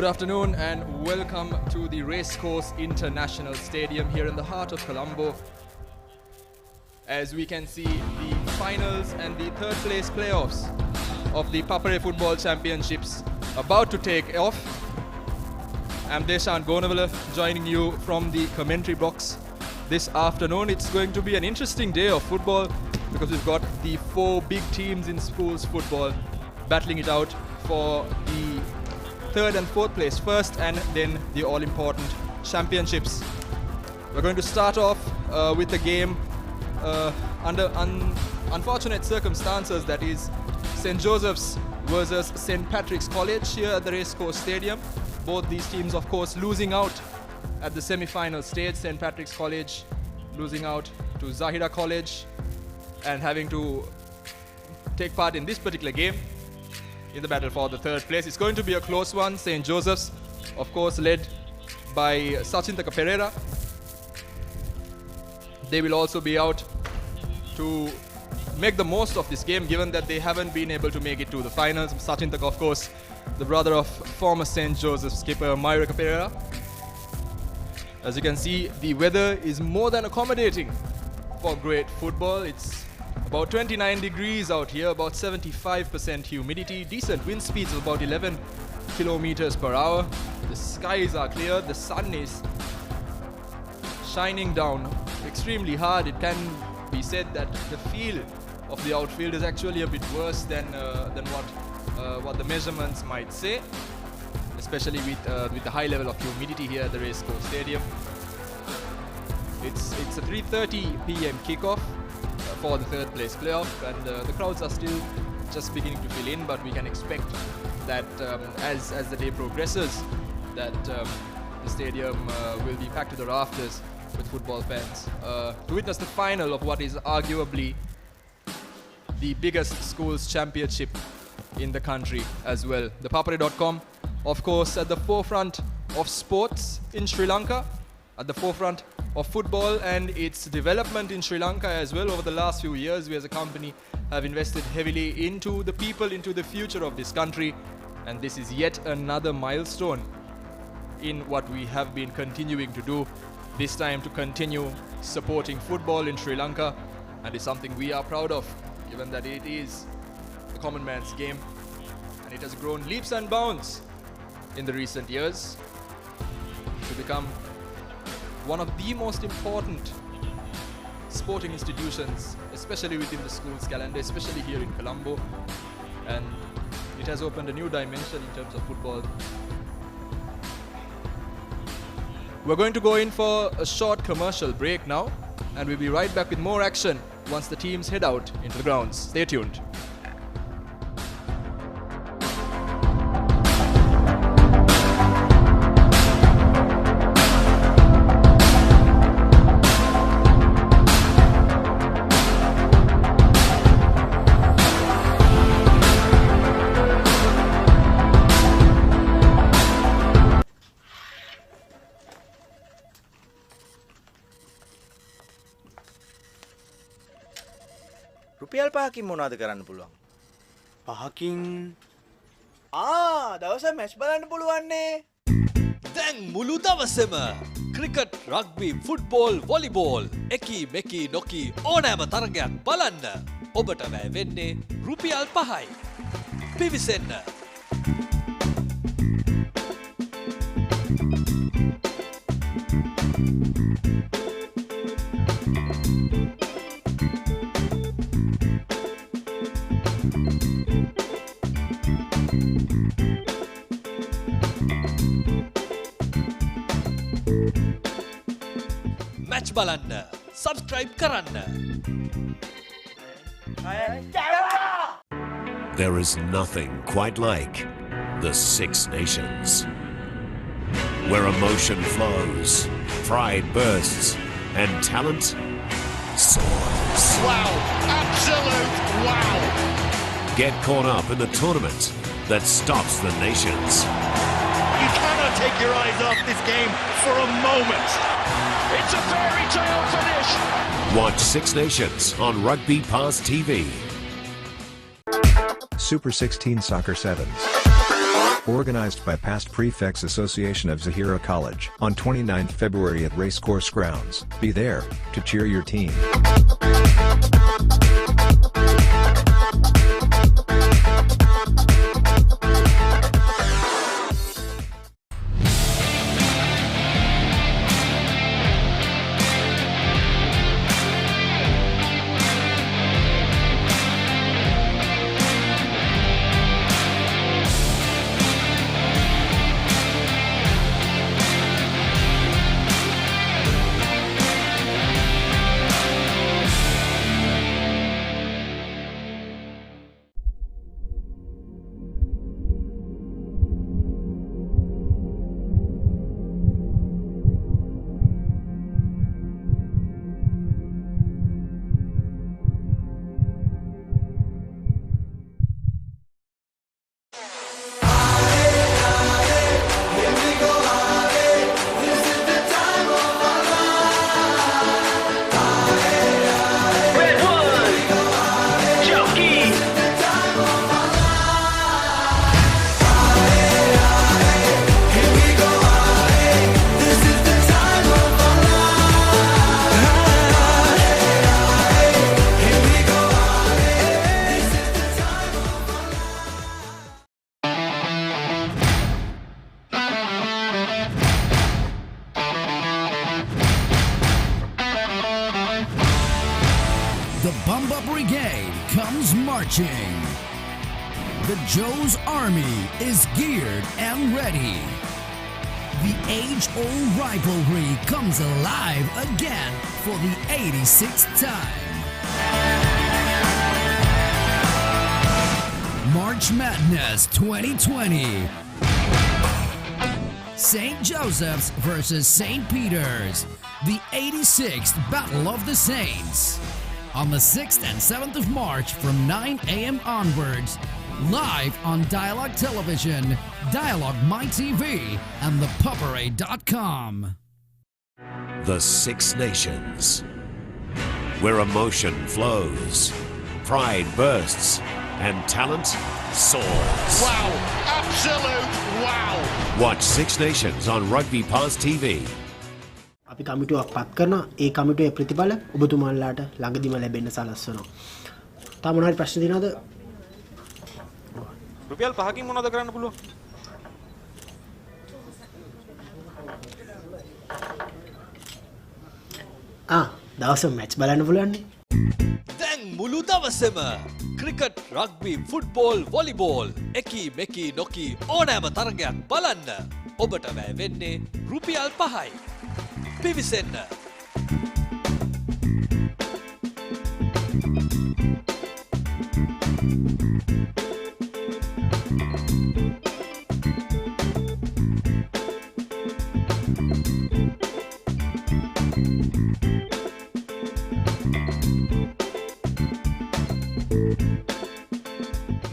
Good afternoon and welcome to the Racecourse International Stadium here in the heart of Colombo. As we can see, the finals and the third place playoffs of the ThePapare Football Championships about to take off. I'm Deshan Gonavala joining you from the commentary box this afternoon. It's going to be an interesting day of football because we've got the four big teams in schools football battling it out for the third and fourth place first, and then the all-important championships. We're going to start off with the game under unfortunate circumstances, that is St. Joseph's versus St. Patrick's College here at the Racecourse Stadium. Both these teams, of course, losing out at the semi-final stage. St. Patrick's College losing out to Zahira College and having to take part in this particular game in the battle for the third place. It's going to be a close one. St. Joseph's, of course, led by Sachintaka Pereira. They will also be out to make the most of this game, given that they haven't been able to make it to the finals. Sachintaka, of course, the brother of former St. Joseph's skipper Myra Pereira. As you can see, the weather is more than accommodating for great football. It's about 29 degrees out here, about 75% humidity, decent wind speeds of about 11 kilometers per hour. The skies are clear, the sun is shining down extremely hard. It can be said that the feel of the outfield is actually a bit worse than what the measurements might say, especially with the high level of humidity here at the Racecourse Stadium. It's a 3:30 p.m. kickoff for the third place playoff, and the crowds are still just beginning to fill in, but we can expect that as the day progresses, that the stadium will be packed to the rafters with football fans to witness the final of what is arguably the biggest schools championship in the country as well. ThePapare.com, of course, at the forefront of sports in Sri Lanka, at the forefront of football and its development in Sri Lanka as well. Over the last few years, we as a company have invested heavily into the people, into the future of this country, and this is yet another milestone in what we have been continuing to do, this time to continue supporting football in Sri Lanka, and it's something we are proud of, given that it is the common man's game and it has grown leaps and bounds in the recent years to become one of the most important sporting institutions, especially within the school's calendar, especially here in Colombo, and it has opened a new dimension in terms of football. We're going to go in for a short commercial break now, and we'll be right back with more action once the teams head out into the grounds. Stay tuned. රුපියල් 5කින් මොනවද කරන්න පුළුවන්? 5කින් දවස match බලන්න පුළුවන්නේ. දැන් මුළු දවසම ක්‍රිකට්, රග්බි, ෆුට්බෝල්, වොලිබෝල් එකී මෙකී නොකී ඕනෑම තරගයක් බලන්න ඔබට වැය වෙන්නේ රුපියල් 5යි. පිවිසෙන්න. මැච් බලන්න සබස්ක්‍රයිබ් කරන්න. There is nothing quite like the Six Nations, where emotion flows, pride bursts, and talent soars. Wow, absolute wow! Get caught up in the tournament that stops the nations. You cannot take your eyes off this game for a moment. It's a fairy tale finish. Watch Six Nations on Rugby Pass TV. Super 16 Soccer Sevens. Organized by past Prefects Association of Zahira College on 29th February at Racecourse Grounds. Be there to cheer your team. The Bumba Brigade comes marching. The Joe's Army is geared and ready. The age-old rivalry comes alive again for the 86th time. March Madness 2020. St. Joseph's versus St. Peter's. The 86th Battle of the Saints. On the 6th and 7th of March from 9 a.m. onwards, live on Dialogue Television, Dialogue My TV, and ThePapare.com. The Six Nations, where emotion flows, pride bursts, and talent soars. Wow, absolute wow. Watch Six Nations on Rugby Pass TV. අපි කමිටුවක් පත් කරනවා. ඒ කමිටුවේ ප්‍රතිඵල ඔබතුමාලාට ළඟදිම ලැබෙන්න සලස්වනවා. තා මොනවාරි ප්‍රශ්න තියෙනවද? රුපියල් 5කින් මොනවද කරන්න පුළුවන්? දවසම මැච් බලන්න පුළුවන් නේ. දැන් මුළු දවසම ක්‍රිකට්, රග්බි, ෆුට්බෝල්, වොලිබෝල් එකී මෙකී නොකී ඕනෑම තරගයක් බලන්න ඔබට වැය වෙන්නේ රුපියල් 5යි. පිවිසෙන්න.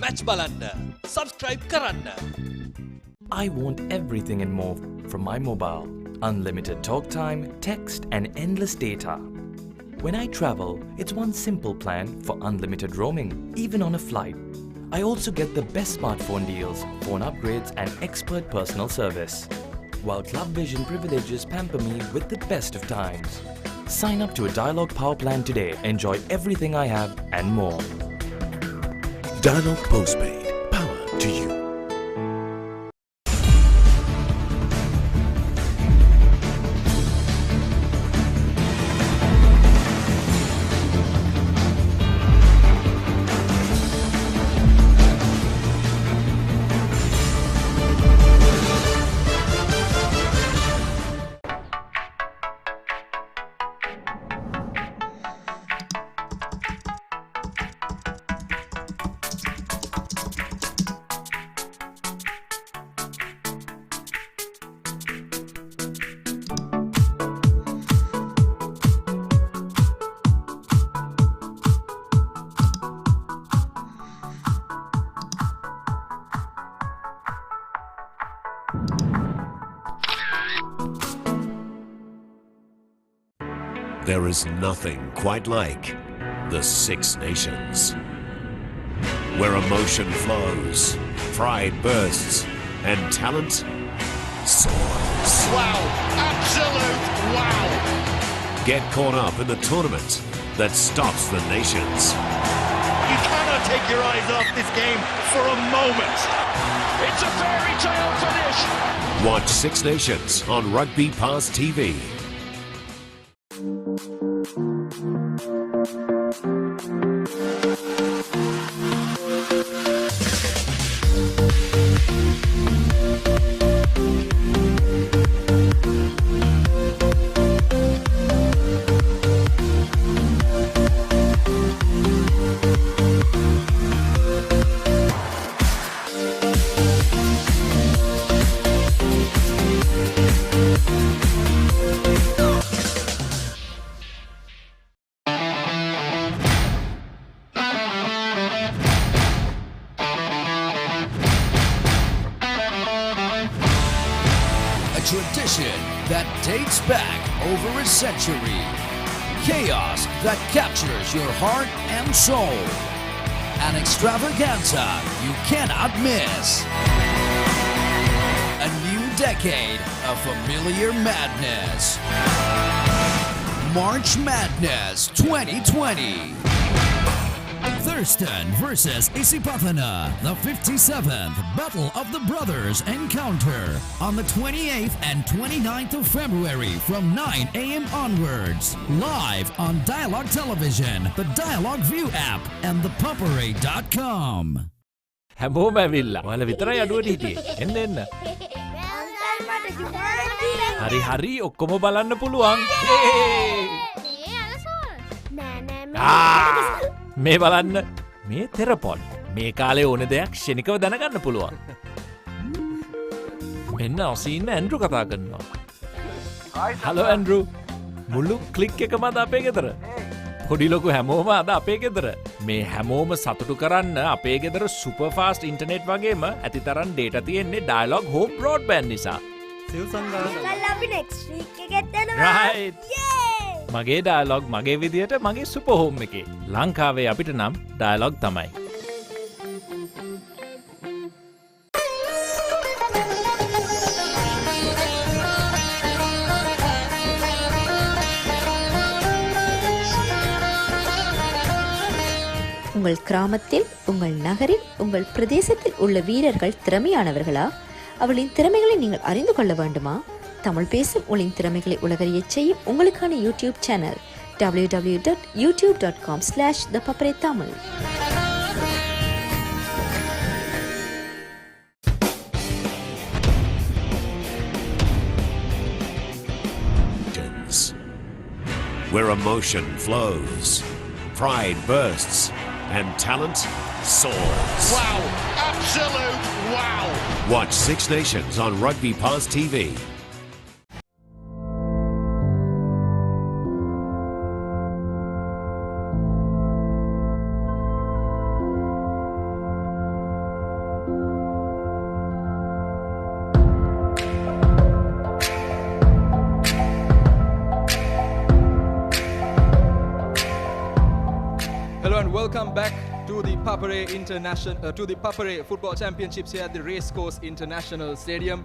මැච් බලන්න. සබස්ක්‍රයිබ් කරන්න. I want everything and more from my mobile. Unlimited talk time, text and endless data. When I travel, it's one simple plan for unlimited roaming, even on a flight. I also get the best smartphone deals, phone upgrades and expert personal service. While Club Vision privileges pamper me with the best of times. Sign up to a Dialogue Power plan today. Enjoy everything I have and more. Dialogue Postpaid. Power to you. There is nothing quite like the Six Nations, where emotion flows, pride bursts, and talent soars. Wow, absolute wow. Get caught up in the tournament that stops the nations. You cannot take your eyes off this game for a moment. It's a fairy tale finish. Watch Six Nations on Rugby Pass TV. Tradition that dates back over a century. Chaos that captures your heart and soul. An extravaganza you cannot miss. A new decade of familiar madness. March Madness 2020. Thurston versus Isipatana, the 57th Battle of the Brothers encounter on the 28th and 29th of February from 9 a.m. onwards. Live on Dialogue Television, the Dialogue View app, and ThePapare.com. හැමෝම ඇවිල්ලා. ඔයාලා විතරයි අඩුවට හිටියේ. එන්න එන්න. හරි හරි ඔක්කොම බලන්න පුළුවන්. මේ බලන්න මේ තෙරපොඩ් මේ කාලේ ඕන දෙයක් ක්ෂණිකව දැනගන්න පුළුවන්. මෙන්න ඔසීන්න ඇන්ඩ්‍රු කතා කරනවා. හලෝ ඇන්ඩ්රු මුළු ක්ලික් එකම අද අපේ ගෙදර. පොඩි ලොකු හැමෝම අද අපේ ගෙදර. මේ හැමෝම සතුටු කරන්න අපේ ගෙදර සුපර් ෆාස්ට් ඉන්ටර්නෙට් වගේම ඇති තරම් ඩේටා තියෙන්නේ ඩයලොග් හෝම් බ්‍රෝඩ්බෑන්ඩ් නිසා. Right. මගේ ඩයලොග් මගේ විදියට මගේ සුපර් හෝම් එකේ. ලංකාවේ අපිට නම් ඩයලොග් තමයි. உங்கள் கிராமத்தில், உங்கள் நகரில், உங்கள் பிரதேசத்தில் உள்ள வீரர்கள் திறமையானவர்களா? அவளின் திறமைகளை நீங்கள் அறிந்து கொள்ள வேண்டுமா? தமிழ் பேசும் உங்களின் திறமைகளை உலகறியச் செய்யும் உங்களுக்கான YouTube channel www.youtube.com/thepapare. Where emotion flows, pride bursts, and talent soars. Wow, absolute wow. Watch Six Nations on Rugby Pass TV. Hello and welcome back to the ThePapare to the ThePapare Football Championships here at the Racecourse International Stadium.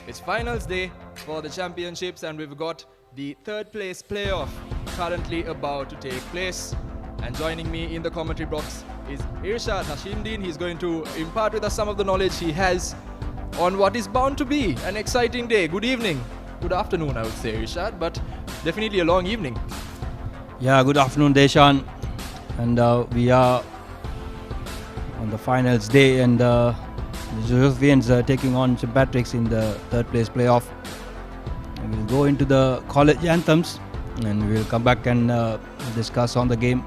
It's finals day for the championships and we've got the third place playoff currently about to take place. And joining me in the commentary box is Irshad Hashimdeen. He's going to impart with us some of the knowledge he has on what is bound to be an exciting day. Good evening. Good afternoon, I would say, Irshad, but definitely a long evening. Yeah, good afternoon, Deshan. And we are on the finals day, and the Josephians are taking on St. Patrick's in the third place playoff. And we'll go into the college anthems, and we'll come back and discuss on the game.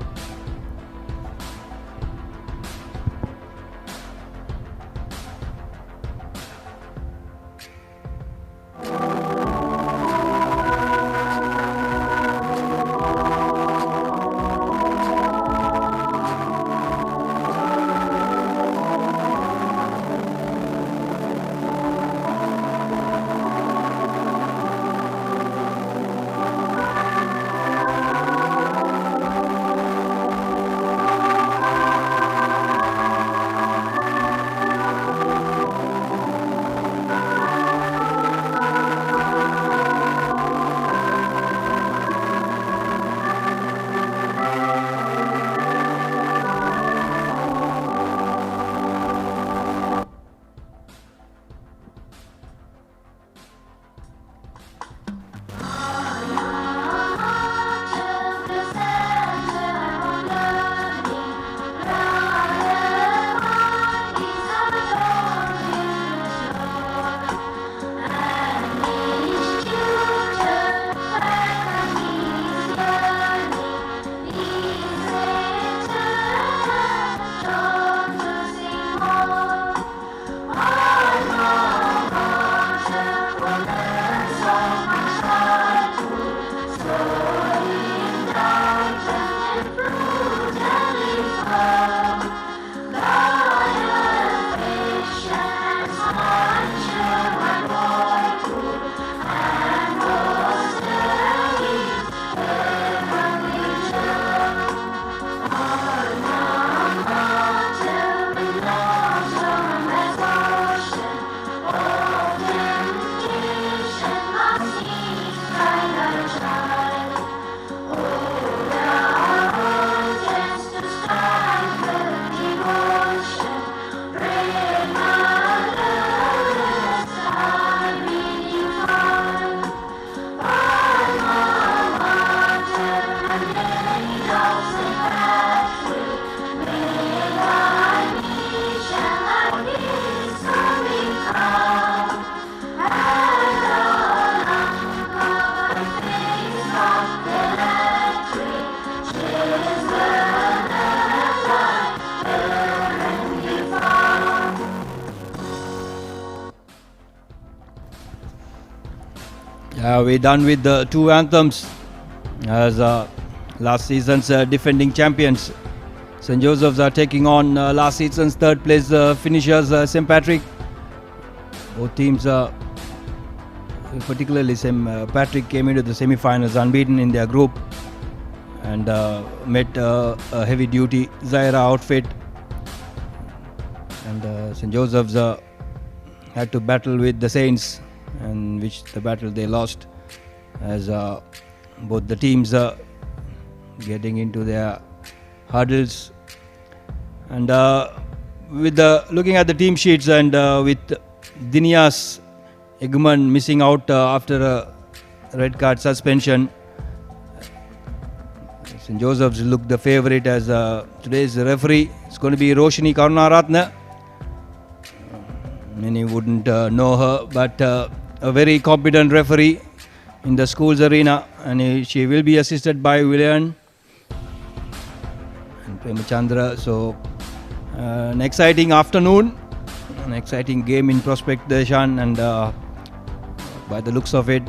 We're done with the two anthems as last season's defending champions. St. Joseph's are taking on last season's third place finishers St. Patrick. Both teams, particularly St. Patrick, came into the semi-finals unbeaten in their group and met a heavy-duty Zaira outfit. And St. Joseph's had to battle with the Saints, and which the battle they lost, as both the teams getting into their hurdles. And with looking at the team sheets, and with Dinias Egman missing out after a red card suspension, St. Joseph's look the favourite, as today's referee is going to be Roshini Karunaratne. Many wouldn't know her, but a very competent referee in the schools arena, and she will be assisted by William and Premachandra. So an exciting afternoon, an exciting game in Prospect Deshan, and by the looks of it,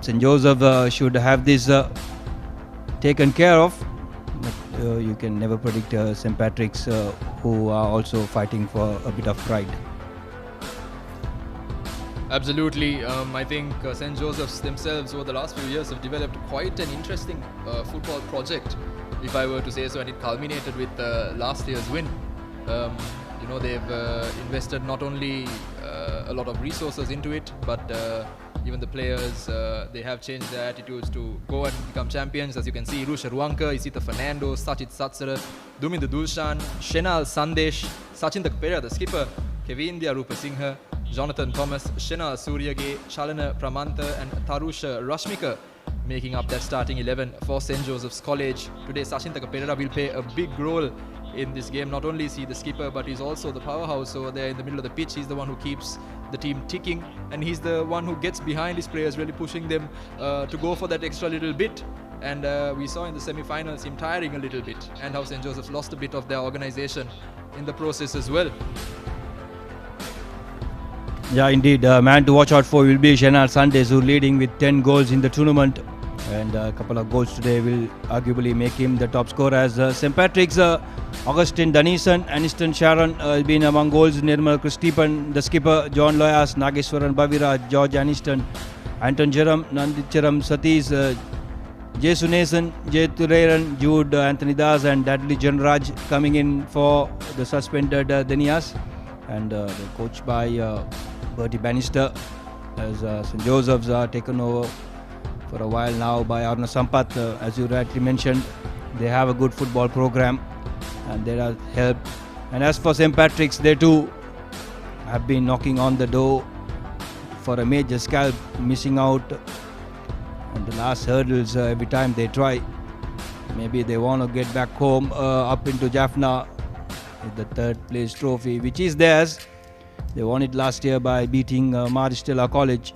St. Joseph should have this taken care of. But you can never predict St. Patrick's, who are also fighting for a bit of pride. Absolutely. I think St. Joseph's themselves over the last few years have developed quite an interesting football project, if I were to say so, and it culminated with last year's win. They've invested not only a lot of resources into it, but even the players, they have changed their attitudes to go and become champions. As you can see, Irusha Ruanka, Isita Fernando, Sachit Satsara, Duminda Dulshan, Shenal Sandesh, Sachin ThePapare, the skipper, Kevindya Rupasinghe, Jonathan Thomas, Shenal Suryage, Chalana Pramantha and Tarusha Rashmika making up that starting 11 for St. Joseph's College. Today, Sachin ThePapare will play a big role in this game. Not only is he the skipper, but he's also the powerhouse over there in the middle of the pitch. He's the one who keeps the team ticking, and he's the one who gets behind his players, really pushing them to go for that extra little bit. And we saw in the semi-finals him tiring a little bit, and how St. Joseph's lost a bit of their organization in the process as well. Yeah, indeed. Man to watch out for will be Shenal Sandesh, who leading with 10 goals in the tournament, and a couple of goals today will arguably make him the top scorer. As St. Patrick's Augustine Danison, Aniston Sharon has been among goals. Nirmal Kristipan, the skipper, John Loyas, Nageswaran Bavira, George Aniston, Anton Jeram, Nandicharam Satish, Jay Sunesan, Jay Thureran, Jude Anthony Das, and Dudley Janraj coming in for the suspended Denias, and they're coached by Bertie Bannister, as St. Joseph's are taken over for a while now by Aruna Sampath. As you rightly mentioned, they have a good football program and there are help. And as for St. Patrick's, they too have been knocking on the door for a major scalp, missing out on the last hurdles every time they try. Maybe they want to get back home up into Jaffna with the third place trophy, which is theirs. They won it last year by beating Maristella College.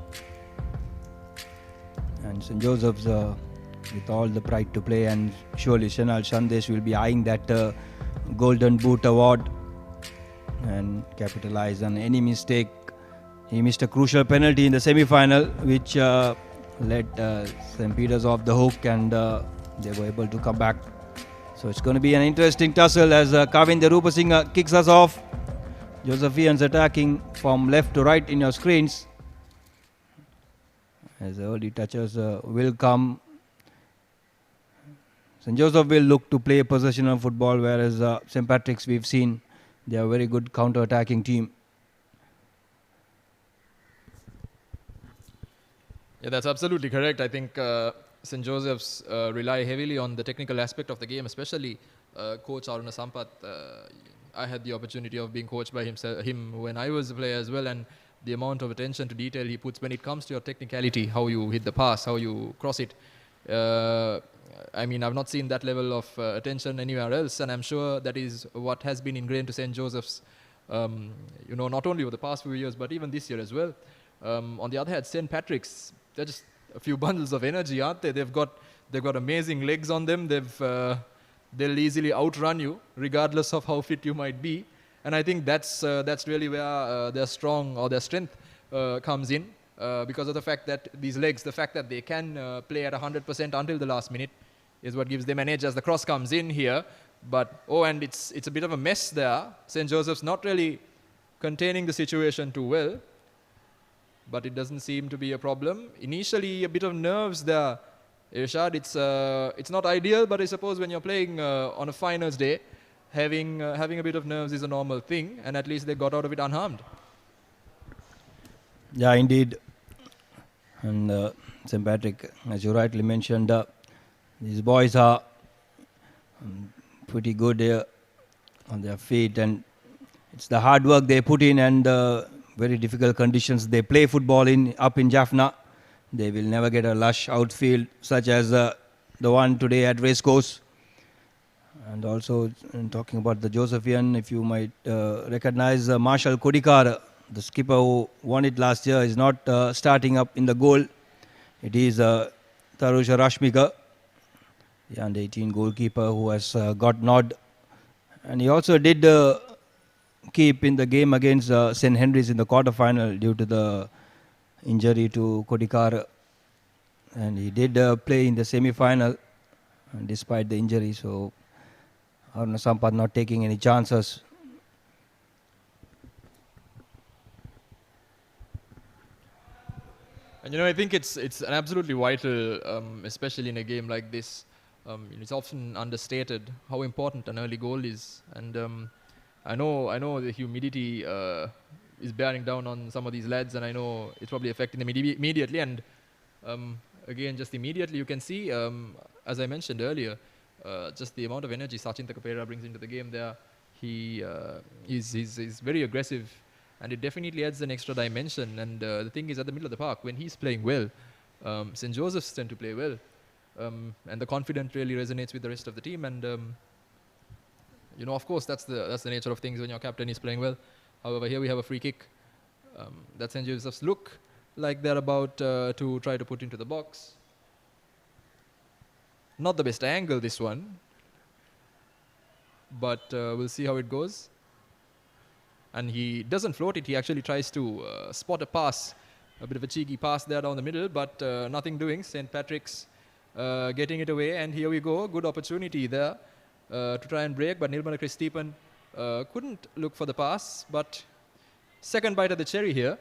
And St. Joseph's with all the pride to play, and surely Shenal Sandesh will be eyeing that Golden Boot award and capitalize on any mistake. He missed a crucial penalty in the semi-final, which led St. Peter's off the hook, and they were able to come back. So it's going to be an interesting tussle as Kavindya Rupasinghe kicks us off. Josephians attacking from left to right in your screens. As the early touches will come. St. Joseph will look to play possessional football, whereas St. Patrick's, we've seen, they are a very good counter-attacking team. Yeah, that's absolutely correct. I think St. Joseph's rely heavily on the technical aspect of the game, especially Coach Aruna Sampath. I had the opportunity of being coached by him when I was a player as well, and the amount of attention to detail he puts when it comes to your technicality, how you hit the pass, how you cross it. I mean, I've not seen that level of attention anywhere else, and I'm sure that is what has been ingrained to St. Joseph's, not only over the past few years, but even this year as well. On the other hand, St. Patrick's, they're just a few bundles of energy, aren't they? They've got amazing legs on them. They'll easily outrun you, regardless of how fit you might be. And I think that's really where their strength comes in. because of the fact that these legs, the fact that they can play at 100% until the last minute is what gives them an edge as the cross comes in here. But, and it's a bit of a mess there. St. Joseph's not really containing the situation too well, but it doesn't seem to be a problem. Initially, a bit of nerves there, Irshad. It's not ideal, but I suppose when you're playing on a finals day, having a bit of nerves is a normal thing, and at least they got out of it unharmed. Yeah, indeed. And St. Patrick, as you rightly mentioned, these boys are pretty good here on their feet, and it's the hard work they put in and very difficult conditions they play football in up in Jaffna. They will never get a lush outfield such as the one today at Racecourse. And also, talking about the Josephian, if you might recognize Marshall Kodikar, the skipper who won it last year, is not starting up in the goal. It is Tarusha Rashmika, the under-18 goalkeeper who has got nod. And he also did keep in the game against St. Henry's in the quarter-final due to the injury to Kodikar. And he did play in the semi-final despite the injury. So Aruna Sampath not taking any chances. And I think it's an absolutely vital, especially in a game like this. It's often understated how important an early goal is, and I know the humidity is bearing down on some of these lads, and I know it's probably affecting them immediately. And again, just immediately, you can see, as I mentioned earlier, just the amount of energy Sachin ThePapare brings into the game there. He's very aggressive. And it definitely adds an extra dimension. And the thing is, at the middle of the park, when he's playing well, St. Joseph's tend to play well. And the confidence really resonates with the rest of the team. And, of course, that's the nature of things when your captain is playing well. However, here we have a free kick that St. Joseph's look like they're about to try to put into the box. Not the best angle, this one. But we'll see how it goes. And he doesn't float it, he actually tries to spot a pass, a bit of a cheeky pass there down the middle, but nothing doing. St. Patrick's getting it away, and here we go, good opportunity there to try and break, but Nirmala Kristipan couldn't look for the pass, but second bite of the cherry here,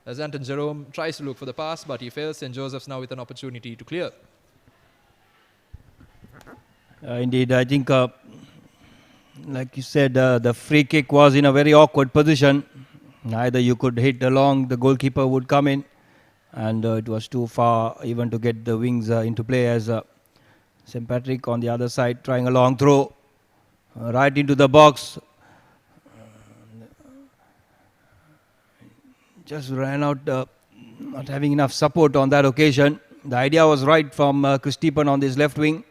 as Anton Jerome tries to look for the pass, but he fails. St. Joseph's now with an opportunity to clear. Indeed, I think like you said, the free kick was in a very awkward position. Either you could hit along, the goalkeeper would come in, and it was too far even to get the wings into play, as St. Patrick on the other side trying a long throw right into the box. Just ran out, not having enough support on that occasion. The idea was right from Kristipan on this left wing,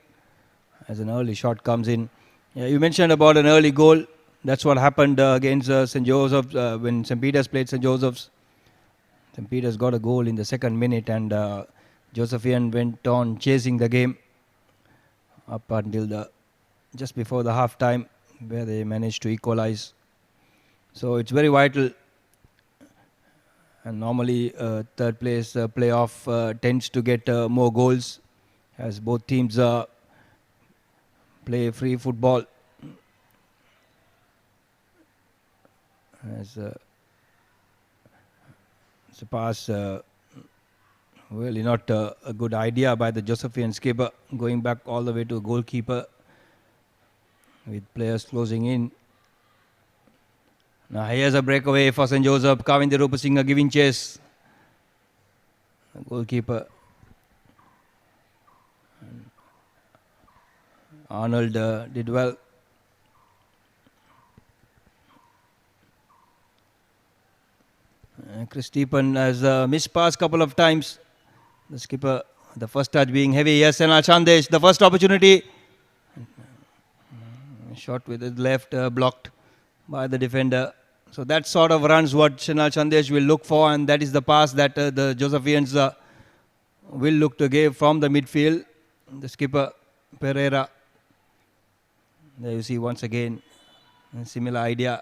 as an early shot comes in. Yeah, you mentioned about an early goal. That's what happened against St. Joseph's when St. Peter's played St. Joseph's. St. Peter's got a goal in the second minute, and Josephian went on chasing the game up until just before the half time, where they managed to equalize. So it's very vital. And normally third place playoff tends to get more goals, as both teams play free football. As it's a pass, really not a good idea by the Josephian skipper, going back all the way to a goalkeeper with players closing in. Now here's a breakaway for St. Joseph. Kavindra Rupasinghe giving chase. The goalkeeper Arnold did well. Kristipan has missed pass couple of times. The skipper, the first touch being heavy. Yes, Senal Chandesh, the first opportunity. Shot with his left, blocked by the defender. So that sort of runs what Senal Chandesh will look for, and that is the pass that the Josephians will look to give from the midfield. The skipper, Pereira. There you see once again a similar idea.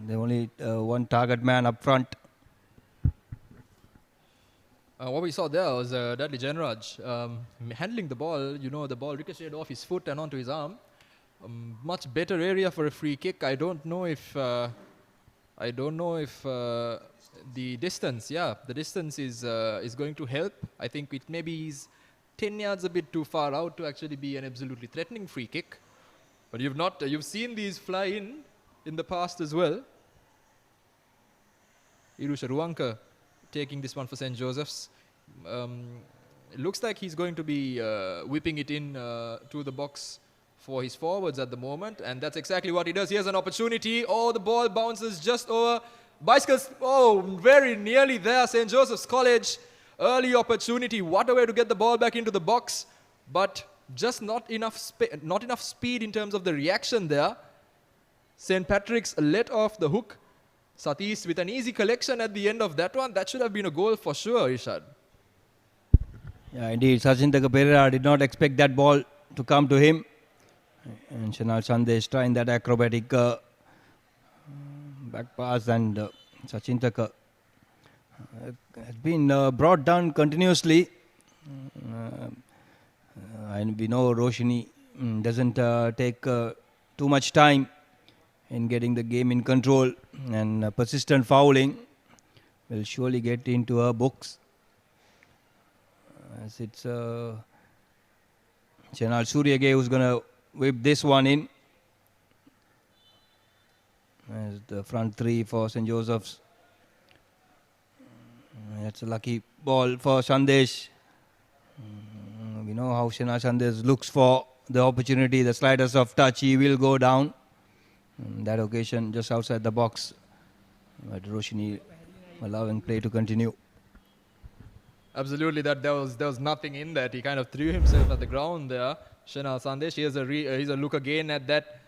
The only one target man up front. What we saw there was Dudley Jenraj handling the ball. The ball ricocheted off his foot and onto his arm. Much better area for a free kick. I don't know if the distance is going to help. I think it maybe is 10 yards a bit too far out to actually be an absolutely threatening free kick. But you've seen these fly in the past as well. Irusha Ruanka taking this one for St. Joseph's. It looks like he's going to be whipping it in to the box for his forwards at the moment, and that's exactly what he does. Here's an opportunity. Oh, the ball bounces just over. Bicycles, very nearly there. St. Joseph's College, early opportunity. What a way to get the ball back into the box, but just not enough speed in terms of the reaction there. St. Patrick's let off the hook. Satish with an easy collection at the end of that one. That should have been a goal for sure, Ishad. Yeah, indeed. Sachin ThePapare did not expect that ball to come to him. And Shanal Sandesh trying that acrobatic back pass, and Sachin Taka has been brought down continuously. And we know Roshini doesn't take too much time in getting the game in control, and persistent fouling will surely get into her books. As it's Chenal Suryage who's going to whip this one in. As the front three for St. Joseph's. That's a lucky ball for Sandesh. We know how Shana Sandesh looks for the opportunity, the slightest of touch, he will go down. That occasion just outside the box, but Roshini allowing play to continue. Absolutely, there was nothing in that. He kind of threw himself at the ground there. Shanal Sandesh, here's a look again at that.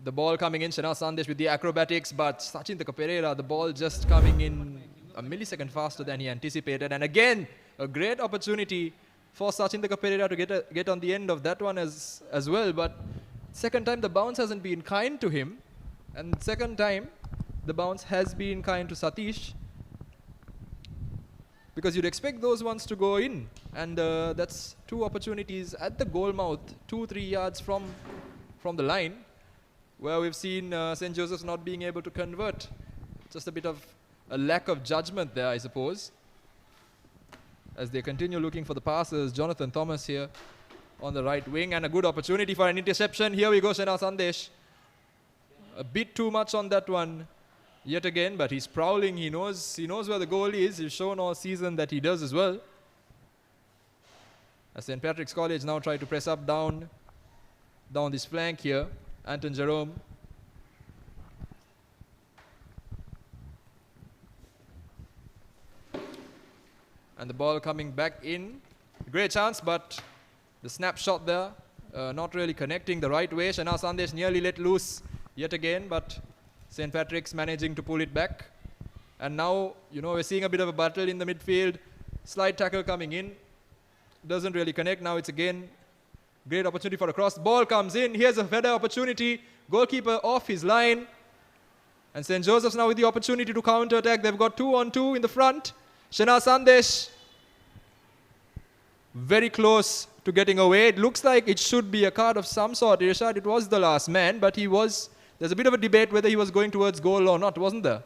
The ball coming in, Shanal Sandesh with the acrobatics, but Sachin ThePapare, the ball just coming in a millisecond faster than he anticipated. And again, a great opportunity for Sachin ThePapare to get on the end of that one as well. But second time the bounce hasn't been kind to him, and second time the bounce has been kind to Satish, because you'd expect those ones to go in, and that's two opportunities at the goal mouth, 2-3 yards from the line, where we've seen St. Joseph's not being able to convert. Just a bit of a lack of judgment there, I suppose, as they continue looking for the passes. Jonathan Thomas here on the right wing, and a good opportunity for an interception. Here we go, Shanal Sandesh. A bit too much on that one yet again, but he's prowling. He knows where the goal is. He's shown all season that he does as well. As St. Patrick's College now try to press up down this flank here. Anton Jerome. And the ball coming back in. Great chance, but the snapshot there, not really connecting the right way. Shanal Sandesh nearly let loose yet again, but St. Patrick's managing to pull it back. And now, we're seeing a bit of a battle in the midfield. Slide tackle coming in. Doesn't really connect. Now it's again great opportunity for a cross. Ball comes in. Here's a better opportunity. Goalkeeper off his line. And St. Joseph's now with the opportunity to counter-attack. They've got 2-on-2 in the front. Shanal Sandesh very close to getting away. It looks like it should be a card of some sort. Irshad, it was the last man, but there's a bit of a debate whether he was going towards goal or not, wasn't there?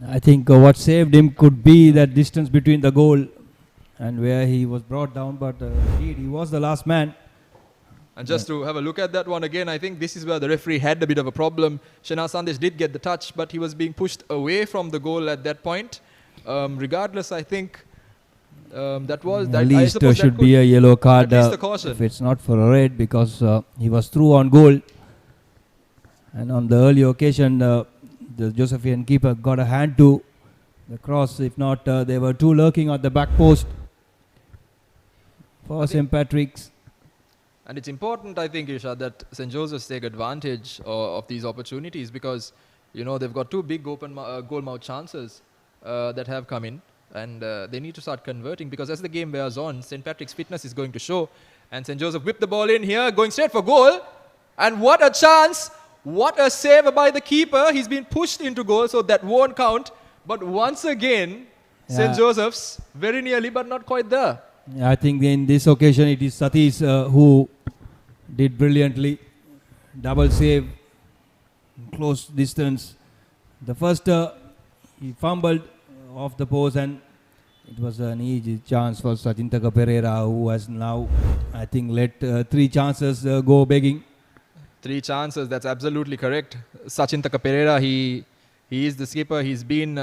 I think what saved him could be that distance between the goal and where he was brought down, but indeed he was the last man. And just to have a look at that one again, I think this is where the referee had a bit of a problem. Shanal Sandesh did get the touch, but he was being pushed away from the goal at that point. Regardless, I think that was... At least there should be a yellow card if it's not for a red, because he was through on goal. And on the early occasion, the Josephian keeper got a hand to the cross. If not, they were two lurking at the back post for St. Patrick's. And it's important, I think, Irshad, that St. Joseph's take advantage of these opportunities, because, they've got two big open goal mouth chances that have come in, and they need to start converting, because as the game wears on, St. Patrick's fitness is going to show. And St. Joseph whipped the ball in here, going straight for goal. And what a chance! What a save by the keeper. He's been pushed into goal, so that won't count. But once again, St. Joseph's, very nearly but not quite there. I think in this occasion it is Satish who did brilliantly. Double save, close distance. The first he fumbled off the post and it was an easy chance for Sachintaka Pereira, who has now, I think, let 3 chances go begging. 3 chances, that's absolutely correct. Sachintaka Pereira, he is the skipper. He's been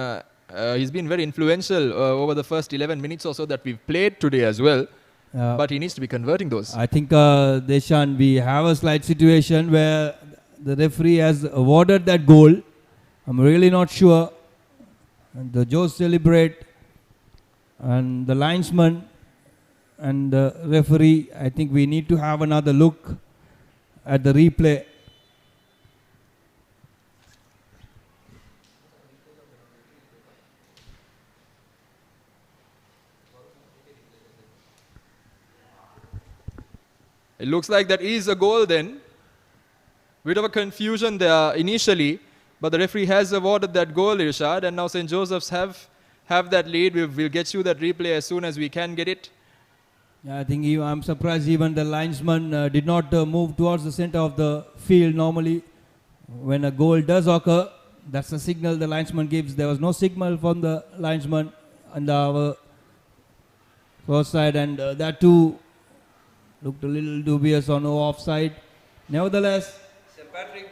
very influential over the first 11 minutes or so that we've played today as well. But he needs to be converting those. I think, Deshan, we have a slight situation where the referee has awarded that goal. I'm really not sure. And the Joes celebrate. And the linesman and the referee, I think we need to have another look at the replay. It looks like that is a goal then. Bit of a confusion there initially, but the referee has awarded that goal, Irshad, and now St. Joseph's have that lead. We'll get you that replay as soon as we can get it. Yeah, I think I'm surprised even the linesman did not move towards the center of the field. Normally, when a goal does occur, that's the signal the linesman gives. There was no signal from the linesman on our first side, and that too looked a little dubious or no offside. Nevertheless, St. Patrick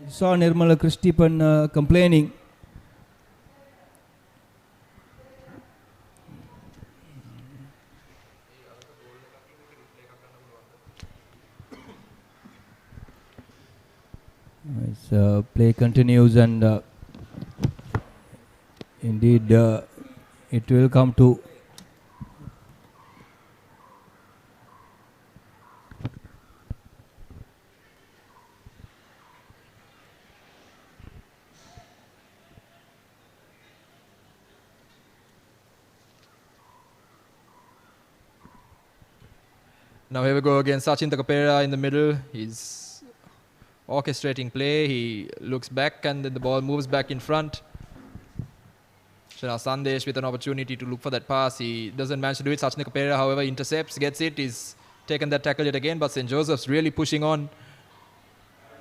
saw Nirmala Christipan complaining. Play continues and indeed it will come to Now here we go again. Sachintaka Pereira in the middle. He's orchestrating play. He looks back and then the ball moves back in front. Shana Sandesh with an opportunity to look for that pass. He doesn't manage to do it. Sachintaka Pereira, however, intercepts, gets it. He's taken that tackle yet again, but St. Joseph's really pushing on.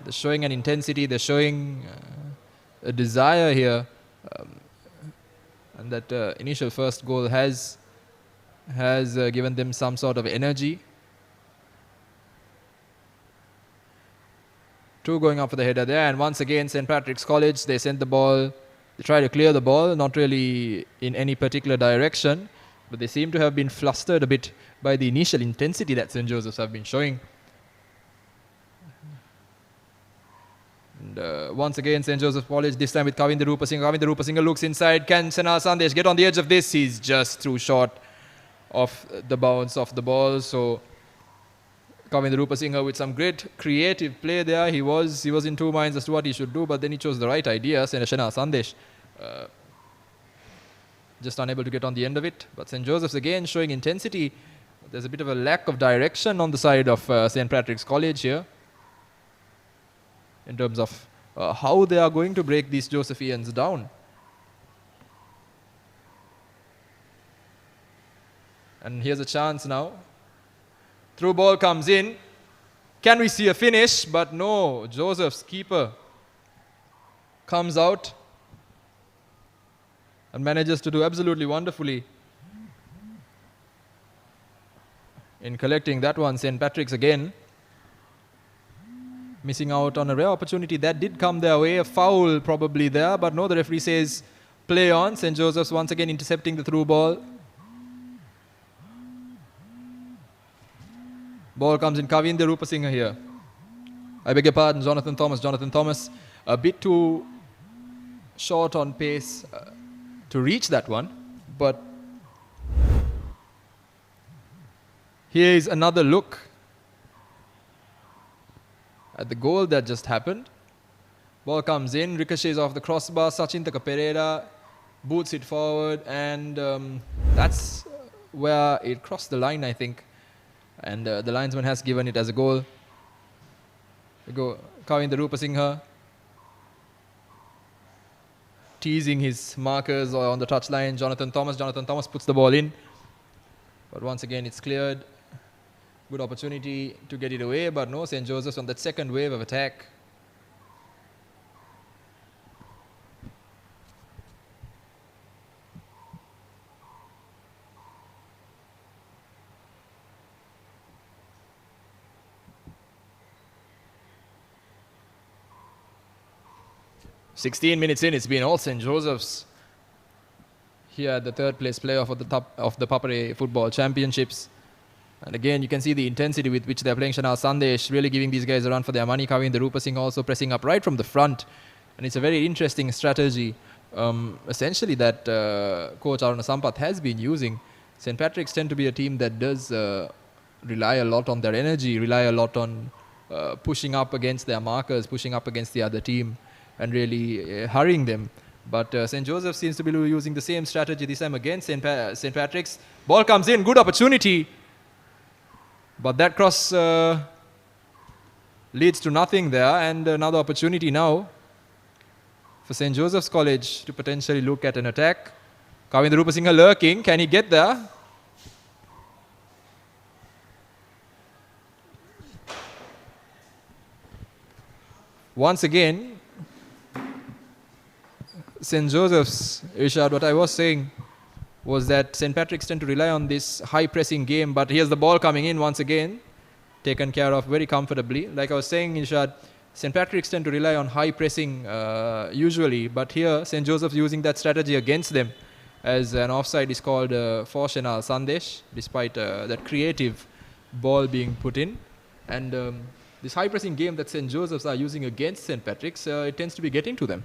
They're showing an intensity. They're showing a desire here. And that initial first goal has given them some sort of energy. 2 going up for the header there, and once again St. Patrick's College, they send the ball, they try to clear the ball, not really in any particular direction, but they seem to have been flustered a bit by the initial intensity that St. Joseph's have been showing. And once again St. Joseph's College, this time with Kavinder Rupasinghe. Kavinder Rupasinghe looks inside, can Senal Sandesh get on the edge of this? He's just too short of the bounce of the ball, so Kavinder Rupasinghe with some great creative play there. He was in 2 minds as to what he should do, but then he chose the right idea. Senal Sandesh just unable to get on the end of it. But St. Joseph's again showing intensity. There's a bit of a lack of direction on the side of St. Patrick's College here in terms of how they are going to break these Josephians down. And here's a chance now. Through ball comes in. Can we see a finish? But no, Joseph's keeper comes out and manages to do absolutely wonderfully in collecting that one. St. Patrick's again missing out on a rare opportunity that did come their way. A foul probably there, but no, the referee says play on. St. Joseph's once again intercepting the through ball. Ball comes in. Kavinder Rupasinghe here. I beg your pardon, Jonathan Thomas. Jonathan Thomas a bit too short on pace to reach that one. But here is another look at the goal that just happened. Ball comes in, ricochets off the crossbar. Sachintaka Pereira boots it forward, and that's where it crossed the line, I think. And the linesman has given it as a goal. We go Kavinder Rupasinghe. teasing his markers on the touchline. Jonathan Thomas puts the ball in. But once again, it's cleared. Good opportunity to get it away, but no, St. Joseph's on that second wave of attack. "16 minutes in, it's been all St. Joseph's here at the third place playoff of the top of the ThePapare Football Championships. And again, you can see the intensity with which they're playing. Shanal Sandesh really giving these guys a run for their money. Kavinder Rupa Singh also pressing up right from the front. And it's a very interesting strategy, essentially, that coach Aruna Sampath has been using. St. Patrick's tend to be a team that does rely a lot on their energy, rely a lot on pushing up against their markers, pushing up against the other team, and really hurrying them. But St. Joseph seems to be using the same strategy this time against St. Patrick's. Ball comes in, good opportunity. But that cross leads to nothing there, and another opportunity now for St. Joseph's College to potentially look at an attack. Kavinder Rupasinghe lurking, can he get there? Once again, St. Joseph's, Irshad, what I was saying was that St. Patrick's tend to rely on this high pressing game, but here's the ball coming in once again, taken care of very comfortably. Like I was saying, Irshad, St. Patrick's tend to rely on high pressing usually, but here St. Joseph's using that strategy against them, as an offside is called for Shanal Sandesh, despite that creative ball being put in. And this high pressing game that St. Joseph's are using against St. Patrick's, it tends to be getting to them.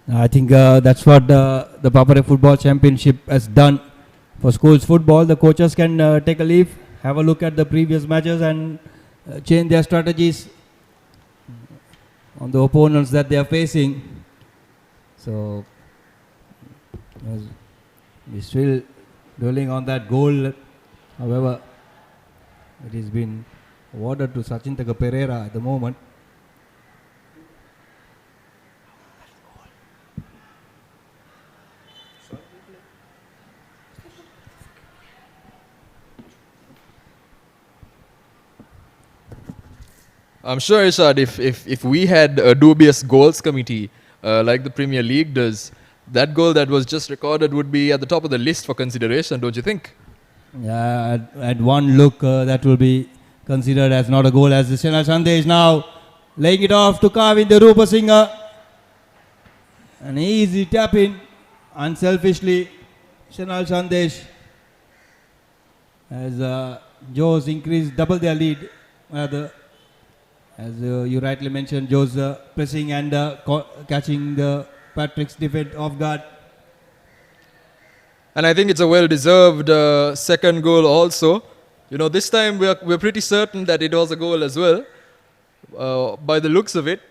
I think that's what the ThePapare Football Championship has done for schools football. The coaches can take a leave, have a look at the previous matches, and change their strategies on the opponents that they are facing. So we're still dwelling on that goal. However, it has been awarded to Sachintaka Pereira at the moment. I'm sure, Irshad, if we had a dubious goals committee like the Premier League does, that goal that was just recorded would be at the top of the list for consideration, don't you think? Yeah, at one look, that will be considered as not a goal, as Shanal Sandesh now laying it off to Kavinder Rupasinghe. An easy tap in, unselfishly, Shanal Sandesh, as Joes increased, double their lead. As you rightly mentioned, Joes pressing and catching the Patrick's defense off guard. And I think it's a well-deserved second goal also. You know, this time we're pretty certain that it was a goal as well, by the looks of it.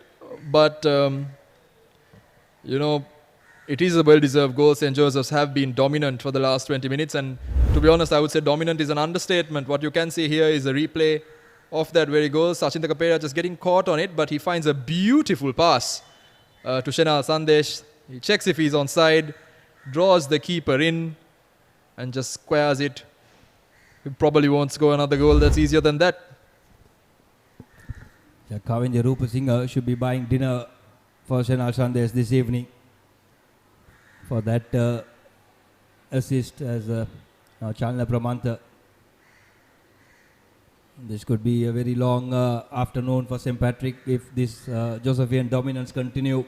But, you know, it is a well-deserved goal. St. Joseph's have been dominant for the last 20 minutes. And to be honest, I would say dominant is an understatement. What you can see here is a replay of that very goal. Sachintaka Pereira just getting caught on it, but he finds a beautiful pass to Shanal Sandesh. He checks if he's onside, draws the keeper in, and just squares it. He probably won't score another goal that's easier than that. Yeah, Kavinder Rupasinghe should be buying dinner for Shanal Sandesh this evening for that assist as Chalna Pramanta. This could be a very long afternoon for St. Patrick if this Josephian dominance continue.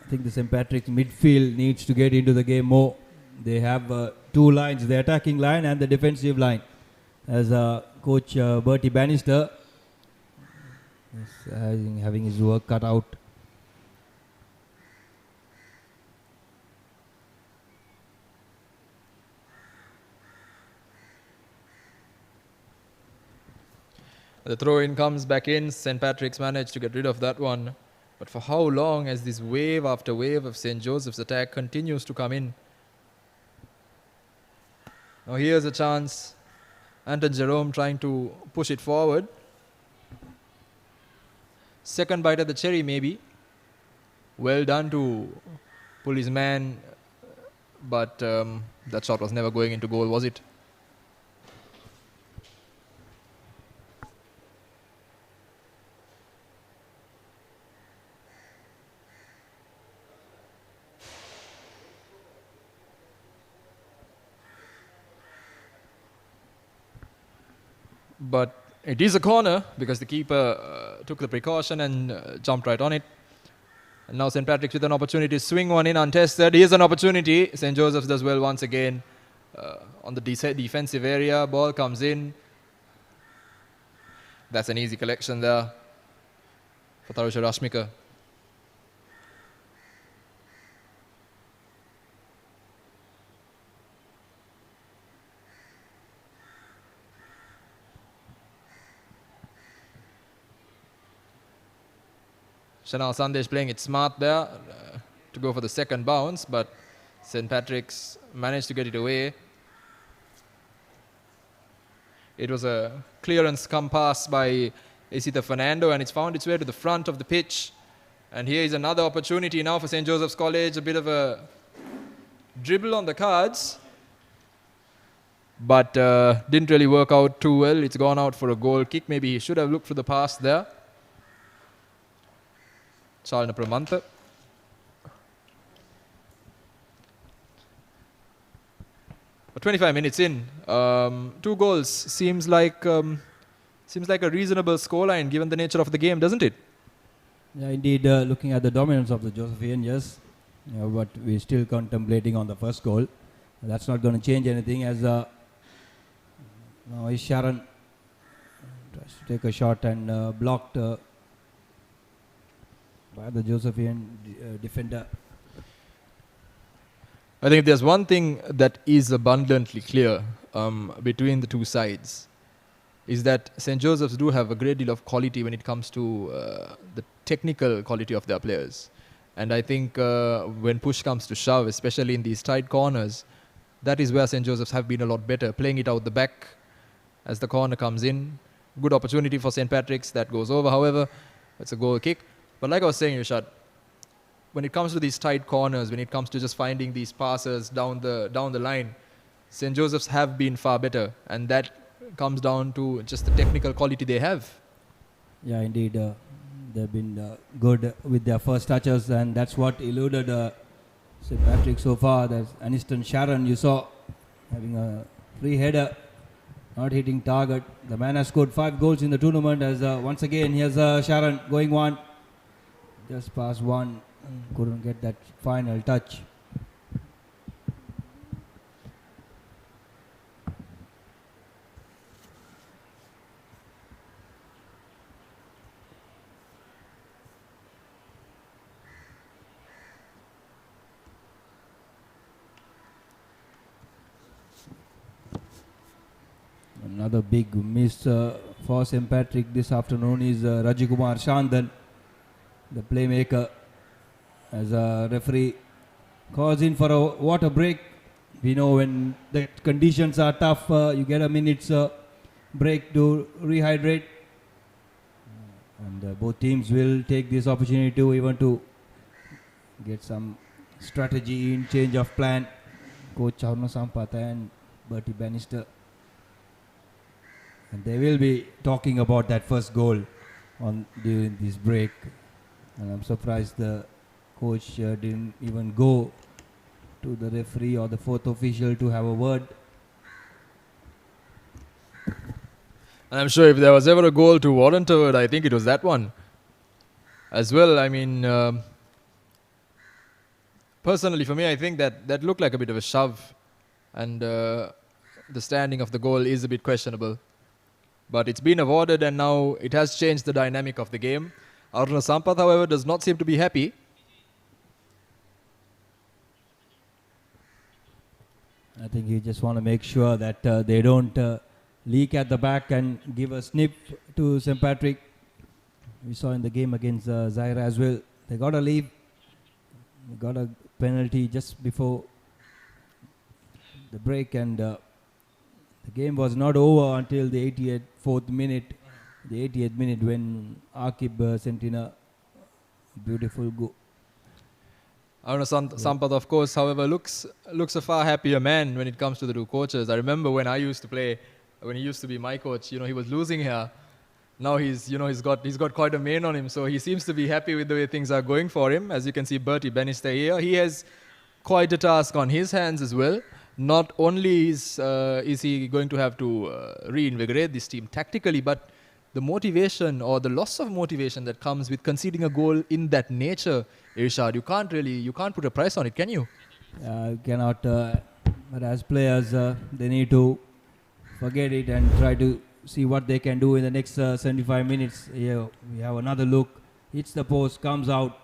I think the St. Patrick's midfield needs to get into the game more. They have two lines, the attacking line and the defensive line. As coach Bertie Bannister is having his work cut out. The throw-in comes back in. St. Patrick's managed to get rid of that one. But for how long as this wave after wave of St. Joseph's attack continues to come in? Now here's a chance Anton Jerome trying to push it forward. Second bite at the cherry, maybe. Well done to pull his man, but that shot was never going into goal, was it? But it is a corner because the keeper took the precaution and jumped right on it. And now St. Patrick's with an opportunity to swing one in untested. Here's an opportunity. St. Joseph's does well once again on the defensive area. Ball comes in. That's an easy collection there for Tarusha Rashmika. Chanel Sandesh playing it smart there to go for the second bounce, but St. Patrick's managed to get it away. It was a clearance come pass by Isita Fernando, and it's found its way to the front of the pitch. And here is another opportunity now for St. Joseph's College. A bit of a dribble on the cards, but didn't really work out too well. It's gone out for a goal kick. Maybe he should have looked for the pass there. Chalna Pramantha. But 25 minutes in, 2 goals seems like a reasonable scoreline given the nature of the game, doesn't it? Yeah, indeed. Looking at the dominance of the Josephian, yes, but we're still contemplating on the first goal. That's not going to change anything as now Sharon tries to take a shot and blocked by the Josephian defender. I think if there's one thing that is abundantly clear between the two sides, is that St. Joseph's do have a great deal of quality when it comes to the technical quality of their players. And I think when push comes to shove, especially in these tight corners, that is where St. Joseph's have been a lot better, playing it out the back as the corner comes in. Good opportunity for St. Patrick's, that goes over, however. It's a goal kick. But like I was saying, Rishad, when it comes to these tight corners, when it comes to just finding these passes down the line, St. Joseph's have been far better, and that comes down to just the technical quality they have. Yeah, indeed. They've been good with their first touches, and that's what eluded St. Patrick so far. There's Aniston Sharon, you saw, having a free header, not hitting target. The man has scored 5 goals in the tournament. As once again, here's Sharon going one. Just past one, couldn't get that final touch. Another big miss for St. Patrick this afternoon is Rajikumar Shandan, the playmaker, as a referee calls in for a water break. We know when the conditions are tough, you get a minute's break to rehydrate. And both teams will take this opportunity to even to get some strategy in, change of plan. Coach Charno Sampatha and Bertie Bannister. And they will be talking about that first goal during this break. And I'm surprised the coach didn't even go to the referee or the fourth official to have a word. And I'm sure if there was ever a goal to warrant a word, I think it was that one as well. I mean, personally for me, I think that looked like a bit of a shove, and the standing of the goal is a bit questionable. But it's been awarded, and now it has changed the dynamic of the game. Aruna Sampath, however, does not seem to be happy. I think he just want to make sure that they don't leak at the back and give a snip to St. Patrick. We saw in the game against Zaire as well. They got a lead. They got a penalty just before the break, and The game was not over until the 84th minute, the 80th minute when Akib sent in a beautiful goal. Aruna Sampath, of course, however, looks a far happier man when it comes to the two coaches. I remember when I used to play, when he used to be my coach, he was losing here. Now he's got quite a mane on him, so he seems to be happy with the way things are going for him. As you can see, Bertie Bannister here, he has quite a task on his hands as well. Not only is he going to have to reinvigorate this team tactically, but the motivation or the loss of motivation that comes with conceding a goal in that nature, Irshad, you can't put a price on it, can you? You cannot, but as players, they need to forget it and try to see what they can do in the next 75 minutes. Here we have another look, hits the post, comes out.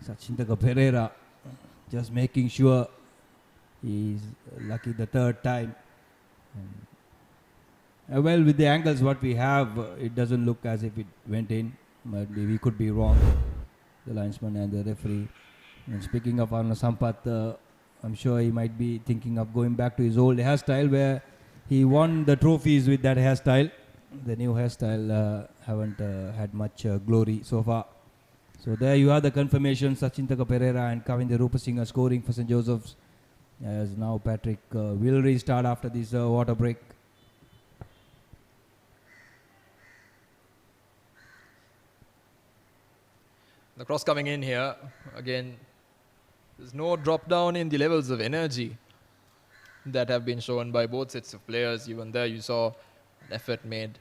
Sachin Pereira just making sure he's lucky the third time. Well, with the angles what we have, it doesn't look as if it went in, but we could be wrong, the linesman and the referee. And speaking of Aruna Sampath, I'm sure he might be thinking of going back to his old hairstyle where he won the trophies with that hairstyle. The new hairstyle haven't had much glory so far. So there you are the confirmation, Sachin Pereira and Kavinder Rupasinghe scoring for St. Joseph's, as now Patrick will restart after this water break. The cross coming in here, again, there's no drop down in the levels of energy that have been shown by both sets of players. Even there you saw an effort made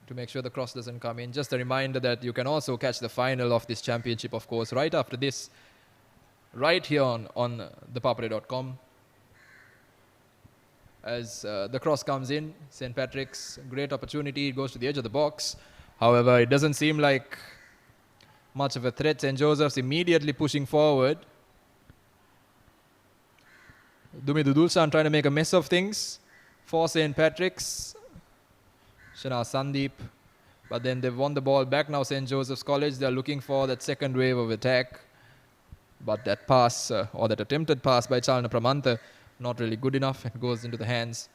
to make sure the cross doesn't come in. Just a reminder that you can also catch the final of this championship, of course, right after this, right here on ThePapare.com. As the cross comes in, St. Patrick's, great opportunity, it goes to the edge of the box. However, it doesn't seem like much of a threat. St. Joseph's immediately pushing forward. Dumi Dudulshan trying to make a mess of things for St. Patrick's. Shana Sandeep. But then they've won the ball back now, St. Joseph's College. They're looking for that second wave of attack. But that pass, or that attempted pass by Chalna Pramantha, not really good enough. It goes into the hands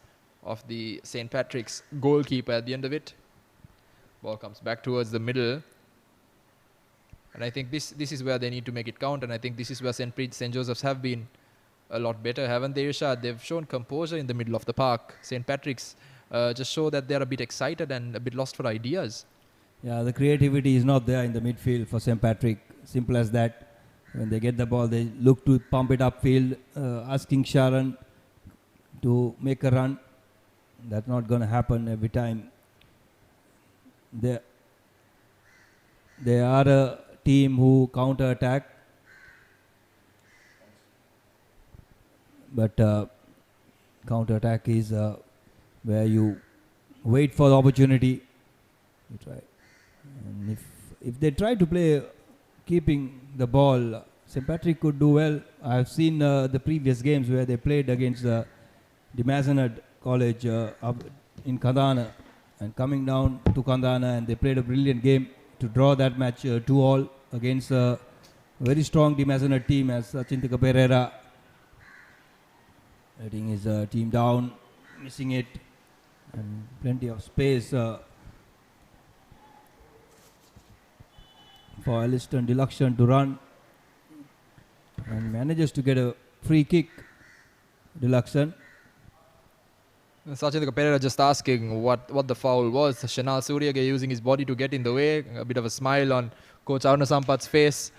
of the St. Patrick's goalkeeper at the end of it. Ball comes back towards the middle. And I think this is where they need to make it count. And I think this is where St. Joseph's have been a lot better, haven't they, Irshad? They've shown composure in the middle of the park. St. Patrick's just show that they're a bit excited and a bit lost for ideas. Yeah, the creativity is not there in the midfield for St. Patrick. Simple as that. When they get the ball, they look to pump it upfield, asking Sharon to make a run. That's not going to happen every time. They are a team who counter-attack, but counter-attack is where you wait for the opportunity. You try, and if they try to play keeping the ball, St. Patrick could do well. I've seen the previous games where they played against the Mazenod College in Kandana, and coming down to Kandana, and they played a brilliant game to draw that match 2-2 against a very strong Mazenod team as Sachin Pereira letting his team down, missing it, and plenty of space for Aliston Deluxion to run, and manages to get a free kick. Deluxion. Sachin Pereira just asking what the foul was. Shanal Suryage using his body to get in the way. A bit of a smile on Coach Aruna Sampath's face.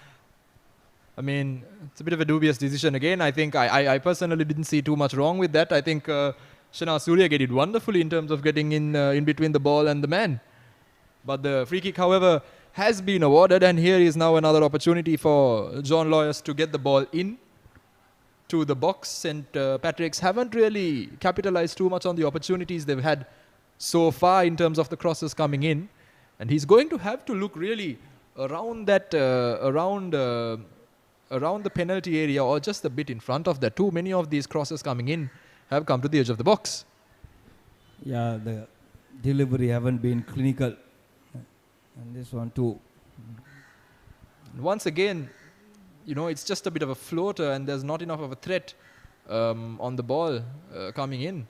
I mean, it's a bit of a dubious decision again. I think I personally didn't see too much wrong with that. I think Shanal Suryage did wonderfully in terms of getting in between the ball and the man. But the free kick, however, has been awarded, and here is now another opportunity for John Lawyers to get the ball in to the box. St. Patrick's haven't really capitalized too much on the opportunities they've had so far in terms of the crosses coming in, and he's going to have to look really around that around the penalty area, or just a bit in front of that. Too many of these crosses coming in have come to the edge of the box. Yeah, the delivery haven't been clinical, and this one too. Once again, it's just a bit of a floater and there's not enough of a threat on the ball coming in.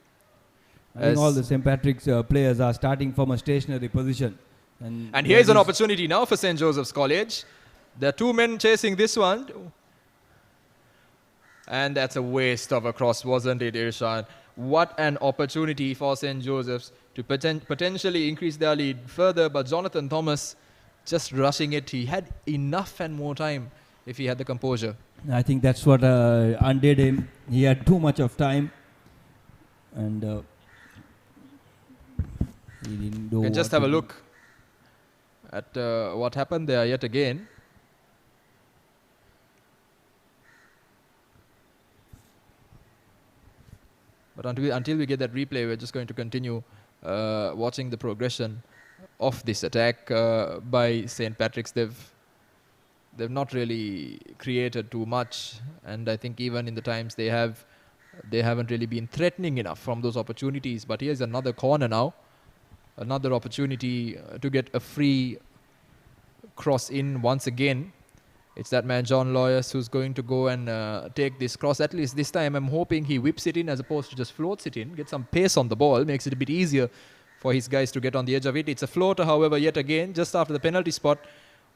I think all the St. Patrick's players are starting from a stationary position. And here's an opportunity now for St. Joseph's College. There are two men chasing this one. And that's a waste of a cross, wasn't it, Irshad? What an opportunity for St. Joseph's to potentially increase their lead further. But Jonathan Thomas just rushing it. He had enough and more time if he had the composure. I think that's what undid him. He had too much of time. And he didn't know. You can just have a look at what happened there yet again. But until we get that replay, we're just going to continue watching the progression of this attack by St. Patrick's. They've not really created too much, and I think even in the times they haven't really been threatening enough from those opportunities. But here's another corner now, another opportunity to get a free cross in once again. It's that man John Loyas who's going to go and take this cross. At least this time I'm hoping he whips it in as opposed to just floats it in. Get some pace on the ball, makes it a bit easier for his guys to get on the edge of it. It's a floater, however, yet again, just after the penalty spot.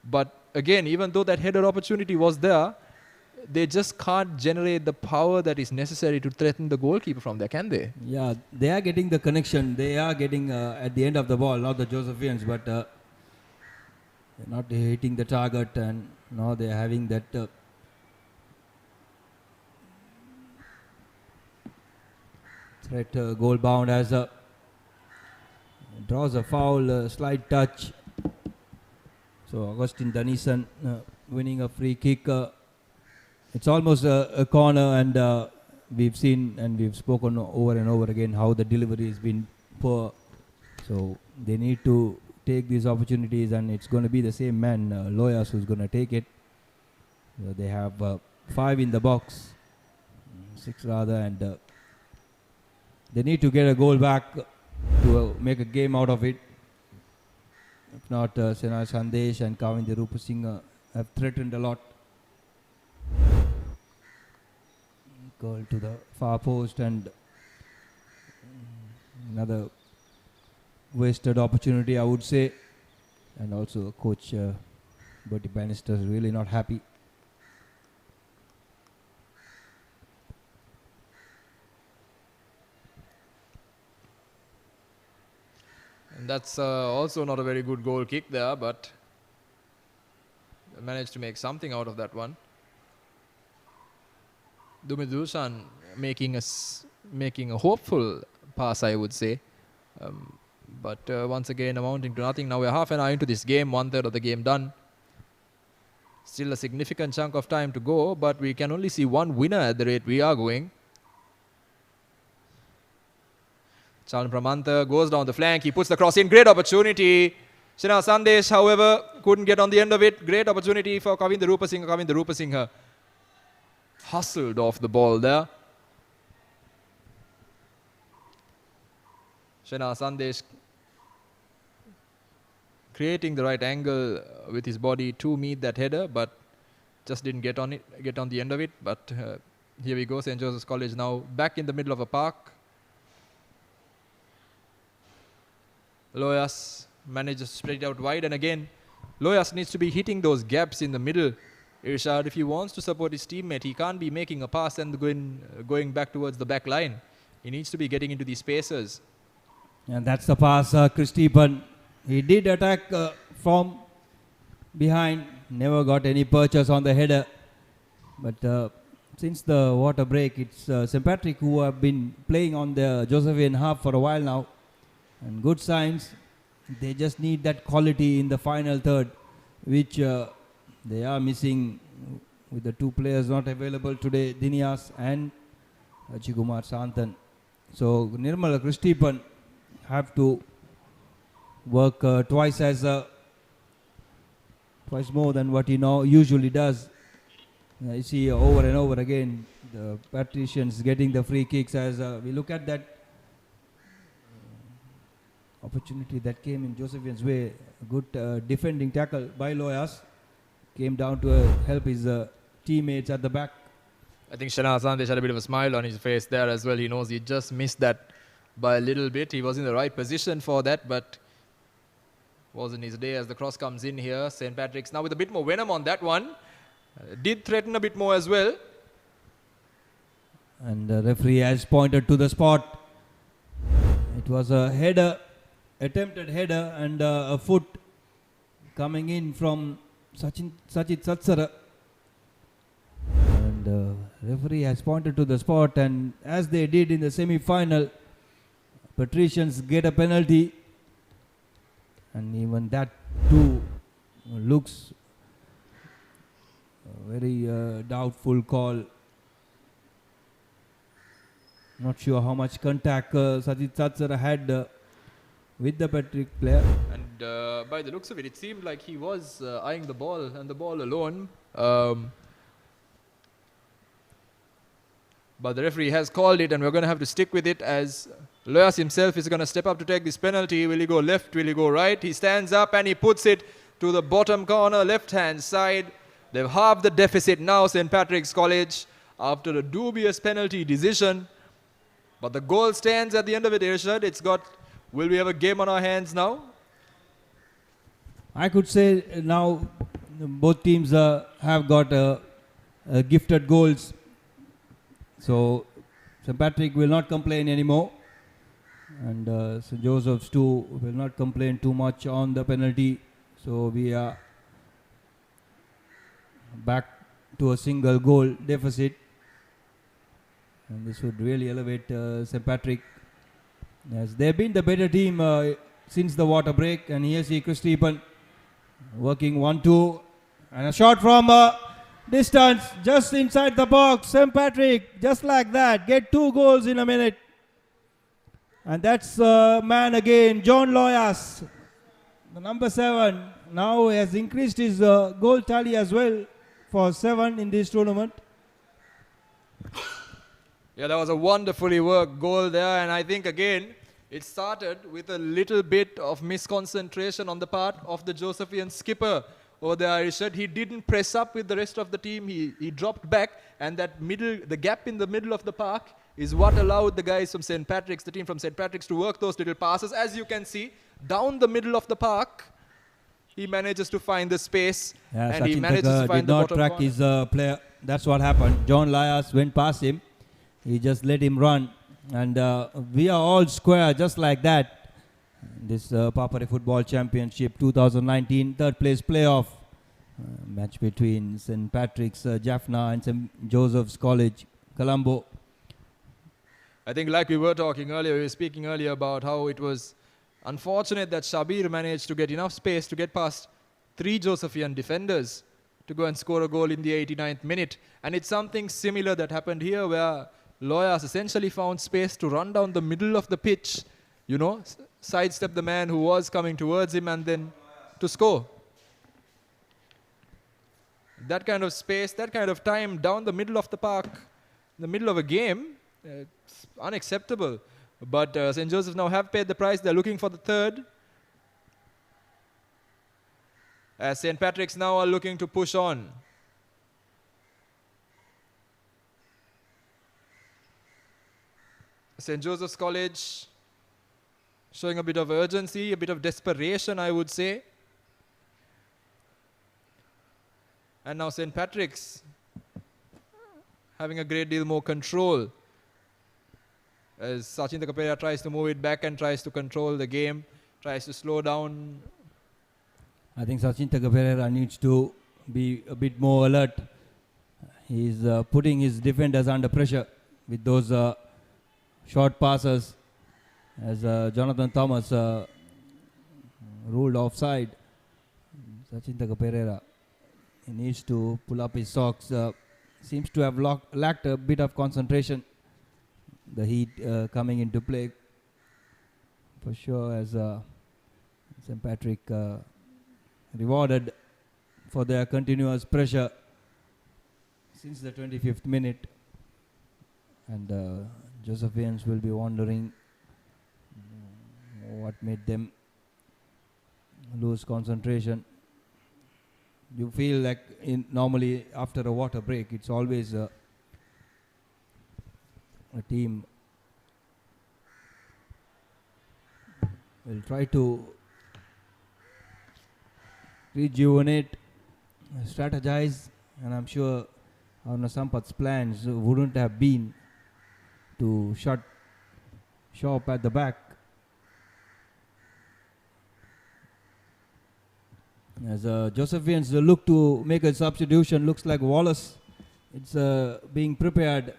But again, even though that header opportunity was there, they just can't generate the power that is necessary to threaten the goalkeeper from there, can they? Yeah, they are getting the connection. They are getting at the end of the ball, not the Josephians, but they're not hitting the target, and now they're having that threat. Goal bound as draws a foul, slight touch. So Augustine Danison winning a free kick. It's almost a corner, and we've seen and we've spoken over and over again how the delivery has been poor. So they need to take these opportunities, and it's going to be the same man, Loyas, who's going to take it. They have 5 in the box, 6 rather, and they need to get a goal back to make a game out of it. If not, Sena Sandesh and Kavinder Rupasinghe have threatened a lot. Goal to the far post, and another wasted opportunity, I would say. And also coach Bertie Bannister is really not happy. And that's also not a very good goal kick there, but they managed to make something out of that one. Dumit Dushan making a hopeful pass, I would say. But once again amounting to nothing. Now we're half an hour into this game, 1/3 of the game done. Still a significant chunk of time to go, but we can only see one winner at the rate we are going. Chalan Pramanta goes down the flank, he puts the cross in, great opportunity. Sena Sandesh, however, couldn't get on the end of it. Great opportunity for Kavinder Rupasinghe. Kavinder Rupasinghe hustled off the ball there. Sena Sandesh creating the right angle with his body to meet that header, but just didn't get on the end of it. But here we go, St. Joseph's College now back in the middle of a park. Loyas manages to spread it out wide, and again, Loyas needs to be hitting those gaps in the middle. Irshad, if he wants to support his teammate, he can't be making a pass and going back towards the back line. He needs to be getting into these spaces. And that's the pass, Chris Stephen. He did attack from behind, never got any purchase on the header. But since the water break, it's St. Patrick who have been playing on the Josephian half for a while now. And good signs. They just need that quality in the final third, which they are missing with the 2 players not available today, Dinias and Chikumar Santhan. So Nirmala Kristipan have to work twice more than what he usually does. You see over and over again the Patricians getting the free kicks. As we look at that opportunity that came in Josephian's way, a good defending tackle by Loyas came down to help his teammates at the back. I think Shana Sandesh had a bit of a smile on his face there as well. He knows he just missed that by a little bit. He was in the right position for that, but wasn't his day as the cross comes in here. St. Patrick's now with a bit more venom on that one. Did threaten a bit more as well. And the referee has pointed to the spot. It was a header, attempted header, and a foot coming in from Sachit Satsara. And referee has pointed to the spot, and as they did in the semi-final, Patricians get a penalty, and even that too looks a very doubtful call. Not sure how much contact Sachit Satsara had with the Patrick player. And by the looks of it, it seemed like he was eyeing the ball and the ball alone. But the referee has called it, and we're going to have to stick with it as Loyas himself is going to step up to take this penalty. Will he go left? Will he go right? He stands up and he puts it to the bottom corner, left-hand side. They've halved the deficit now, St. Patrick's College, after a dubious penalty decision. But the goal stands at the end of it, Irshad. Will we have a game on our hands now? I could say now both teams have got gifted goals. So St. Patrick will not complain anymore. And St. Joseph's too will not complain too much on the penalty. So we are back to a single goal deficit. And this would really elevate St. Patrick, as they've been the better team since the water break. And here see Chris Stephen working 1-2, and a shot from distance just inside the box. St. Patrick, just like that, get 2 goals in a minute. And that's man again, John Loyas, the number 7, now has increased his goal tally as well for 7 in this tournament. Yeah, that was a wonderfully worked goal there, and I think again it started with a little bit of misconcentration on the part of the Josephian skipper over there. He didn't press up with the rest of the team. He dropped back, and the gap in the middle of the park is what allowed the guys from St. Patrick's, the team from St. Patrick's, to work those little passes. As you can see, down the middle of the park, he manages to find the space, and he manages to find the bottom corner. Did not track his player. That's what happened. John Lyas went past him. He just let him run, and we are all square just like that. This ThePapare Football Championship 2019 third place playoff match between St. Patrick's Jaffna and St. Joseph's College Colombo. I think like we were speaking earlier about how it was unfortunate that Shabir managed to get enough space to get past 3 Josephian defenders to go and score a goal in the 89th minute. And it's something similar that happened here, where Loyas essentially found space to run down the middle of the pitch, sidestep the man who was coming towards him, and then to score. That kind of space, that kind of time down the middle of the park, in the middle of a game, it's unacceptable. But St. Joseph now have paid the price. They're looking for the third. As St. Patrick's now are looking to push on. St. Joseph's College showing a bit of urgency, a bit of desperation, I would say. And now St. Patrick's having a great deal more control, as Sachin ThePapare tries to move it back and tries to control the game, tries to slow down. I think Sachin ThePapare needs to be a bit more alert. He's putting his defenders under pressure with those short passes, as Jonathan Thomas ruled offside. Sachin ThePapare, he needs to pull up his socks. Seems to have lacked a bit of concentration. The heat coming into play for sure, as St. Patrick rewarded for their continuous pressure since the 25th minute. And Josephians will be wondering what made them lose concentration. you feel like normally after a water break, it's always a team will try to rejuvenate, strategize, and I'm sure Aruna Sampath's plans wouldn't have been to shut shop at the back. As Josephians look to make a substitution, looks like Wallace. It's being prepared,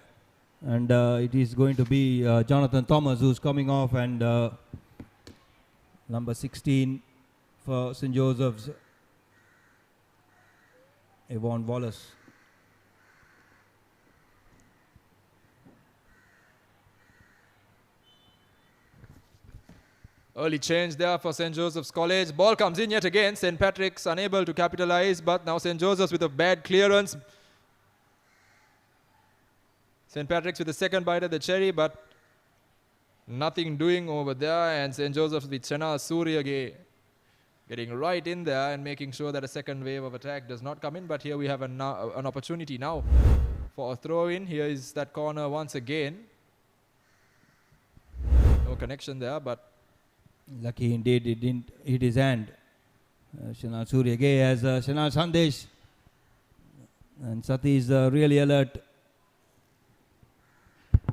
and it is going to be Jonathan Thomas who's coming off, and number 16 for St. Joseph's, Yvonne Wallace. Early change there for St. Joseph's College. Ball comes in yet again. St. Patrick's unable to capitalize, but now St. Joseph's with a bad clearance. St. Patrick's with the second bite at the cherry, but nothing doing over there. And St. Joseph's with Chana Suryage getting right in there and making sure that a second wave of attack does not come in. But here we have an opportunity now for a throw in. Here is that corner once again. No connection there, but lucky indeed it didn't hit his hand. Shanal Suryage has Shanal Sandesh, and Sati is really alert.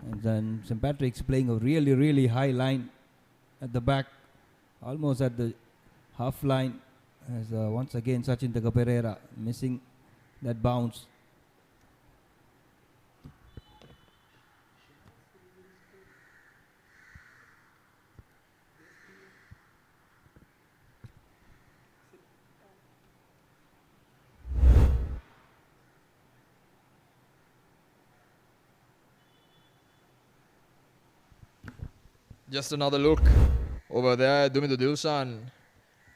And then St. Patrick's playing a really high line at the back, almost at the half line. As once again Sachin ThePapare missing that bounce. just another look over there. Dumindo Dilshan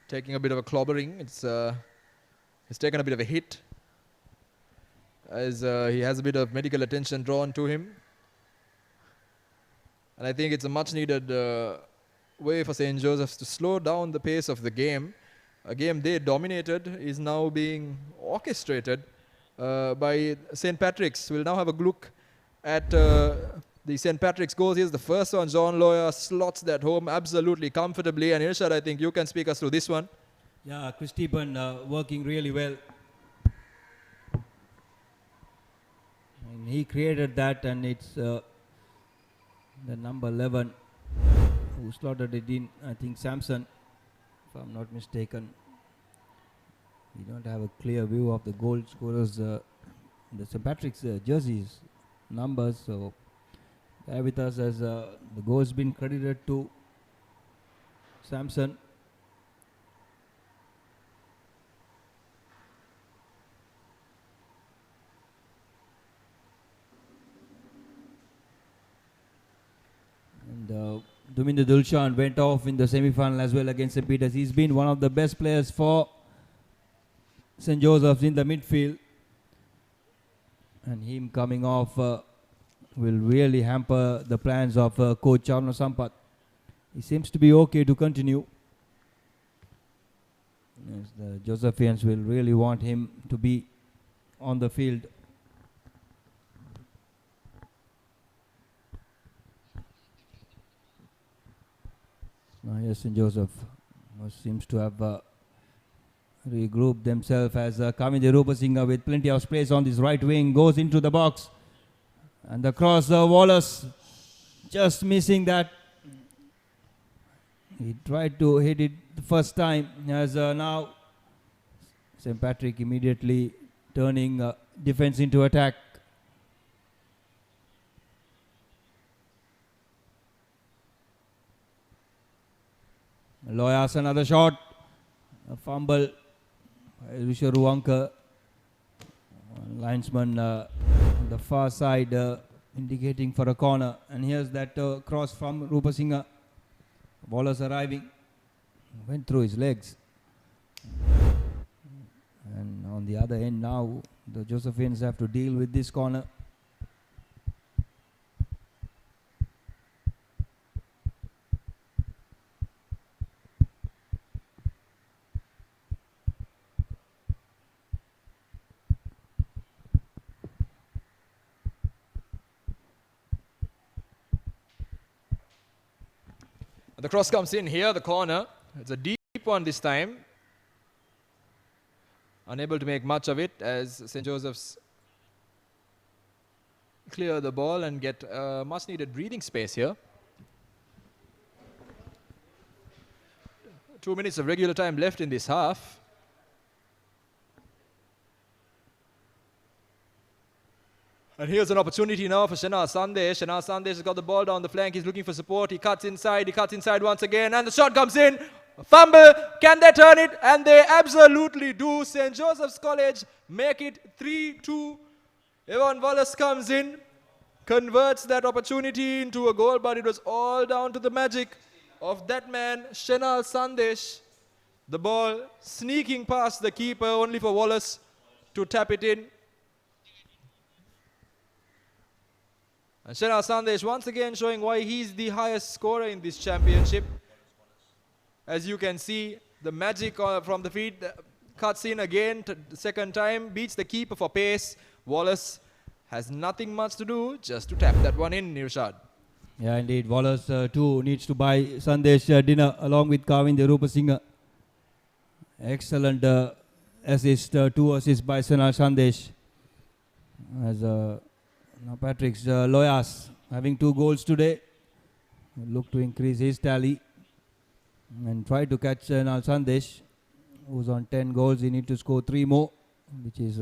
taking a bit of a clobbering. He's taken a bit of a hit as he has a bit of medical attention drawn to him. And I think it's a much needed way for St. Joseph's to slow down the pace of the game. A game they dominated is now being orchestrated by St. Patrick's. We'll now have a look at the St. Patrick's goals. Here's the first one. John Lawyer slots that home absolutely comfortably. And Irshad, I think you can speak us through this one. Yeah, Chris Stephen working really well. And he created that, and it's the number 11 who slotted it in. I think Samson, if I'm not mistaken. We don't have a clear view of the goal scorers, the St. Patrick's jerseys numbers. So bear with us as the goal has been credited to Samson. And Dumindo Dilshan went off in the semi-final as well against St. Peter's. He's been one of the best players for St. Joseph's in the midfield. And him coming off will really hamper the plans of coach Aruna Sampath. He seems to be okay to continue. Yes, the Josephians will really want him to be on the field. Now yes, St. Joseph seems to have regrouped themselves as Kaminde Rupasinghe with plenty of space on this right wing goes into the box. And the cross, Wallace just missing that. He tried to hit it the first time, as now St. Patrick immediately turning defense into attack. Loyas another shot, a fumble by Risha Ruwanka. Linesman on the far side indicating for a corner, and here's that cross from Rupasinghe. Wallace arriving, went through his legs, and on the other end now the Josephians have to deal with this corner. The cross comes in here, the corner. It's a deep one this time. Unable to make much of it as St. Joseph's clear the ball and get much needed breathing space here. 2 minutes of regular time left in this half. And here's an opportunity now for Shenar Sandesh. Shenar Sandesh has got the ball down the flank. He's looking for support. He cuts inside once again. And the shot comes in. Fumble. Can they turn it? And they absolutely do. St. Joseph's College make it 3-2. Evan Wallace comes in, converts that opportunity into a goal, but it was all down to the magic of that man, Shenar Sandesh. The ball sneaking past the keeper, only for Wallace to tap it in. And Shenar Sandesh once again showing why he's the highest scorer in this championship. As you can see, the magic from the feet cuts in again, the second time, beats the keeper for pace. Wallace has nothing much to do, just to tap that one in, Nirshad. Yeah, indeed. Wallace too needs to buy Sandesh dinner along with Kavin Rupasinghe. Excellent assist, 2 assists by Shenar Sandesh. As now Patrick's Loyas having 2 goals today. Look to increase his tally and try to catch Shenar Sandesh, who's on 10 goals. He needs to score 3 more, which is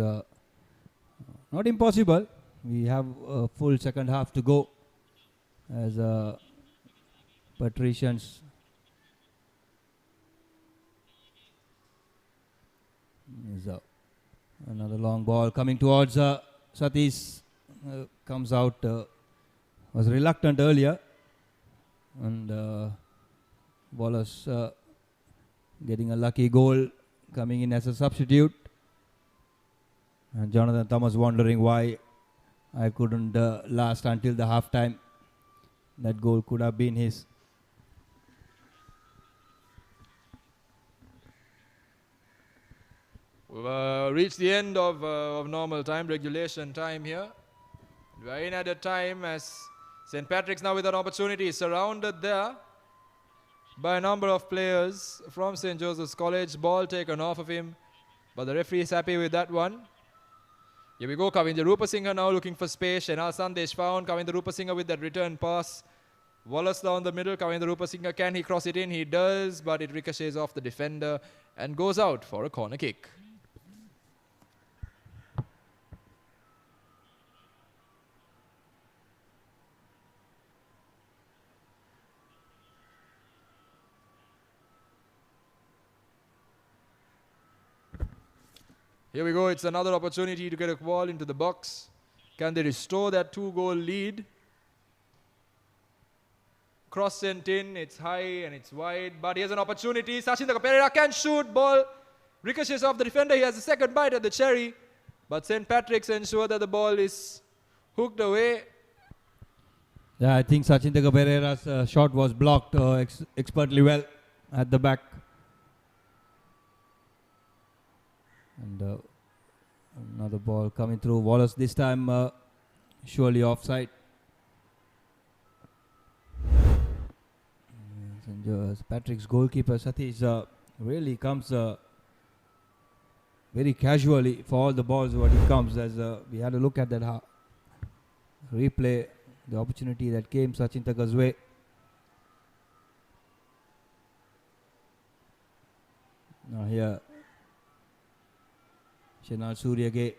not impossible. We have a full second half to go as Patricians is another long ball coming towards Satish. Comes out, was reluctant earlier, and Wallace getting a lucky goal coming in as a substitute. And Jonathan Thomas wondering why I couldn't last until the half time. That goal could have been his. We've reached the end of normal time, regulation time here. We're in at a time as St. Patrick's now with an opportunity, surrounded there by a number of players from St. Joseph's College. Ball taken off of him, but the referee is happy with that one. Here we go, Kavindra Rupasinghe now looking for space. Shenar Sandesh found Kavindra Rupasinghe with that return pass. Wallace down the middle. Kavindra Rupasinghe, can he cross it in? He does, but it ricochets off the defender and goes out for a corner kick. Here we go, it's another opportunity to get a ball into the box. Can they restore that 2-goal lead? Cross sent in, it's high and it's wide, but here's an opportunity. Sachin ThePapare can shoot, ball ricochets off the defender. He has a second bite at the cherry, but St. Patrick's ensure that the ball is hooked away. Yeah, I think Sachin ThePapere's shot was blocked expertly well at the back. And another ball coming through. Wallace this time surely offside. Patrick's goalkeeper Satish really comes very casually for all the balls what he comes. As we had a look at that replay, the opportunity that came Sachin ThePapere's way. Now here Shenar Suryage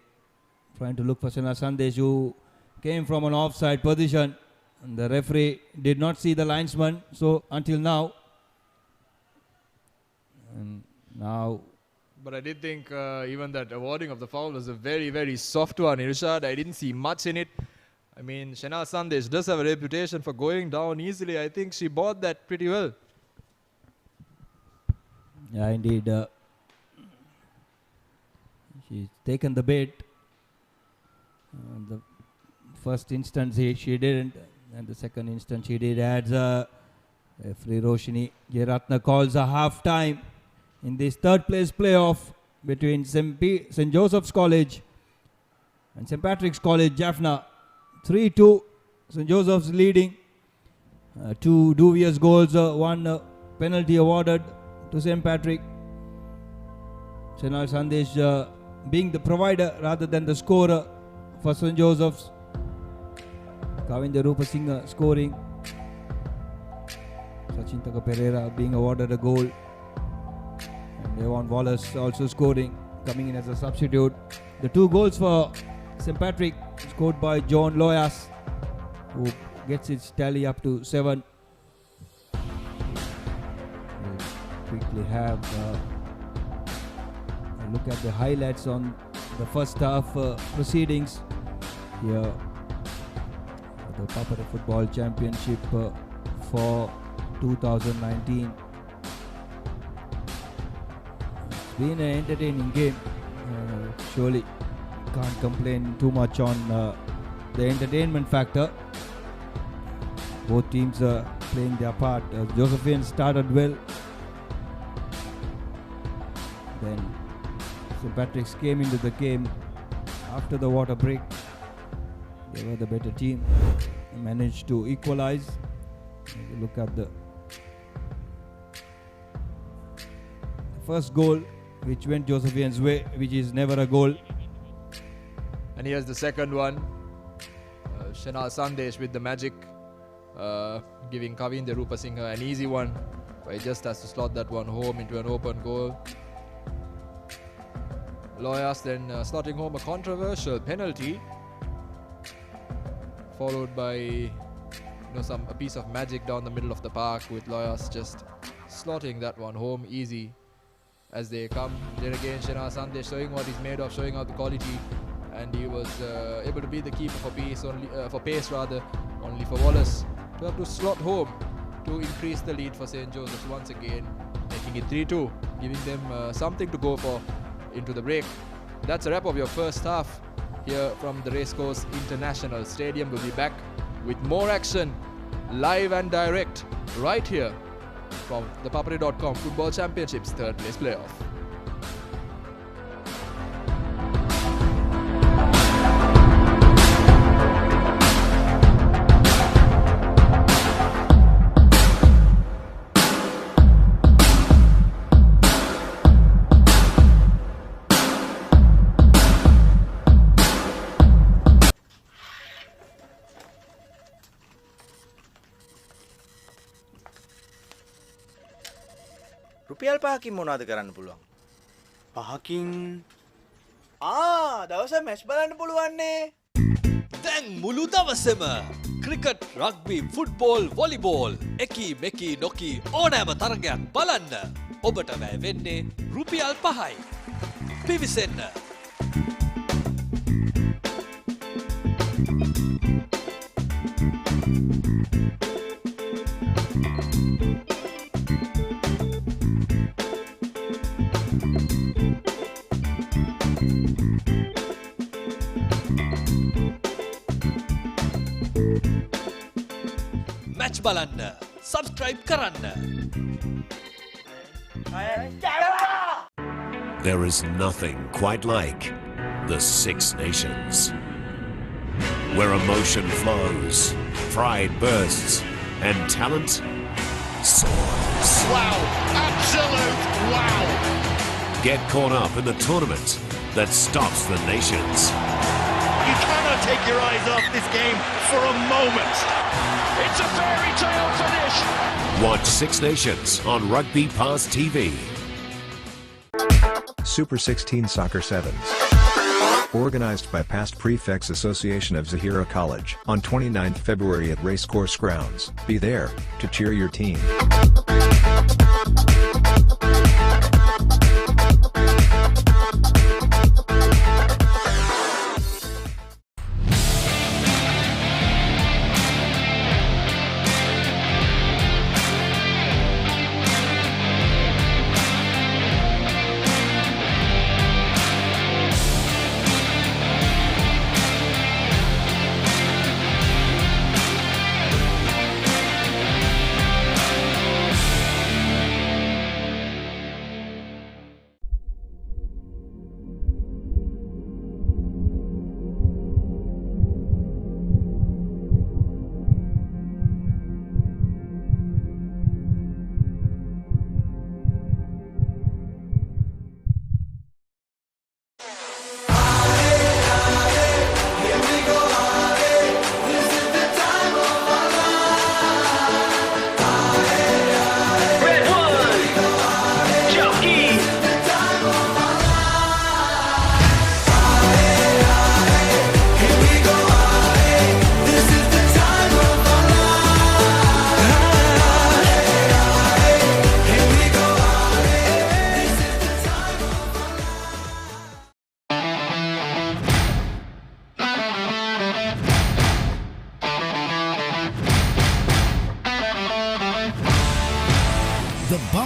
trying to look for Shenar Sandesh, who came from an offside position. And the referee did not see the linesman, so until now. And now. But I did think even that awarding of the foul was a very, very soft one, Irshad. I didn't see much in it. I mean, Shenar Sandesh does have a reputation for going down easily. I think she bought that pretty well. Yeah, indeed. She's taken the bait. The first instance she didn't, and the second instance she did. Adds referee Roshini Jeratna calls a half time in this third place playoff between St. Joseph's College and St. Patrick's College, Jaffna. 3-2, St. Joseph's leading. 2 dubious goals, one penalty awarded to St. Patrick. Chenal Sandesh being the provider rather than the scorer for St. Joseph's. Kavinda Rupasinghe scoring. Sachintaka Pereira being awarded a goal. And Devon Wallace also scoring, coming in as a substitute. The 2 goals for St. Patrick scored by John Loyas, who gets its tally up to 7. We'll quickly have a look at the highlights on the first half proceedings here. The ThePapare Football Championship for 2019. It's been an entertaining game. Surely can't complain too much on the entertainment factor. Both teams are playing their part. Josephine started well. Then St. Patrick's came into the game after the water break. They were the better team. They managed to equalize. Look at the first goal, which went Josephine's way, which is never a goal. And here's the second one. Chenal Sandesh with the magic, giving Kavinda Rupasinghe an easy one, but he just has to slot that one home into an open goal. Loyas then slotting home a controversial penalty, followed by a piece of magic down the middle of the park, with Loyas just slotting that one home easy as they come. Then again, Chenal Sandesh showing what he's made of, showing out the quality, and he was able to be the keeper for pace, only for Wallace to have to slot home to increase the lead for St. Joseph's once again, making it 3-2, giving them something to go for into the break. That's a wrap of your first half here from the Racecourse International Stadium. We'll be back with more action, live and direct, right here from ThePapare.com Football Championships 3rd place playoff. රුපියල් 5කින් මොනවද කරන්න පුළුවන්? 5කින් දවස match බලන්න පුළුවන්නේ. දැන් මුළු දවසම ක්‍රිකට්, රග්බි, ෆුට්බෝල්, වොලිබෝල් එකී මෙකී නොකී ඕනෑම තරගයක් බලන්න ඔබට වැය වෙන්නේ රුපියල් 5යි. පිවිසෙන්න. මැච් බලන්න සබස්ක්‍රයිබ් කරන්න. There is nothing quite like the Six Nations, where emotion flows, pride bursts, and talent soars. Wow, absolute wow. Get caught up in the tournament that stops the nations. You cannot take your eyes off this game for a moment. It's a fairy tale finish. Watch Six Nations on Rugby Pass TV. Super 16 Soccer Sevens. Organized by past Prefects Association of Zahira College on 29th February at Racecourse Grounds. Be there to cheer your team.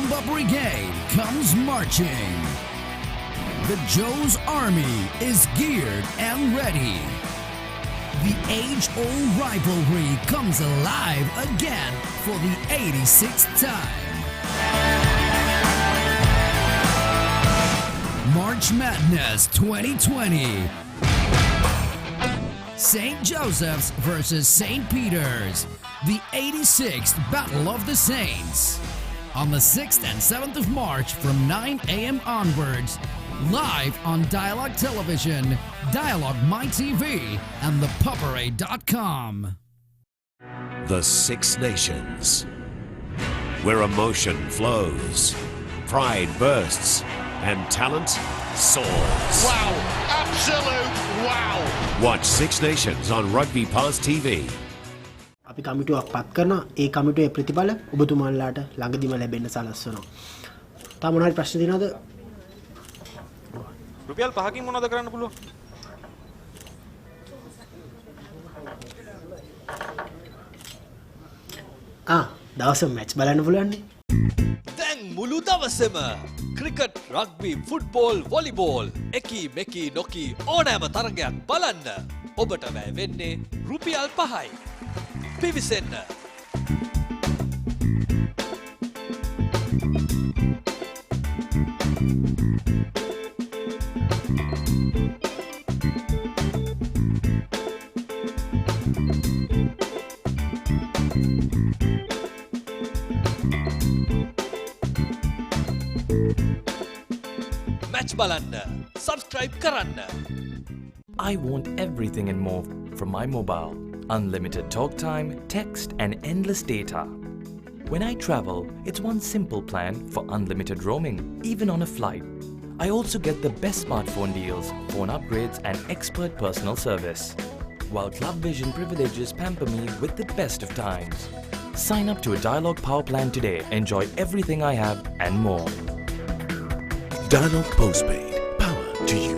Samba Brigade comes marching. The Joe's Army is geared and ready. The age-old rivalry comes alive again for the 86th time. March Madness 2020. St. Joseph's versus St. Peter's. The 86th Battle of the Saints. On the 6th and 7th of March from 9 a.m. onwards. Live on Dialogue Television, Dialogue My TV, and ThePapare.com. The Six Nations, where emotion flows, pride bursts, and talent soars. Wow, absolute wow. Watch Six Nations on Rugby Pass TV. අපි කමිටුවක් පත් කරනවා. ඒ කමිටුවේ ප්‍රතිඵල ඔබතුමාලාට ළඟදිම ලැබෙන්න සලස්වනවා. තා මොනවාරි ප්‍රශ්න තියෙනවද? රුපියල් 5කින් මොනවද කරන්න පුළුවන්? දවස මැච් බලන්න පුළුවන් නේ. දැන් මුළු දවසම ක්‍රිකට්, රග්බි, ෆුට්බෝල්, වොලිබෝල් එකී මෙකී නොකී ඕනෑම තරගයක් බලන්න ඔබට වැය වෙන්නේ රුපියල් 5යි. පිවිසෙන්න. මැච් බලන්න සබස්ක්‍රයිබ් කරන්න. I want everything and more from my mobile. Unlimited talk time, text and endless data. When I travel, it's one simple plan for unlimited roaming, even on a flight. I also get the best smartphone deals, phone upgrades and expert personal service. While Club Vision privileges pamper me with the best of times. Sign up to a Dialogue Power plan today. Enjoy everything I have and more. Dialogue Postpaid. Power to you.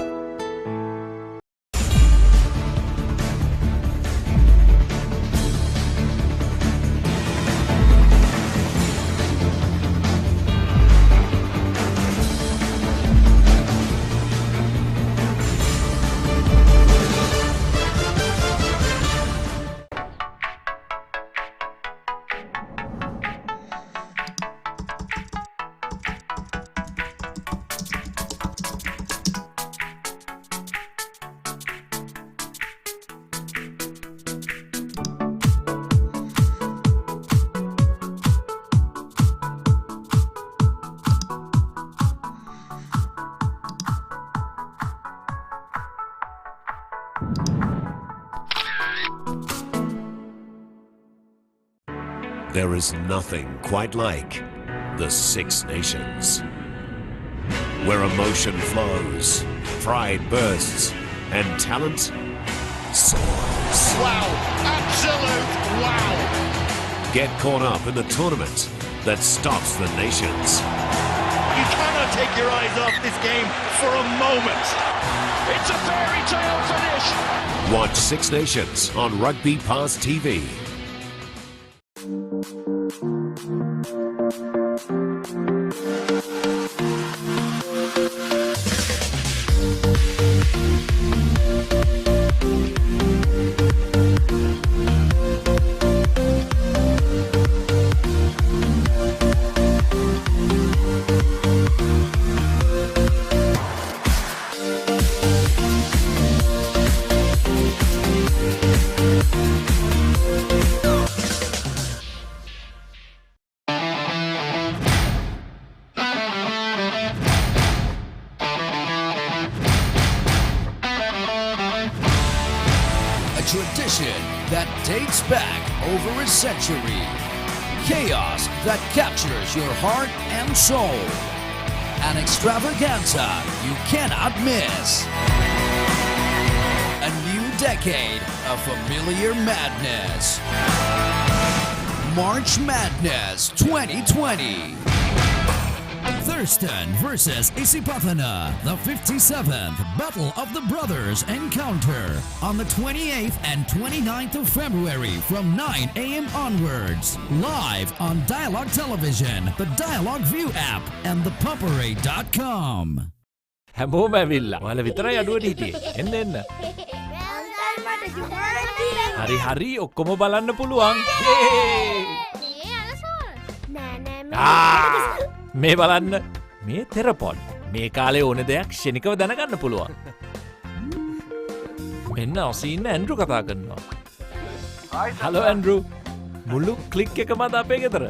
There is nothing quite like the Six Nations, where emotion flows, pride bursts, and talent soars. Wow, absolute wow. Get caught up in the tournament that stops the nations. You cannot take your eyes off this game for a moment. It's a fairy tale finish. Watch Six Nations on Rugby Pass TV. Tradition that dates back over a century. Chaos that captures your heart and soul. An extravaganza you cannot miss. A new decade of familiar madness. March Madness 2020. Thurston versus Isipathana, the 57th Battle of the Brothers encounter on the 28th and 29th of February from 9 a.m. onwards. Live on Dialogue Television, the Dialogue View app, and ThePapare.com. හැමෝම ඇවිල්ලා. ඔයාලා විතරයි අඩුවට හිටියේ. එන්න එන්න. හරි හරි ඔක්කොම බලන්න පුළුවන්. මේ බලන්න. මේ තෙරපොඩ්. මේ කාලේ ඕන දෙයක් ක්ෂණිකව දැනගන්න පුළුවන්. මෙන්න ඔසීන්න ඇන්ඩ්‍රු කතා කරනවා. Hello Andrew. මුළු ක්ලික් එකම අද අපේ ගෙදර.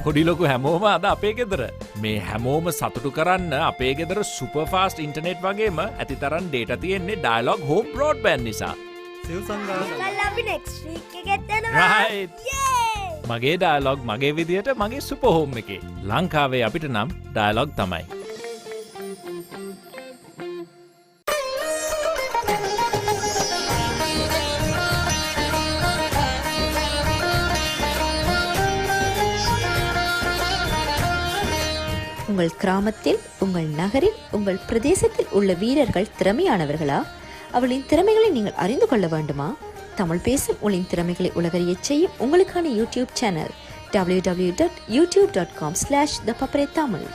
පොඩි ලොකු හැමෝම අද අපේ ගෙදර. මේ හැමෝම සතුටු කරන්න අපේ ගෙදර සුපර් ෆාස්ට් ඉන්ටර්නෙට් වගේම ඇතිතරම් ඩේටා තියෙන්නේ ඩයලොග් හෝම් බ්‍රෝඩ්බෑන්ඩ් නිසා. Right. මගේ ඩයලොග් මගේ විදියට මගේ සුපර් හෝම් එකේ. ලංකාවේ අපිට නම් ඩයලොග් තමයි. உங்கள் கிராமத்தில், உங்கள் நகரில், உங்கள் பிரதேசத்தில் உள்ள வீரர்கள் திறமையானவர்களா? அவளின் திறமைகளை நீங்கள் அறிந்து கொள்ள வேண்டுமா? தமிழ் பேசும் உங்களின் திறமைகளை உலகறியச் செய்யும் உங்களுக்கான YouTube channel www.youtube.com/ThePapare.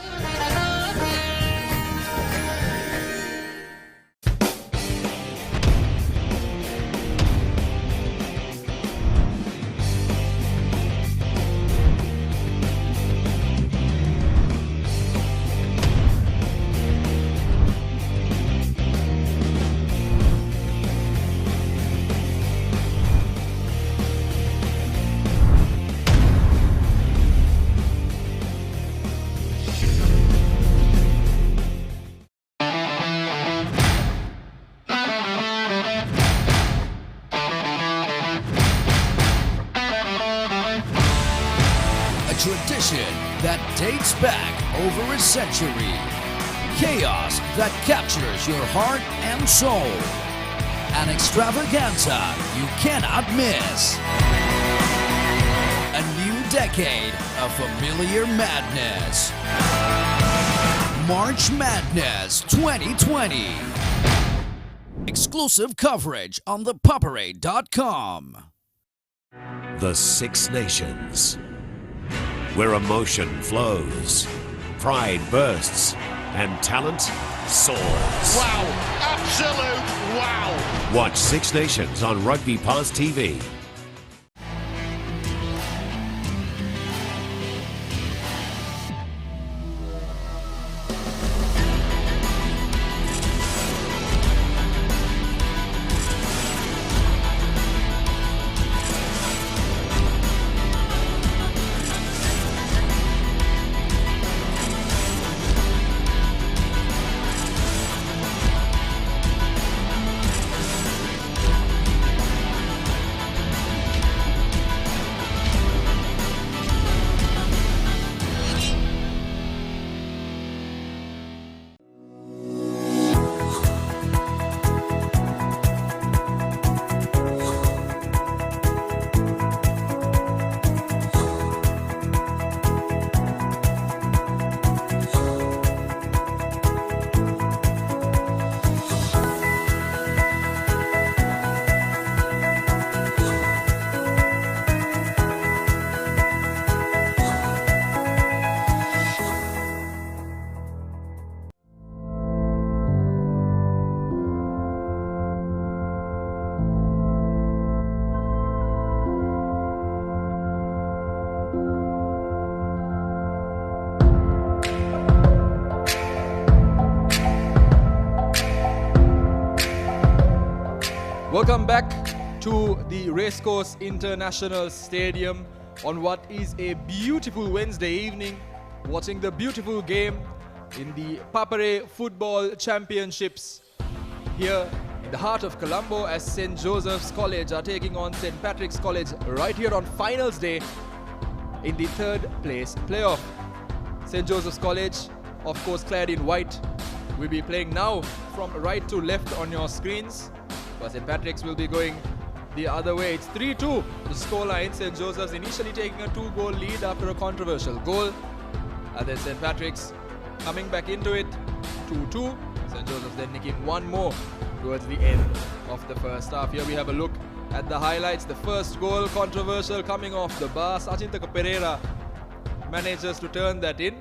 Tradition that dates back over a century. Chaos that captures your heart and soul. An extravaganza you cannot miss. A new decade of familiar madness. March Madness 2020. Exclusive coverage on ThePapare.com. The Six Nations, where emotion flows, pride bursts, and talent soars. Wow, absolute wow. Watch Six Nations on Rugby Pass TV. Welcome back to the Racecourse International Stadium on what is a beautiful Wednesday evening, watching the beautiful game in the ThePapare Football Championships here in the heart of Colombo, as St. Joseph's College are taking on St. Patrick's College right here on finals day in the third place playoff. St. Joseph's College, of course, clad in white, will be playing now from right to left on your screens. But St. Patrick's will be going the other way. It's 3-2, the scoreline. St. Joseph's initially taking a 2-goal lead after a controversial goal. And then St. Patrick's coming back into it, 2-2. St. Joseph's then nicking one more towards the end of the first half. Here we have a look at the highlights. The first goal, controversial, coming off the bar. Sachintaka Pereira manages to turn that in.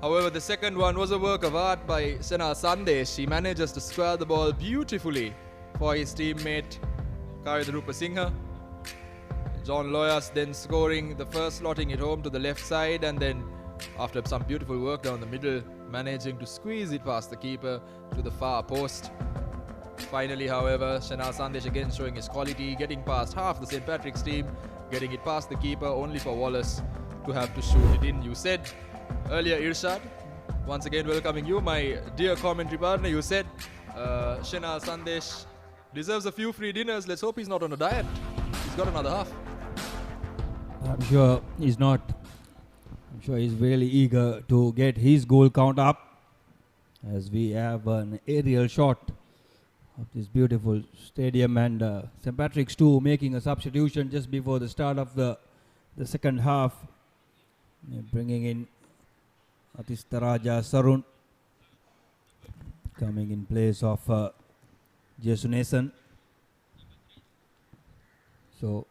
However, the second one was a work of art by Senal Sandesh. He manages to square the ball beautifully for his teammate Karidharupa Singha. John Loyas then scoring the first, slotting it home to the left side, and then after some beautiful work down the middle, managing to squeeze it past the keeper to the far post. Finally, however, Senal Sandesh again showing his quality, getting past half the St. Patrick's team, getting it past the keeper, only for Wallace to have to shoot it in. You said earlier, Irshad, once again welcoming you, my dear commentary partner, you said Senal Sandesh deserves a few free dinners. Let's hope he's not on a diet. He's got another half. I'm sure he's not. I'm sure he's really eager to get his goal count up, as we have an aerial shot of this beautiful stadium, and St. Patrick's too making a substitution just before the start of the second half. They're bringing in Atistaraja Sarun coming in place of Jesunesan. So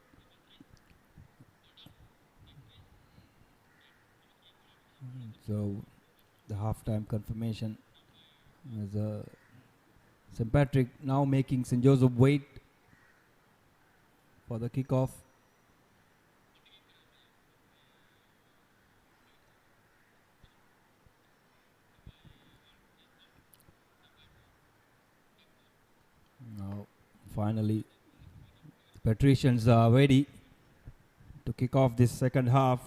the halftime confirmation is St. Patrick now making St. Joseph wait for the kickoff. Now finally the Patricians are ready to kick off this second half.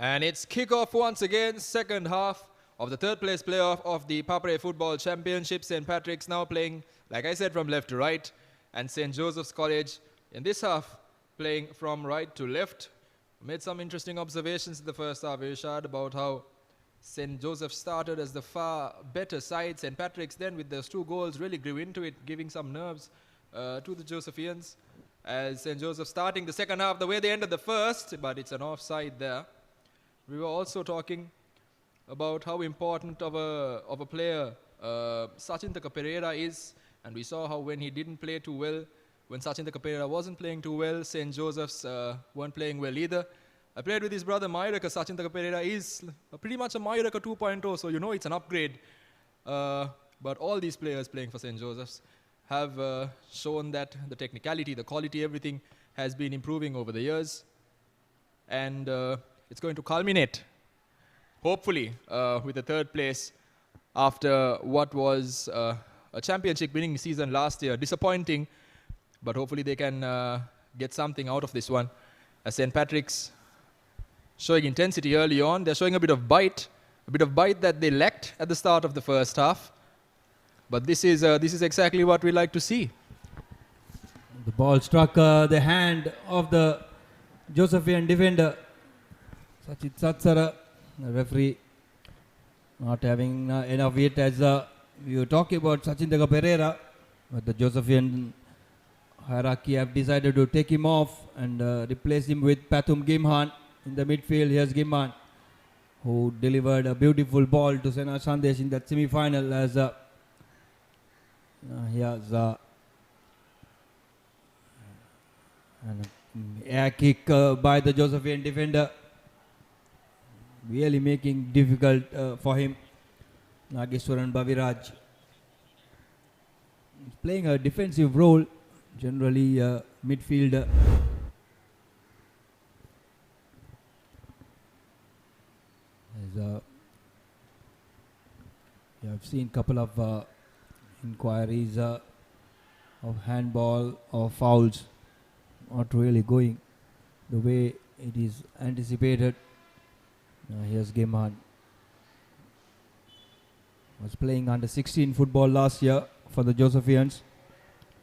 And it's kickoff once again, second half of the third place playoff of the ThePapare Football Championship. St. Patrick's now playing, like I said, from left to right, and St. Joseph's College in this half playing from right to left. Made some interesting observations in the first half, Irshad, about how St. Joseph started as the far better side. St. Patrick's then, with those two goals, really grew into it, giving some nerves to the Josephians. As St. Joseph starting the second half the way they ended the first, but it's an offside there. We were also talking about how important of a player Sachintaka Pereira is, and we saw how when he didn't play too well, when Sachintaka Pereira wasn't playing too well, St. Joseph's weren't playing well either. I played with his brother Mayuraka. Sachintaka Pereira is pretty much a Mayuraka 2.0, so you know it's an upgrade. But all these players playing for St. Joseph's have shown that the technicality, the quality, everything has been improving over the years. And it's going to culminate, hopefully, with the third place after what was a championship winning season last year. Disappointing, but hopefully they can get something out of this one. As St. Patrick's showing intensity early on, they're showing a bit of bite that they lacked at the start of the first half. But this is exactly what we like to see. The ball struck the hand of the Josephian defender, Sachit Satsara. The referee not having enough weight, as we were talking about Sachintaka Pereira, but the Josephian hierarchy have decided to take him off and replace him with Pathum Gimhan in the midfield. Here's Gimhan, who delivered a beautiful ball to Senal Sandesh in that semi-final, as here's an air kick by the Josephian defender, really making difficult for him. Nageswaran Baviraj playing a defensive role, generally midfielder. You have seen a couple of inquiries of handball or fouls not really going the way it is anticipated. Here's Gimhan. Was playing under 16 football last year for the Josephians,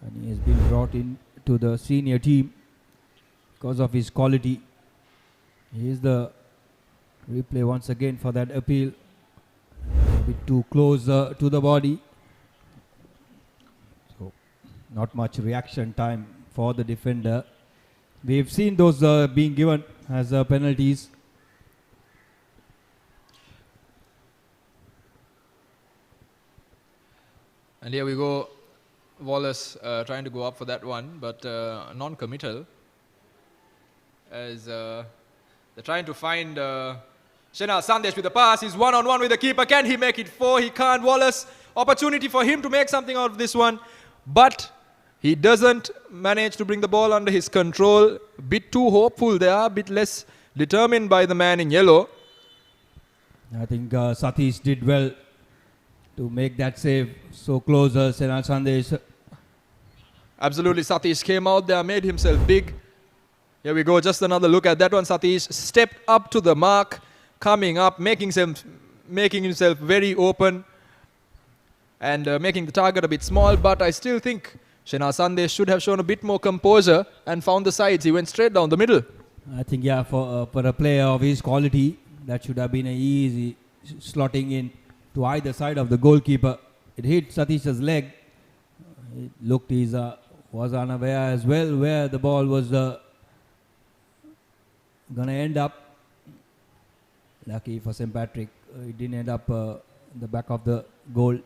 and he has been brought in to the senior team because of his quality. Here's the replay once again for that appeal. A bit too close to the body. So not much reaction time for the defender. We've seen those being given as penalties. And here we go, Wallace trying to go up for that one, but non-committal. As they're trying to find Shenar Sandesh with the pass. He's one-on-one with the keeper. Can he make it 4? He can't. Wallace, opportunity for him to make something out of this one. But he doesn't manage to bring the ball under his control. A bit too hopeful there, a bit less determined by the man in yellow. I think Satish did well to make that save so close. Shenar Sandesh. Absolutely, Satish came out there, made himself big. Here we go, just another look at that one. Satish stepped up to the mark, coming up, making himself very open and making the target a bit small. But I still think Shenar Sandesh should have shown a bit more composure and found the sides. He went straight down the middle. I think, yeah, for a player of his quality, that should have been an easy slotting in to either side of the goalkeeper. It hit Satish's leg. It looked he was unaware as well where the ball was going to end up. Lucky for St. Patrick, it didn't end up in the back of the goal.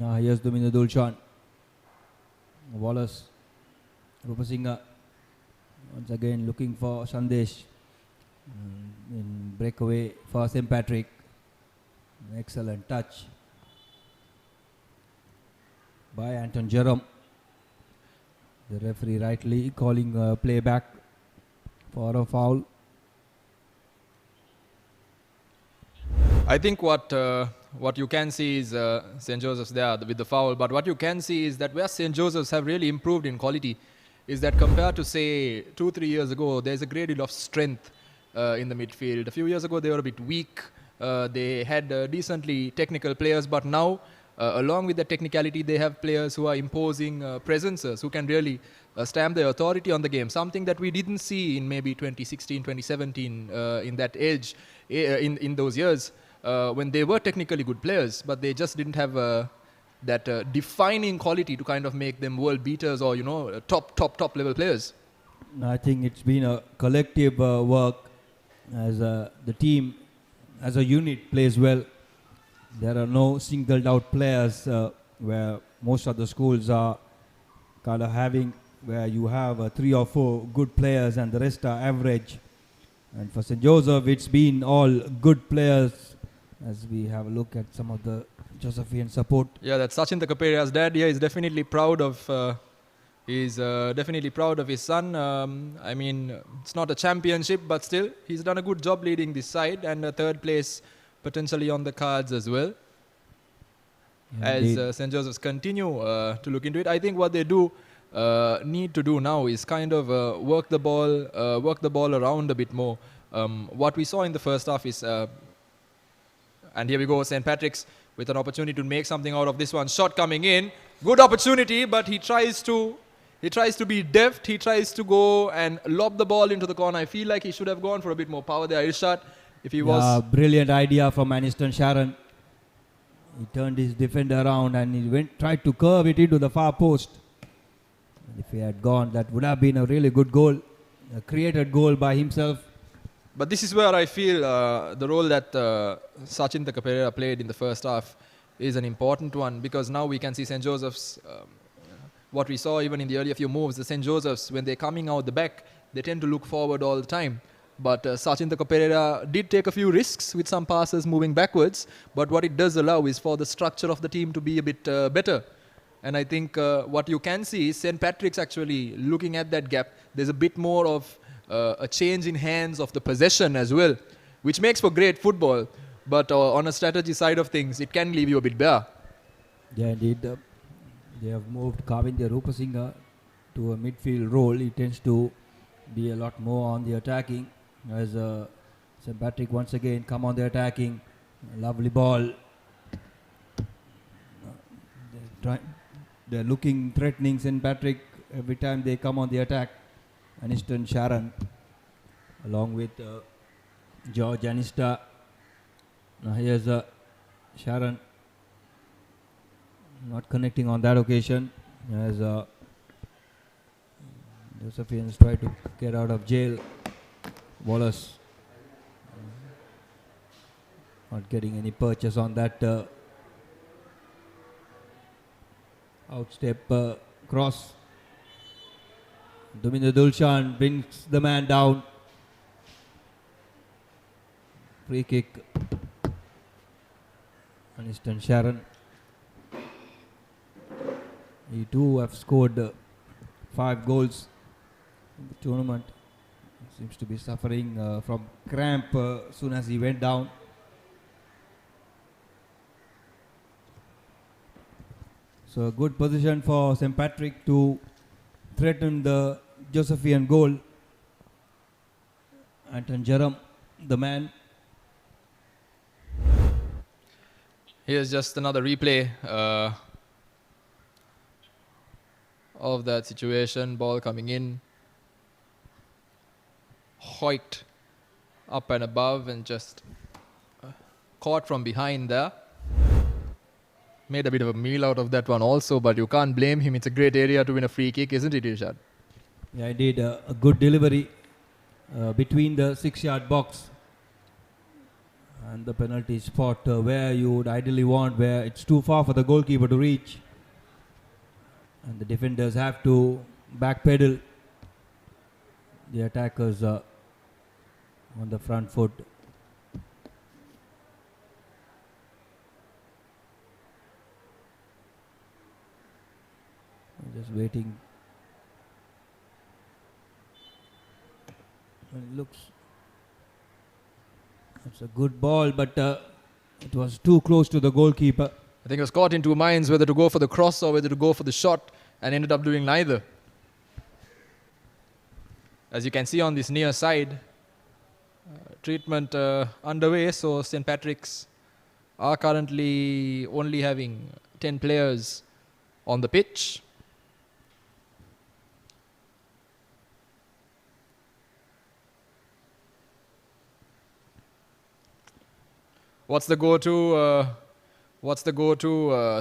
Now here's Domingo Dulshan. Wallace, Rupasinghe once again looking for Sandesh in breakaway for St. Patrick. Excellent touch by Anton Jerome. The referee rightly calling play back for a foul. I think what you can see is St. Joseph's there with the foul, but what you can see is that where St. Joseph's have really improved in quality is that compared to, say, 2-3 years ago, there's a great deal of strength in the midfield. A few years ago, they were a bit weak. They had decently technical players, but now, along with the technicality, they have players who are imposing presences, who can really stamp their authority on the game, something that we didn't see in maybe 2016, 2017, in that age, in those years, when they were technically good players, but they just didn't have that defining quality to kind of make them world beaters or, you know, top level players. I think it's been a collective work as the team as a unit plays well. There are no singled out players where most of the schools are kind of having, where you have 3 or 4 good players and the rest are average. And for St. Joseph, it's been all good players as we have a look at some of the Josephian support. Yeah, that's Sachin ThePapare's dad here is definitely proud of his son. I mean, it's not a championship, but still, he's done a good job leading this side, and a 3rd place potentially on the cards as well. As St. Joseph's continue to look into it, I think what they need to do now is kind of work the ball around a bit more. What we saw in the first half is, and here we go, St. Patrick's with an opportunity to make something out of this one. Shot coming in, good opportunity, but he tries to be deft. He tries to go and lob the ball into the corner. I feel like he should have gone for a bit more power there. Irshad, if he was. Brilliant idea from Aniston Sharon. He turned his defender around and he tried to curve it into the far post. And if he had gone, that would have been a really good goal, a created goal by himself. But this is where I feel the role that Sachin ThePapare played in the first half is an important one, because now we can see St. Joseph's, what we saw even in the earlier few moves, the St. Joseph's, when they're coming out the back, they tend to look forward all the time. But Sachin ThePapare did take a few risks with some passes moving backwards, but what it does allow is for the structure of the team to be a bit better. And I think what you can see is St. Patrick's actually looking at that gap. There's a bit more of a change in hands of the possession as well, which makes for great football. But on a strategy side of things, it can leave you a bit bare. Yeah, indeed. They have moved Kavindya Rupasinghe to a midfield role. He tends to be a lot more on the attacking, as St. Patrick once again come on the attacking. Lovely ball. They're looking threatening St. Patrick every time they come on the attack. Aniston Sharon along with George Anista. Now here's Sharon not connecting on that occasion as Josephians try to get out of jail. Wallace not getting any purchase on that outstep cross. Dominder Dulshan brings the man down. Free kick. Aniston Sharon. He too have scored 5 goals in the tournament. Seems to be suffering from cramp soon as he went down. So a good position for St. Patrick to threaten the Josephian goal. Anton Jerem, the man. Here's just another replay of that situation. Ball coming in. Hoiked up and above and just caught from behind there. Made a bit of a meal out of that one also, but you can't blame him. It's a great area to win a free kick, isn't it, Irshad? Yeah, indeed. A good delivery between the 6-yard box and the penalty spot where you would ideally want, where it's too far for the goalkeeper to reach. And the defenders have to backpedal. The attackers on the front foot. Just waiting. It looks, it's a good ball, but it was too close to the goalkeeper. I think he was caught in two minds whether to go for the cross or whether to go for the shot, and ended up doing neither. As you can see on this near side, treatment underway, so St. Patrick's are currently only having 10 players on the pitch. What's the go-to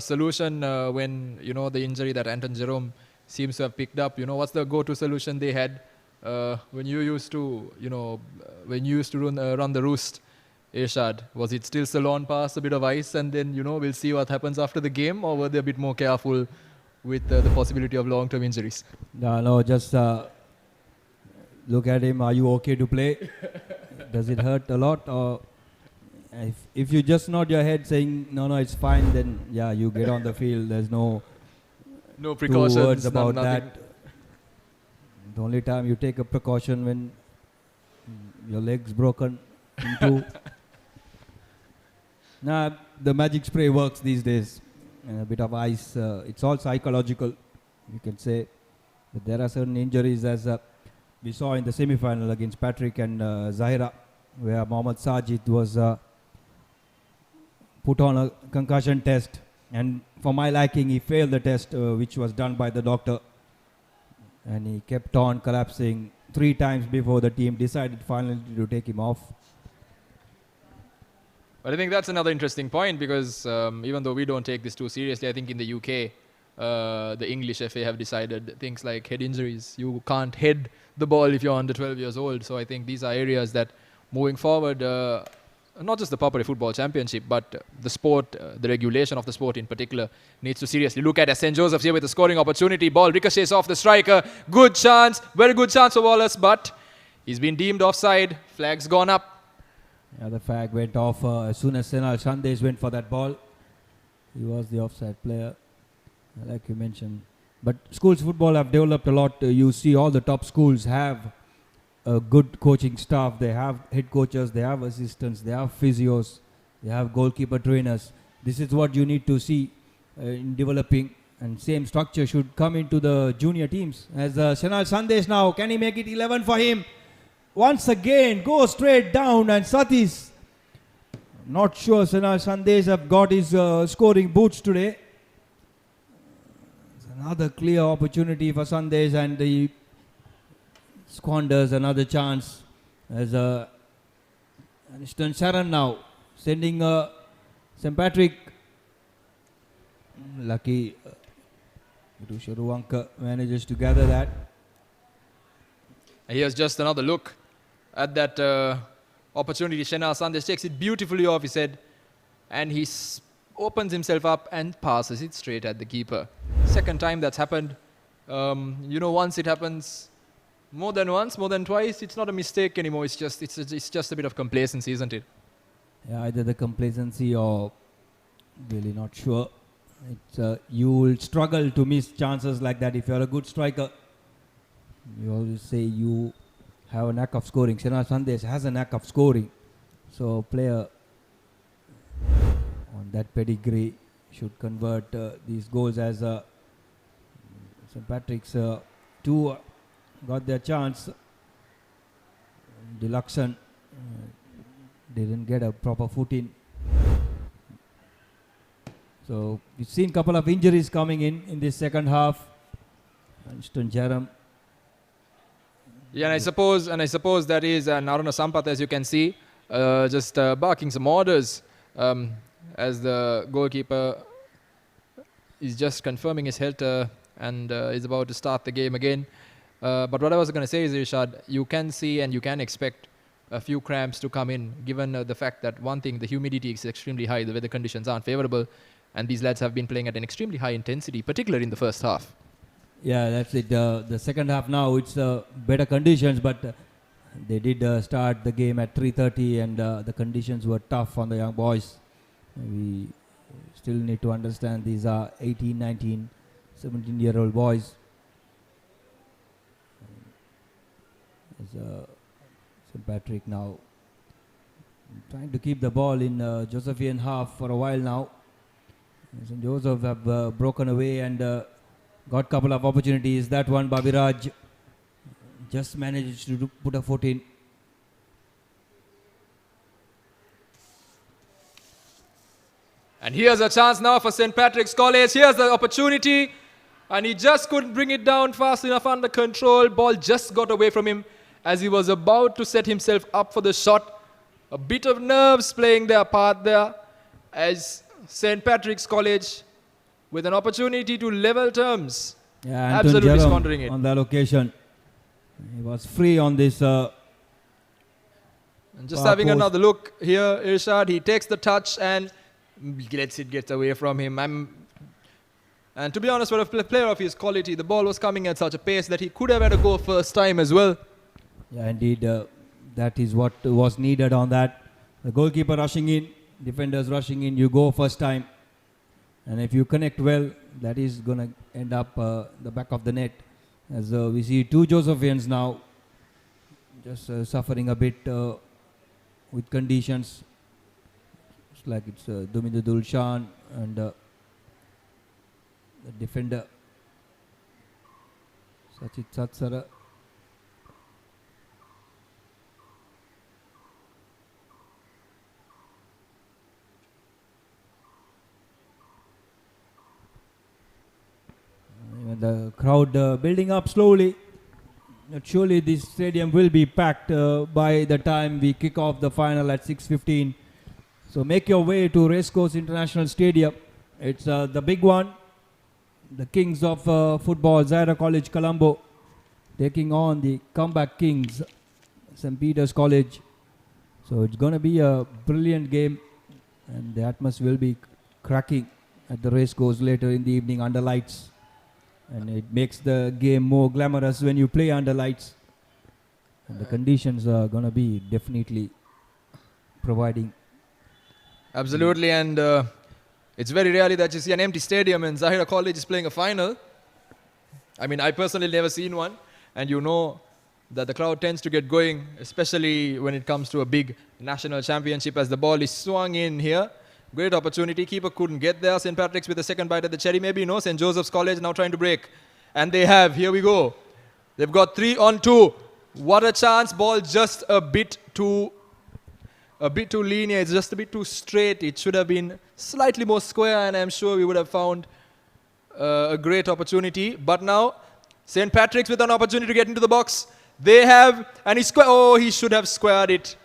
solution when the injury that Anton Jerome seems to have picked up? What's the go-to solution they had when you used to run the roost, Irshad? Was it still salon pass, a bit of ice, and then we'll see what happens after the game, or were they a bit more careful with the possibility of long-term injuries? No, just look at him. Are you okay to play? Does it hurt a lot, or? If you just nod your head saying no, it's fine, then yeah, you get on the field. There's no precautions, 2 words about nothing. that. The only time you take a precaution when your leg's broken into. Nah, the magic spray works these days. And a bit of ice. It's all psychological, you can say. But there are certain injuries, as we saw in the semi-final against Patrick and Zahira, where Mohammad Sajid was put on a concussion test, and for my liking he failed the test which was done by the doctor, and he kept on collapsing 3 times before the team decided finally to take him off. But I think that's another interesting point, because even though we don't take this too seriously, I think in the UK the English FA have decided things like head injuries, you can't head the ball if you're under 12 years old. So I think these are areas that moving forward, not just the ThePapare Football Championship, but the sport, the regulation of the sport in particular, needs to seriously look at. As St. Joseph's here with a scoring opportunity. Ball ricochets off the striker. Good chance, very good chance for Wallace, but he's been deemed offside. Flag's gone up. Yeah, the flag went off as soon as Senal Sandesh went for that ball. He was the offside player, like you mentioned. But schools football have developed a lot. You see all the top schools have a good coaching staff. They have head coaches, they have assistants, they have physios, they have goalkeeper trainers. This is what you need to see in developing, and same structure should come into the junior teams. As Senal Sandesh now, can he make it 11 for him? Once again, go straight down, and Satish, not sure Senal Sandesh have got his scoring boots today. It's another clear opportunity for Sandesh, and he squanders another chance. As Aniston Sharan now sending St. Patrick Lucky Ruanka manages to gather that. Here's just another look at that opportunity. Shenar Sandesh takes it beautifully off his head and he opens himself up and passes it straight at the keeper. Second time that's happened. Once it happens, more than once, more than twice, it's not a mistake anymore. It's just a bit of complacency, isn't it? Yeah, either the complacency or really not sure. You will struggle to miss chances like that if you're a good striker. You always say you have a knack of scoring. Shenar Sandesh has a knack of scoring. So a player on that pedigree should convert these goals as St. Patrick's two got their chance. Deluxon didn't get a proper footing. So we've seen a couple of injuries coming in this second half. Winston Jerem. Yeah, and I suppose that is Naruna Sampath, as you can see, just barking some orders as the goalkeeper is just confirming his health and is about to start the game again. But what I was going to say is, Irshad, you can see and you can expect a few cramps to come in, given the fact that one thing, the humidity is extremely high, the weather conditions aren't favourable, and these lads have been playing at an extremely high intensity, particularly in the first half. Yeah, that's it. The second half now, it's better conditions, but they did start the game at 3:30 and the conditions were tough on the young boys. We still need to understand these are 18, 19, 17-year-old boys. St. Patrick now trying to keep the ball in Josephian half for a while now. St. Joseph have broken away and got a couple of opportunities. That one, Babiraj just managed to put a foot in. And here's a chance now for St. Patrick's College. Here's the opportunity. And he just couldn't bring it down fast enough under control. Ball just got away from him as he was about to set himself up for the shot. A bit of nerves playing their part there as St. Patrick's College with an opportunity to level terms. Yeah, absolutely Jerem squandering it. On that occasion. He was free on this. And just having another look here, Irshad, he takes the touch and lets it get away from him. And to be honest, for a player of his quality, the ball was coming at such a pace that he could have had a go first time as well. Yeah, indeed. That is what was needed on that. The goalkeeper rushing in, defenders rushing in, you go first time. And if you connect well, that is going to end up the back of the net. As we see two Josephians now just suffering a bit with conditions. It's like it's Duminder Dulshan and the defender Sachit Satsara. The crowd building up slowly. Surely this stadium will be packed by the time we kick off the final at 6:15. So make your way to Racecourse International Stadium. It's the big one. The kings of football, Zahira College Colombo, taking on the comeback kings, St. Peter's College. So it's going to be a brilliant game and the atmosphere will be cracking at the Racecourse later in the evening under lights. And it makes the game more glamorous when you play under lights. And the conditions are going to be definitely providing. Absolutely, and it's very rarely that you see an empty stadium and Zahira College is playing a final. I mean, I personally never seen one. And you know that the crowd tends to get going, especially when it comes to a big national championship as the ball is swung in here. Great opportunity. Keeper couldn't get there. St. Patrick's with the second bite at the cherry. Maybe no. St. Joseph's College now trying to break. And they have. Here we go. They've got 3-on-2. What a chance. Ball just a bit too linear. It's just a bit too straight. It should have been slightly more square and I'm sure we would have found a great opportunity. But now St. Patrick's with an opportunity to get into the box. They have. And he should have squared it.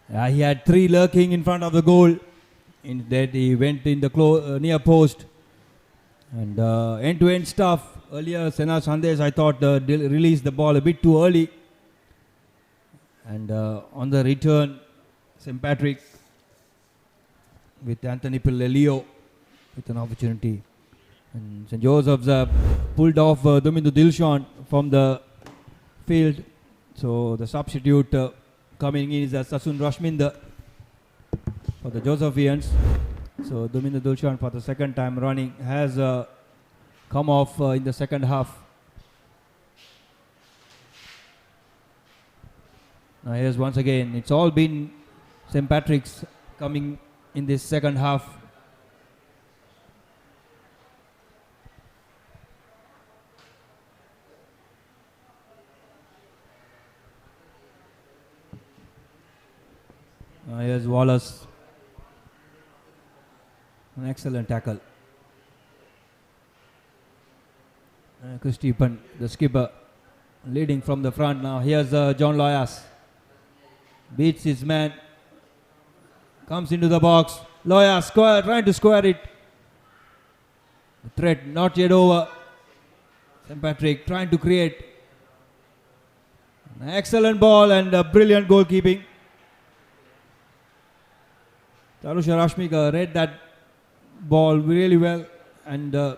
He had three lurking in front of the goal. Instead, he went in the near post. And end-to-end stuff. Earlier, Sena Sandesh, I thought, released the ball a bit too early. And on the return, St. Patrick with Anthony Pillelio with an opportunity. And St. Joseph's pulled off Domingo Dilshan from the field. So the substitute coming in is Sasun Rashminder for the Josephians. So Domingo Dilshan for the second time running has come off in the second half. Now here's once again, it's all been St. Patrick's coming in this second half. Now here's Wallace. An excellent tackle. Christy Pan, the skipper, leading from the front now. Here's John Loyas. Beats his man. Comes into the box. Loyas trying to square it. The threat not yet over. St. Patrick trying to create. An excellent ball and brilliant goalkeeping. Tarusha Rashmika read that ball really well, and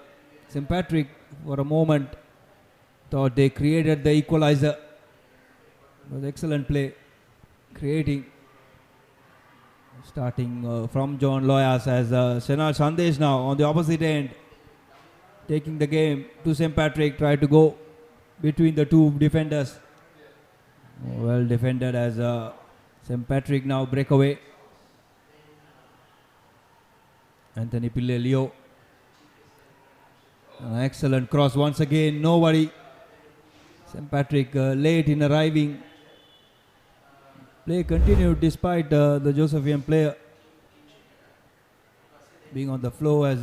St. Patrick for a moment thought they created the equalizer. It was excellent play, creating, starting from John Loyas as Sena Sandesh now on the opposite end, taking the game to St. Patrick, tried to go between the two defenders. Well defended as St. Patrick now break away. Anthony Pillelio. An excellent cross once again. Nobody. St. Patrick late in arriving. Play continued despite the Josephian player being on the floor as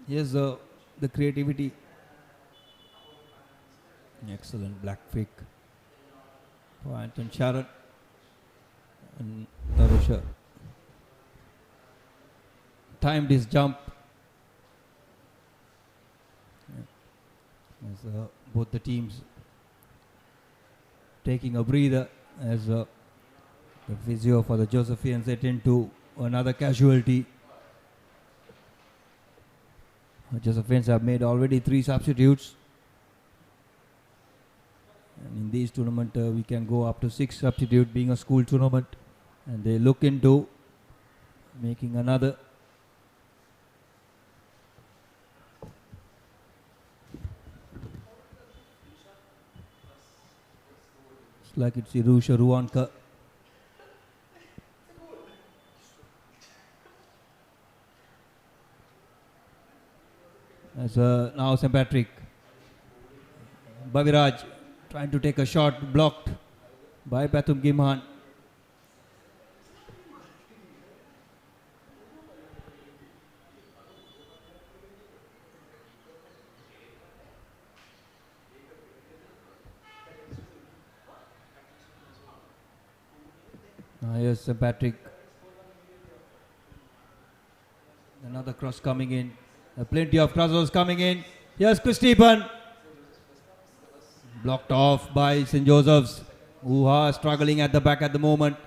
here's the creativity. Excellent black flick for Anton Sharon and Tarusha. Timed his jump as both the teams taking a breather as the physio for the Josephians attend to another casualty. The Josephians have made already 3 substitutes, and in this tournament we can go up to 6 substitutes, being a school tournament, and they look into making another. Like it's Irusha Ruanka. As now St. Patrick. Baviraj trying to take a shot, blocked by Pathum Gimhan. Here's St. Patrick. Another cross coming in. Plenty of crosses coming in. Here's Christopher. Blocked off by St. Joseph's, who are struggling at the back at the moment.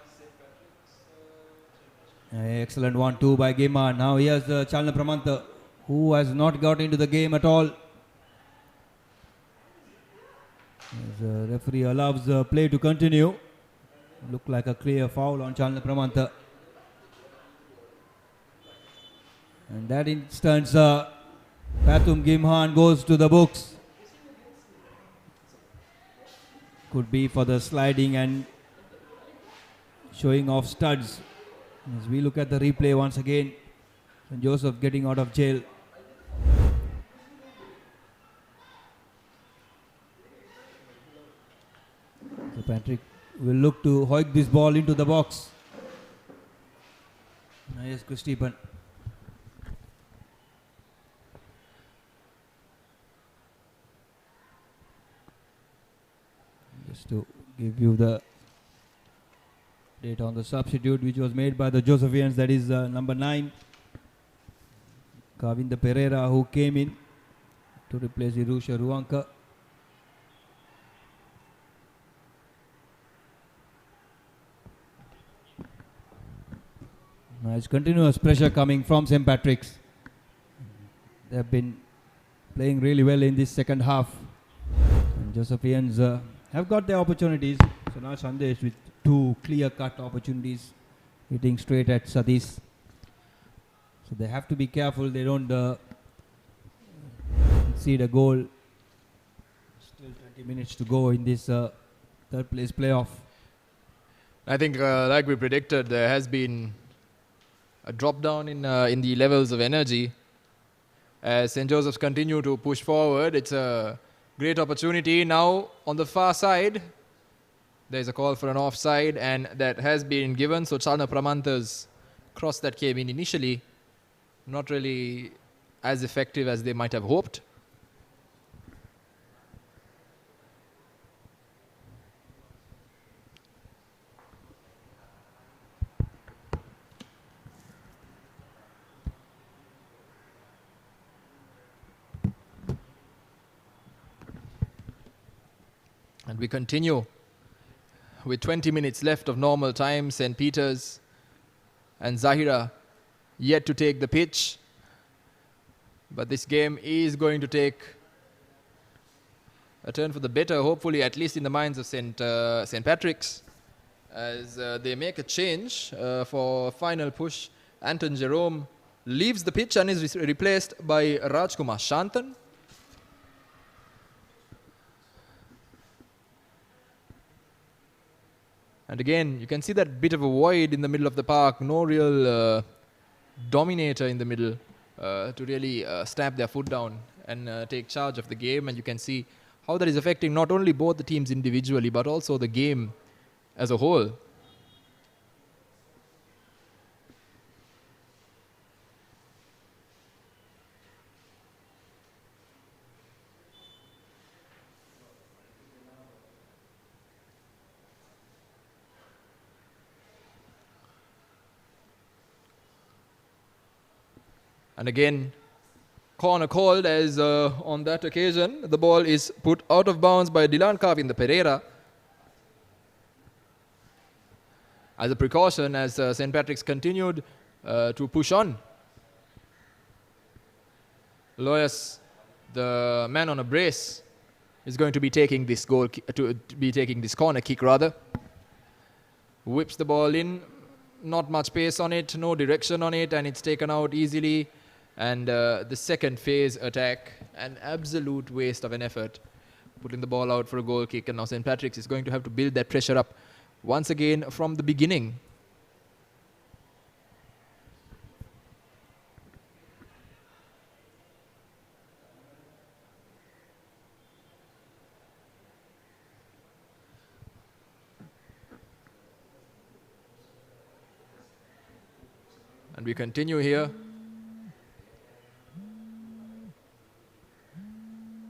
Excellent 1-2 by Gimhan. Now here's Chalna Pramanta, who has not got into the game at all. As the referee allows the play to continue. Looked like a clear foul on Chalna Pramanta. And that instance, Pathum Gimhan goes to the books. Could be for the sliding and showing off studs. As we look at the replay once again, St. Joseph getting out of jail. So Patrick will look to hoik this ball into the box. Here's Christopher. Just to give you the date on the substitute which was made by the Josephians, that is number 9, Kavinda Pereira, who came in to replace Irusha Ruanka. Nice continuous pressure coming from St. Patrick's. They have been playing really well in this second half. And Josephians have got their opportunities. So now Sandesh with two clear-cut opportunities hitting straight at Sadish. So they have to be careful they don't concede a goal. Still 20 minutes to go in this third place playoff. I think like we predicted, there has been a drop down in the levels of energy. As St. Joseph's continue to push forward, it's a great opportunity. Now on the far side, there's a call for an offside, and that has been given. So Chalna Pramanta's cross that came in initially, not really as effective as they might have hoped. And we continue with 20 minutes left of normal time. St. Peter's and Zahira yet to take the pitch. But this game is going to take a turn for the better, hopefully, at least in the minds of St. Patrick's, as they make a change for final push. Anton Jerome leaves the pitch and is replaced by Rajkumar Shantan. And again, you can see that bit of a void in the middle of the park. No real dominator in the middle to really stamp their foot down and take charge of the game. And you can see how that is affecting not only both the teams individually, but also the game as a whole. And again, corner called, as on that occasion, the ball is put out of bounds by Dylan Kavin, the Pereira. As a precaution, as St. Patrick's continued to push on. Loyas, the man on a brace, is going to be taking this corner kick rather. Whips the ball in, not much pace on it, no direction on it, and it's taken out easily. And the second phase attack, an absolute waste of an effort, putting the ball out for a goal kick. And now St. Patrick's is going to have to build that pressure up once again from the beginning. And we continue here.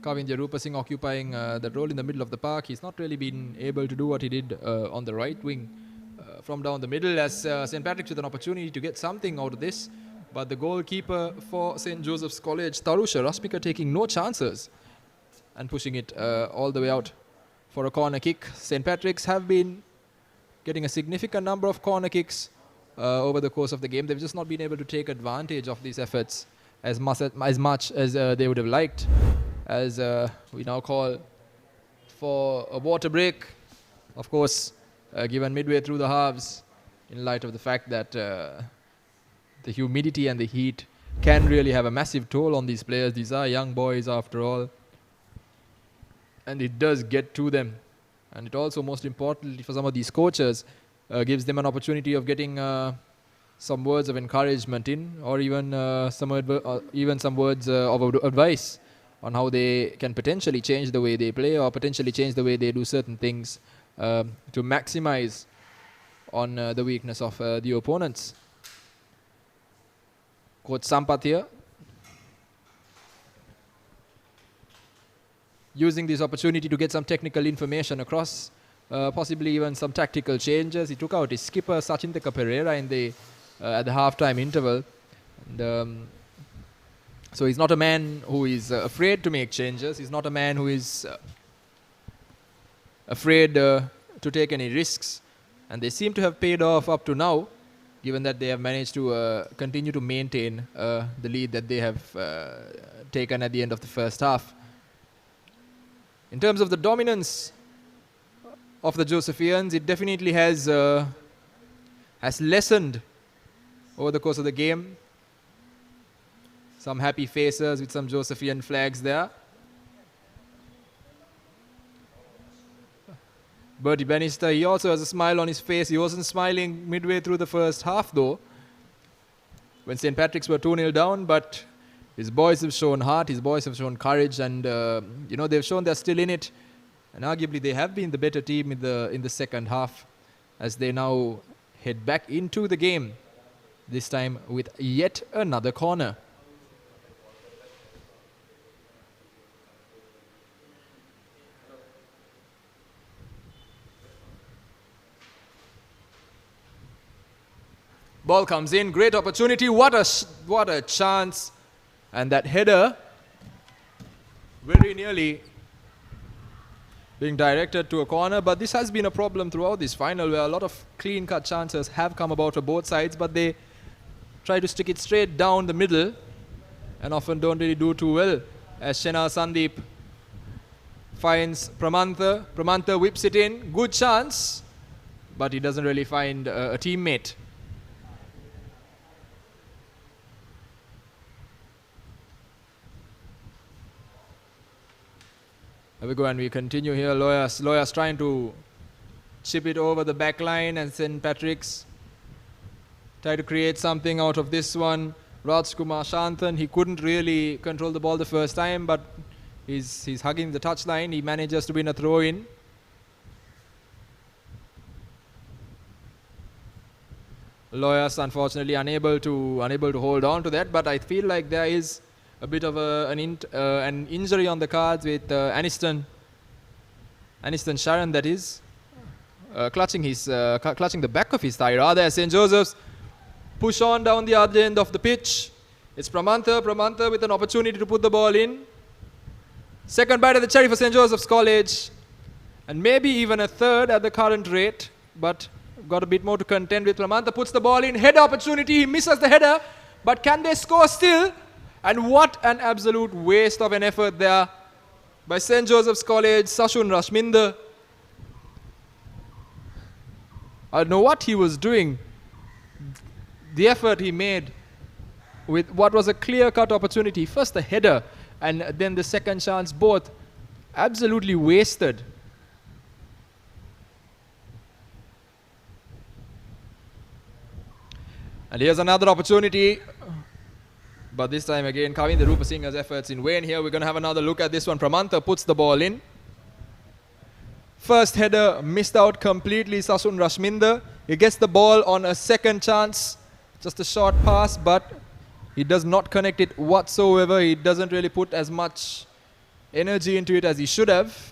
Kavindya Rupa Singh occupying that role in the middle of the park. He's not really been able to do what he did on the right wing from down the middle, as St. Patrick's with an opportunity to get something out of this. But the goalkeeper for St. Joseph's College, Tarusha Rasmika, taking no chances and pushing it all the way out for a corner kick. St. Patrick's have been getting a significant number of corner kicks over the course of the game. They've just not been able to take advantage of these efforts as much as they would have liked. As we now call for a water break, of course, given midway through the halves, in light of the fact that the humidity and the heat can really have a massive toll on these players. These are young boys after all, and it does get to them. And it also, most importantly for some of these coaches, gives them an opportunity of getting some words of encouragement in, or even some words of advice on how they can potentially change the way they play, or potentially change the way they do certain things to maximize on the weakness of the opponents. Coach Sampath here, using this opportunity to get some technical information across, possibly even some tactical changes. He took out his skipper Sachintaka Pereira in the at the half-time interval. And, So he's not a man who is afraid to make changes. He's not a man who is afraid to take any risks. And they seem to have paid off up to now, given that they have managed to continue to maintain the lead that they have taken at the end of the first half. In terms of the dominance of the Josephians, it definitely has lessened over the course of the game. Some happy faces with some Josephian flags there. Bertie Bannister, he also has a smile on his face. He wasn't smiling midway through the first half, though, when St. Patrick's were 2-0 down, but his boys have shown heart, his boys have shown courage, and they've shown they're still in it. And arguably they have been the better team in the second half, as they now head back into the game, this time with yet another corner. Ball comes in, great opportunity, what a chance. And that header, very nearly being directed to a corner. But this has been a problem throughout this final, where a lot of clean-cut chances have come about for both sides, but they try to stick it straight down the middle and often don't really do too well. As Shena Sandeep finds Pramantha. Pramantha whips it in, good chance, but he doesn't really find a teammate. There we go, and we continue here. Loyas trying to chip it over the back line, and St. Patrick's try to create something out of this one. Rajkumar Shanthan, he couldn't really control the ball the first time, but he's hugging the touchline. He manages to win a throw-in. Loyas unfortunately unable to hold on to that, but I feel like there is a bit of an injury on the cards with Aniston Sharon, that is, clutching the back of his thigh rather. St. Joseph's push on down the other end of the pitch. It's Pramantha with an opportunity to put the ball in. Second bite at the cherry for St. Joseph's College, and maybe even a third at the current rate, but got a bit more to contend with. Pramantha puts the ball in, header opportunity, he misses the header, but can they score still? And what an absolute waste of an effort there by St. Joseph's College, Sashun Rashminder. I don't know what he was doing. The effort he made with what was a clear-cut opportunity. First the header and then the second chance, both absolutely wasted. And here's another opportunity. But this time again, Kavinda Rupasinghe's efforts in vain here. We're going to have another look at this one. Pramantha puts the ball in. First header missed out completely, Sasun Rashminder. He gets the ball on a second chance. Just a short pass, but he does not connect it whatsoever. He doesn't really put as much energy into it as he should have.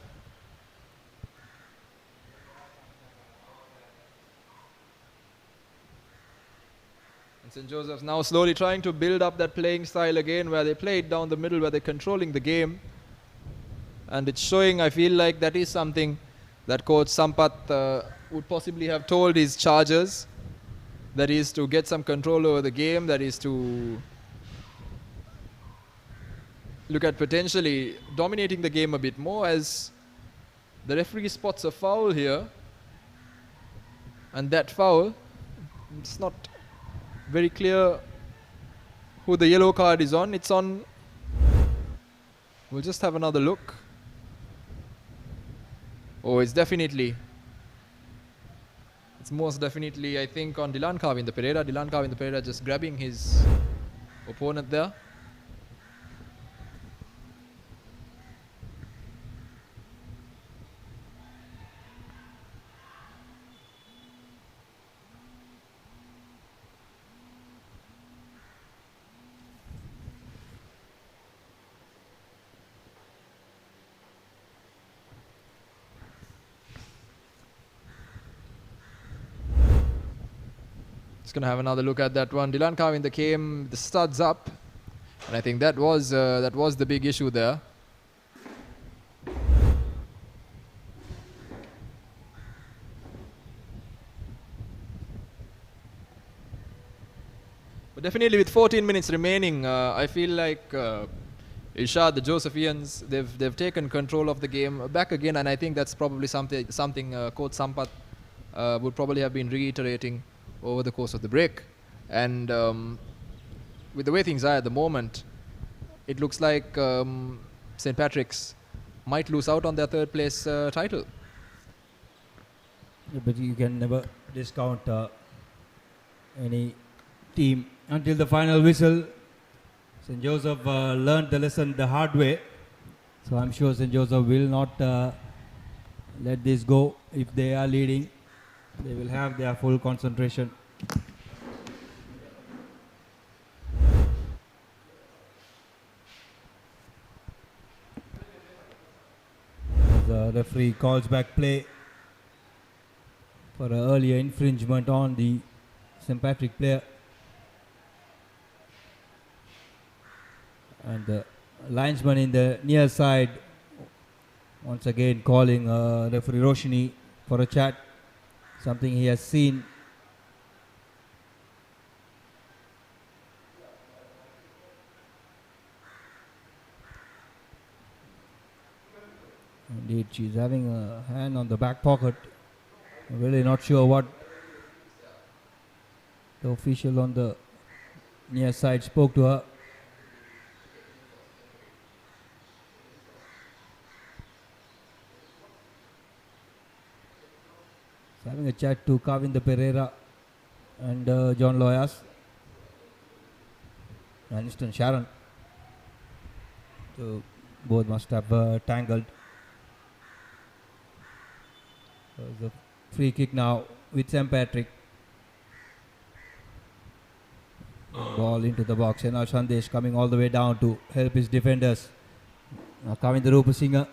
St. Joseph's now slowly trying to build up that playing style again, where they play it down the middle, where they're controlling the game. And it's showing, I feel like that is something that Coach Sampath would possibly have told his chargers. That is to get some control over the game, that is to look at potentially dominating the game a bit more, as the referee spots a foul here. And that foul, it's not very clear who the yellow card is on. It's on, we'll just have another look. Oh, it's most definitely, I think, on Dilan Kavinda Pereira. Dilan Kavinda Pereira just grabbing his opponent there. Going to have another look at that one. Dilan Kavinda came the studs up, And I think that was the big issue there. But definitely with 14 minutes remaining, I feel like Irshad, the Josephians, they've taken control of the game back again, and I think that's probably something Coach Sampath would probably have been reiterating over the course of the break. And with the way things are at the moment, it looks like St. Patrick's might lose out on their third place title. Yeah, but you can never discount any team until the final whistle. St. Joseph learned the lesson the hard way, so I'm sure St. Joseph will not let this go. If they are leading, they will have their full concentration. The referee calls back play for an earlier infringement on the St. Patrick player. And the linesman in the near side once again calling referee Roshni for a chat, something he has seen. Indeed, she's having a hand on the back pocket. I'm really not sure what the official on the near side spoke to her. He's having a chat to Kavinda Pereira and John Loyas. Aniston Sharon. So both must have tangled. There's a free kick now with St. Patrick. Ball into the box. Enal Sandesh coming all the way down to help his defenders. Now Kavinda Rupasinghe.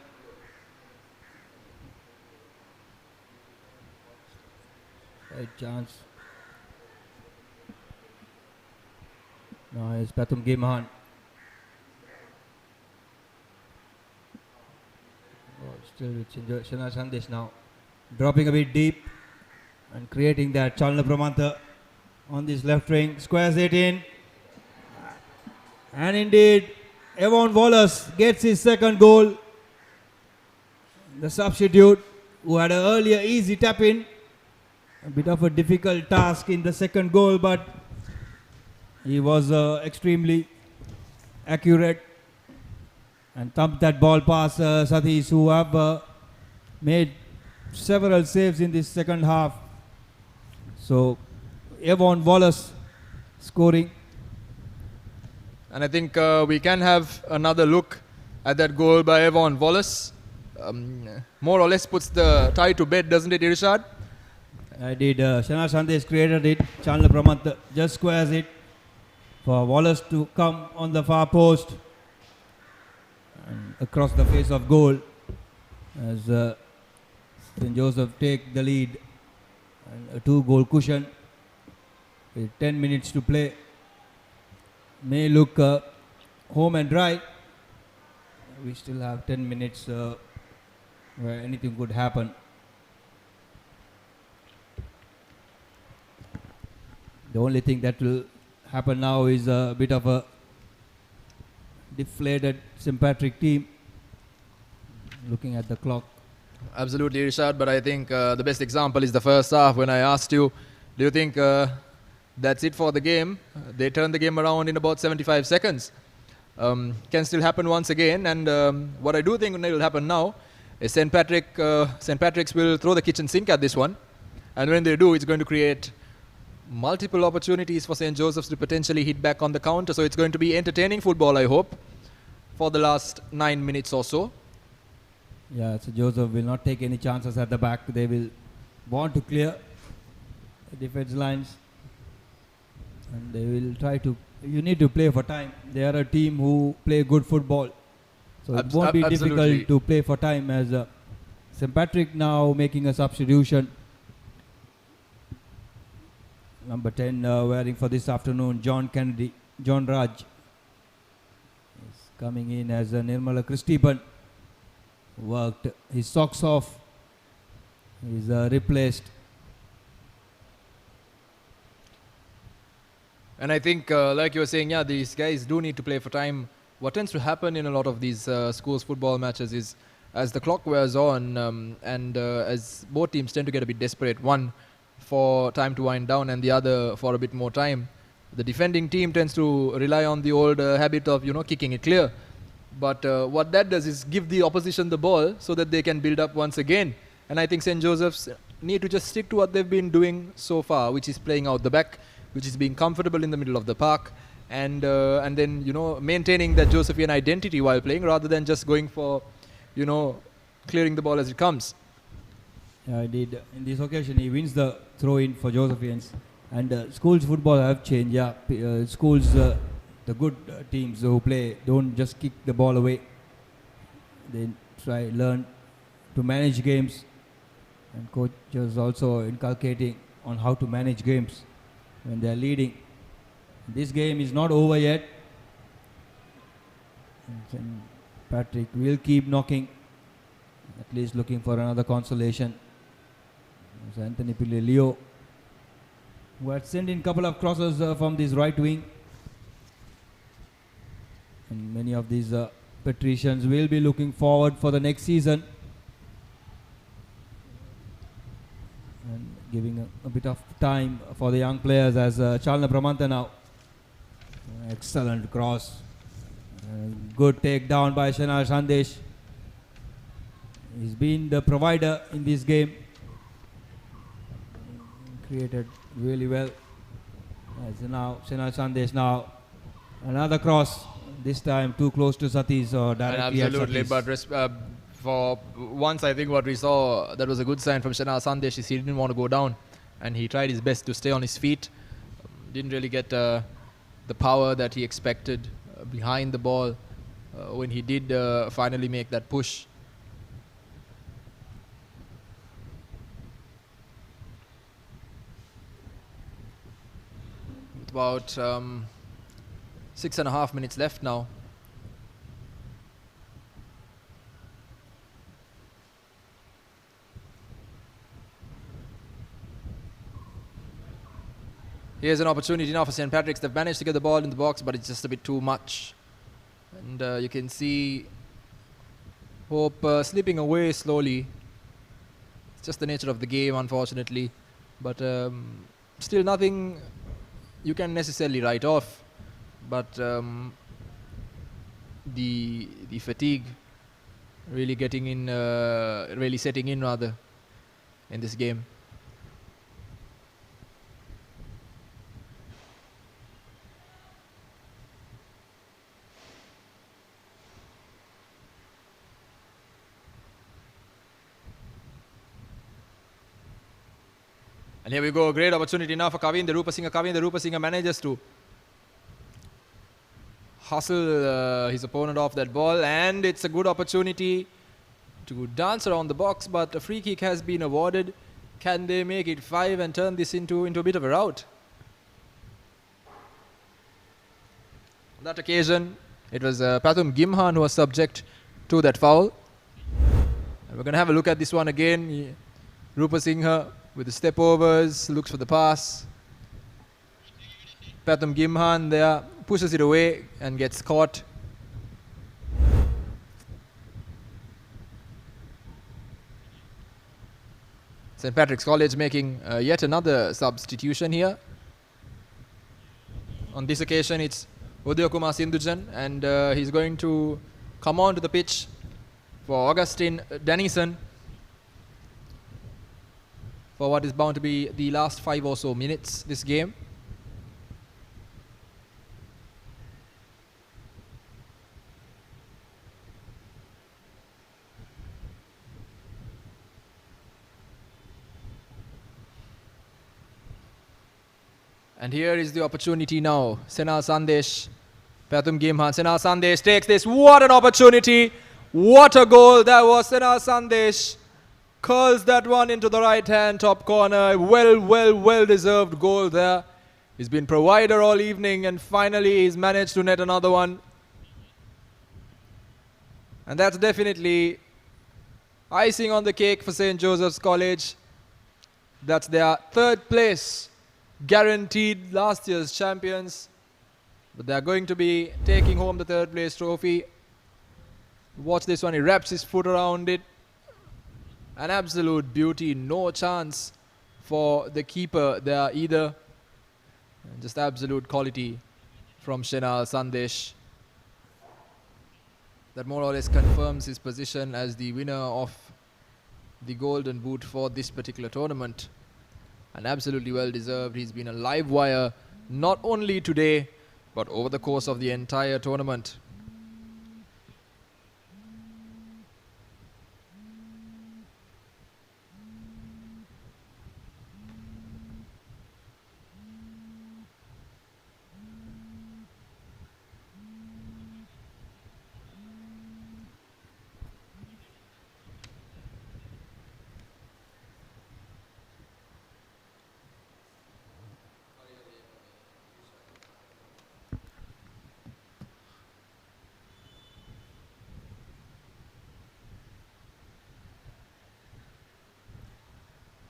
Right chance. Now it's Pathum Gimhan. Still with Shana Sandesh now. Dropping a bit deep and creating that Chalna Pramanta on this left wing. Squares it in. And indeed, Evon Wallace gets his second goal. The substitute who had an earlier easy tap in. A bit of a difficult task in the second goal, but he was extremely accurate and thumped that ball past Satish, who have made several saves in this second half. So Evon Wallace scoring. And I think we can have another look at that goal by Evon Wallace. More or less puts the tie to bed, doesn't it, Irshad? I did. Shana Sandesh created it. Chandler Pramant just squares it for Wallace to come on the far post and across the face of goal as St. Joseph take the lead, and a 2-goal cushion with 10 minutes to play. May look home and dry. We still have 10 minutes where anything could happen. The only thing that will happen now is a bit of a deflated St. Patrick team. Looking at the clock. Absolutely, Irshad, but I think the best example is the first half when I asked you, do you think that's it for the game? They turned the game around in about 75 seconds. Can still happen once again, and what I do think will happen now is St. Patrick's will throw the kitchen sink at this one, and when they do, it's going to create multiple opportunities for St. Joseph's to potentially hit back on the counter. So it's going to be entertaining football, I hope, for the last 9 minutes or so. Yeah, so Joseph will not take any chances at the back. They will want to clear the defense lines, and they will try to. You need to play for time. They are a team who play good football, so it won't be difficult to play for time. As St. Patrick now making a substitution. Number 10 wearing for this afternoon, John Raj. coming in as Nirmala Kristipan worked his socks off. He's replaced. And I think, like you were saying, yeah, these guys do need to play for time. What tends to happen in a lot of these schools football matches is, as the clock wears on, and as both teams tend to get a bit desperate, one for time to wind down and the other for a bit more time, the defending team tends to rely on the old habit of, kicking it clear. But what that does is give the opposition the ball so that they can build up once again. And I think St. Joseph's need to just stick to what they've been doing so far, which is playing out the back, which is being comfortable in the middle of the park, and then maintaining that Josephian identity while playing, rather than just going for clearing the ball as it comes. Yeah, indeed. In this occasion, he wins the throw-in for Josephians. And schools football have changed. Yeah, schools, the good teams who play don't just kick the ball away. They learn to manage games, and coaches also inculcating on how to manage games when they are leading. This game is not over yet. And Patrick will keep knocking, at least looking for another consolation. It's Anthony Pilelio, who had sent in a couple of crosses from this right wing. And many of these patricians will be looking forward for the next season, and giving a bit of time for the young players, as Chalna Pramanta now. Excellent cross. Good takedown by Shanal Sandesh. He's been the provider in this game. Created really well. As now Shanal Sandesh now. Another cross. This time too close to Satish, or directly absolutely, at Satish. but for once, I think what we saw, that was a good sign from Shanal Sandesh, is he didn't want to go down, and he tried his best to stay on his feet. Didn't really get the power that he expected behind the ball when he did finally make that push. With about 6.5 minutes left now. Here's an opportunity now for St. Patrick's. They've managed to get the ball in the box, but it's just a bit too much. And you can see Hope slipping away slowly. It's just the nature of the game, unfortunately. But still nothing you can necessarily write off. But the fatigue really getting in, really setting in rather in this game. And here we go, great opportunity now for Kavin the Rupasinghe. Kavin the Rupasinghe manages to hustle his opponent off that ball, and it's a good opportunity to dance around the box, but a free kick has been awarded. Can they make it 5 and turn this into a bit of a rout? On that occasion, it was Pathum Gimhan who was subject to that foul. And we're going to have a look at this one again. Rupasinghe with the step overs, looks for the pass. Pathum Gimhan there pushes it away and gets caught. St. Patrick's College making yet another substitution here. On this occasion it's Udayakumar Sindhujan, and he's going to come onto the pitch for Augustine Dennison for what is bound to be the last 5 or so minutes this game. And here is the opportunity now. Senal Sandesh, Pathum Gimhan. Senal Sandesh takes this. What an opportunity! What a goal that was. Senal Sandesh curls that one into the right hand top corner. Well deserved goal there. He's been provider all evening, and finally he's managed to net another one. And that's definitely icing on the cake for St. Joseph's College. That's their third place, guaranteed, last year's champions. But they're going to be taking home the third place trophy. Watch this one, he wraps his foot around it. An absolute beauty, no chance for the keeper there either. Just absolute quality from Shenal Sandesh. That more or less confirms his position as the winner of the Golden Boot for this particular tournament. And absolutely well deserved. He's been a live wire not only today but over the course of the entire tournament.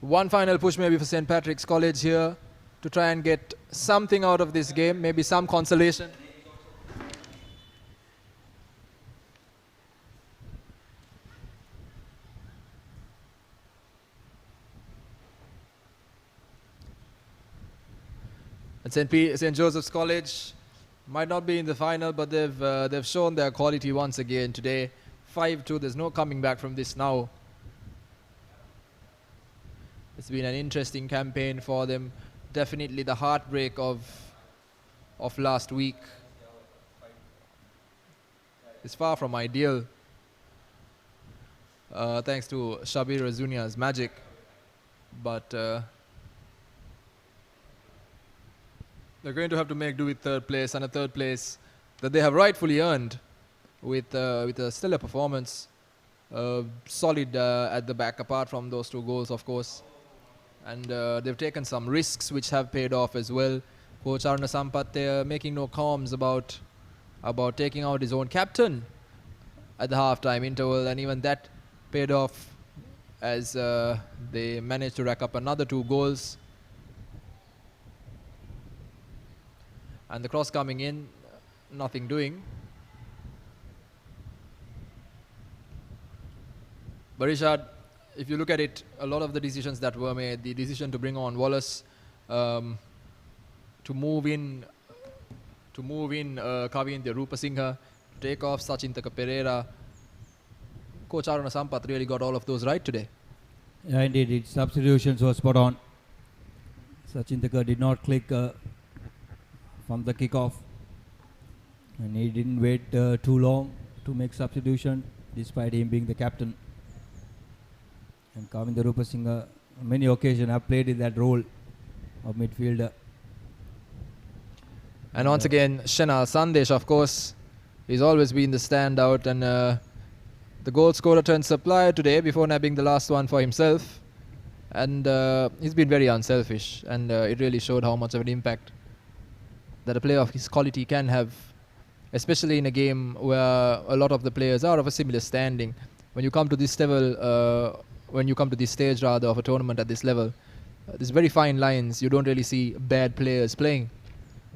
One final push maybe for St. Patrick's College here to try and get something out of this game, maybe some consolation. And St. Joseph's College might not be in the final, but they've shown their quality once again today. 5-2, there's no coming back from this now. It's been an interesting campaign for them. Definitely the heartbreak of last week. It's far from ideal. Thanks to Shabir Razunia's magic. But they're going to have to make do with third place, and a third place that they have rightfully earned with a stellar performance. Solid at the back, apart from those 2 goals, of course. And they've taken some risks which have paid off as well. Coach Aruna Sampath making no qualms about taking out his own captain at the half-time interval, and even that paid off as they managed to rack up another 2 goals. And the cross coming in, nothing doing. But Rishad, if you look at it, a lot of the decisions that were made, the decision to bring on Wallace, to move in Kavindya Rupasinghe, to take off Sachintaka Pereira, Coach Aruna Sampath really got all of those right today. Yeah, indeed, its substitutions were spot on. Sachintaka did not click from the kickoff, and he didn't wait too long to make substitution, despite him being the captain. And Kavindya Rupasinghe, on many occasions, have played in that role of midfielder. And once again, Shenal Sandesh, of course, he's always been the standout, and the goal scorer turned supplier today before nabbing the last one for himself. And he's been very unselfish, and it really showed how much of an impact that a player of his quality can have, especially in a game where a lot of the players are of a similar standing. When you come to this level, when you come to this stage rather of a tournament at this level, there's very fine lines. You don't really see bad players playing.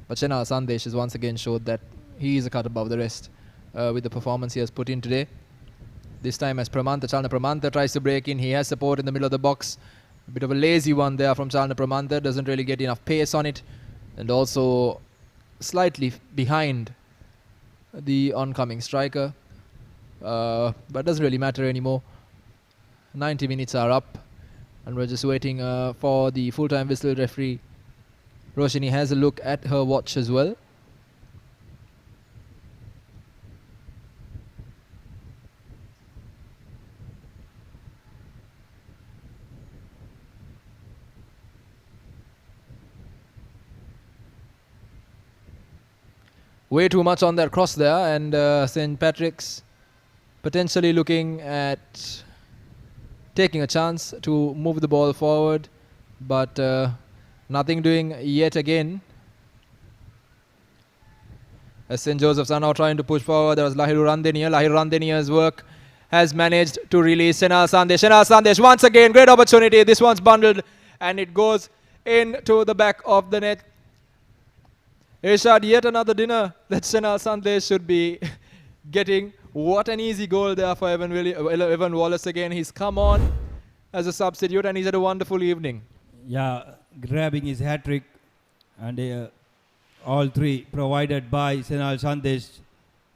But Shenal Sandesh has once again showed that he is a cut above the rest with the performance he has put in today. This time as Chalna Pramantha tries to break in, he has support in the middle of the box. A bit of a lazy one there from Chalna Pramantha, doesn't really get enough pace on it, and also slightly behind the oncoming striker. But it doesn't really matter anymore. 90 minutes are up, and we're just waiting for the full-time whistle. Referee Roshini has a look at her watch as well. Way too much on that cross there, and St. Patrick's potentially looking at taking a chance to move the ball forward, but nothing doing yet again. As St. Joseph's are now trying to push forward. There was Lahiru Randenia. Lahiru Randenia's work has managed to release Senal Sandesh. Senal Sandesh once again, great opportunity. This one's bundled and it goes into the back of the net. Irshad, yet another dinner that Senal Sandesh should be getting. What an easy goal there for Evan Wallace again. He's come on as a substitute and he's had a wonderful evening. Yeah, grabbing his hat-trick, and all three provided by Senal Sandesh.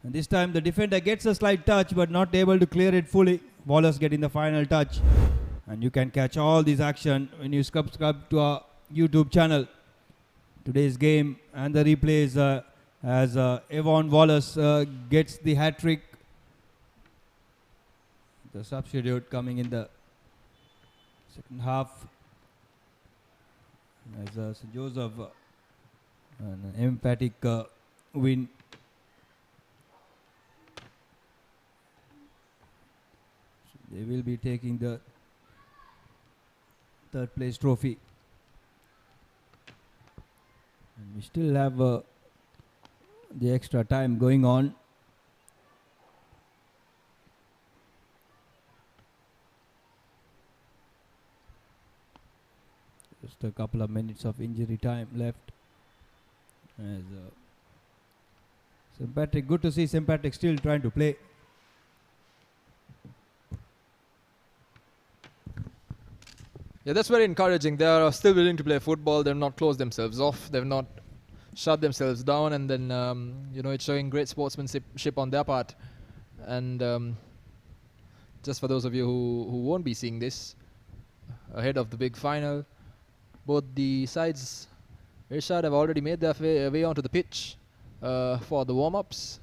And this time the defender gets a slight touch but not able to clear it fully. Wallace getting the final touch. And you can catch all this action when you subscribe to our YouTube channel. Today's game and the replays as Evan Wallace gets the hat-trick. The substitute coming in the second half as St. Joseph an emphatic win. So they will be taking the third place trophy. And we still have the extra time going on. Just a couple of minutes of injury time left. As St. Patrick, good to see St. Patrick still trying to play. Yeah, that's very encouraging. They are still willing to play football. They've not closed themselves off. They've not shut themselves down. And then, it's showing great sportsmanship on their part. And just for those of you who won't be seeing this, ahead of the big final, both the sides, Irshad, have already made their way onto the pitch for the warm-ups.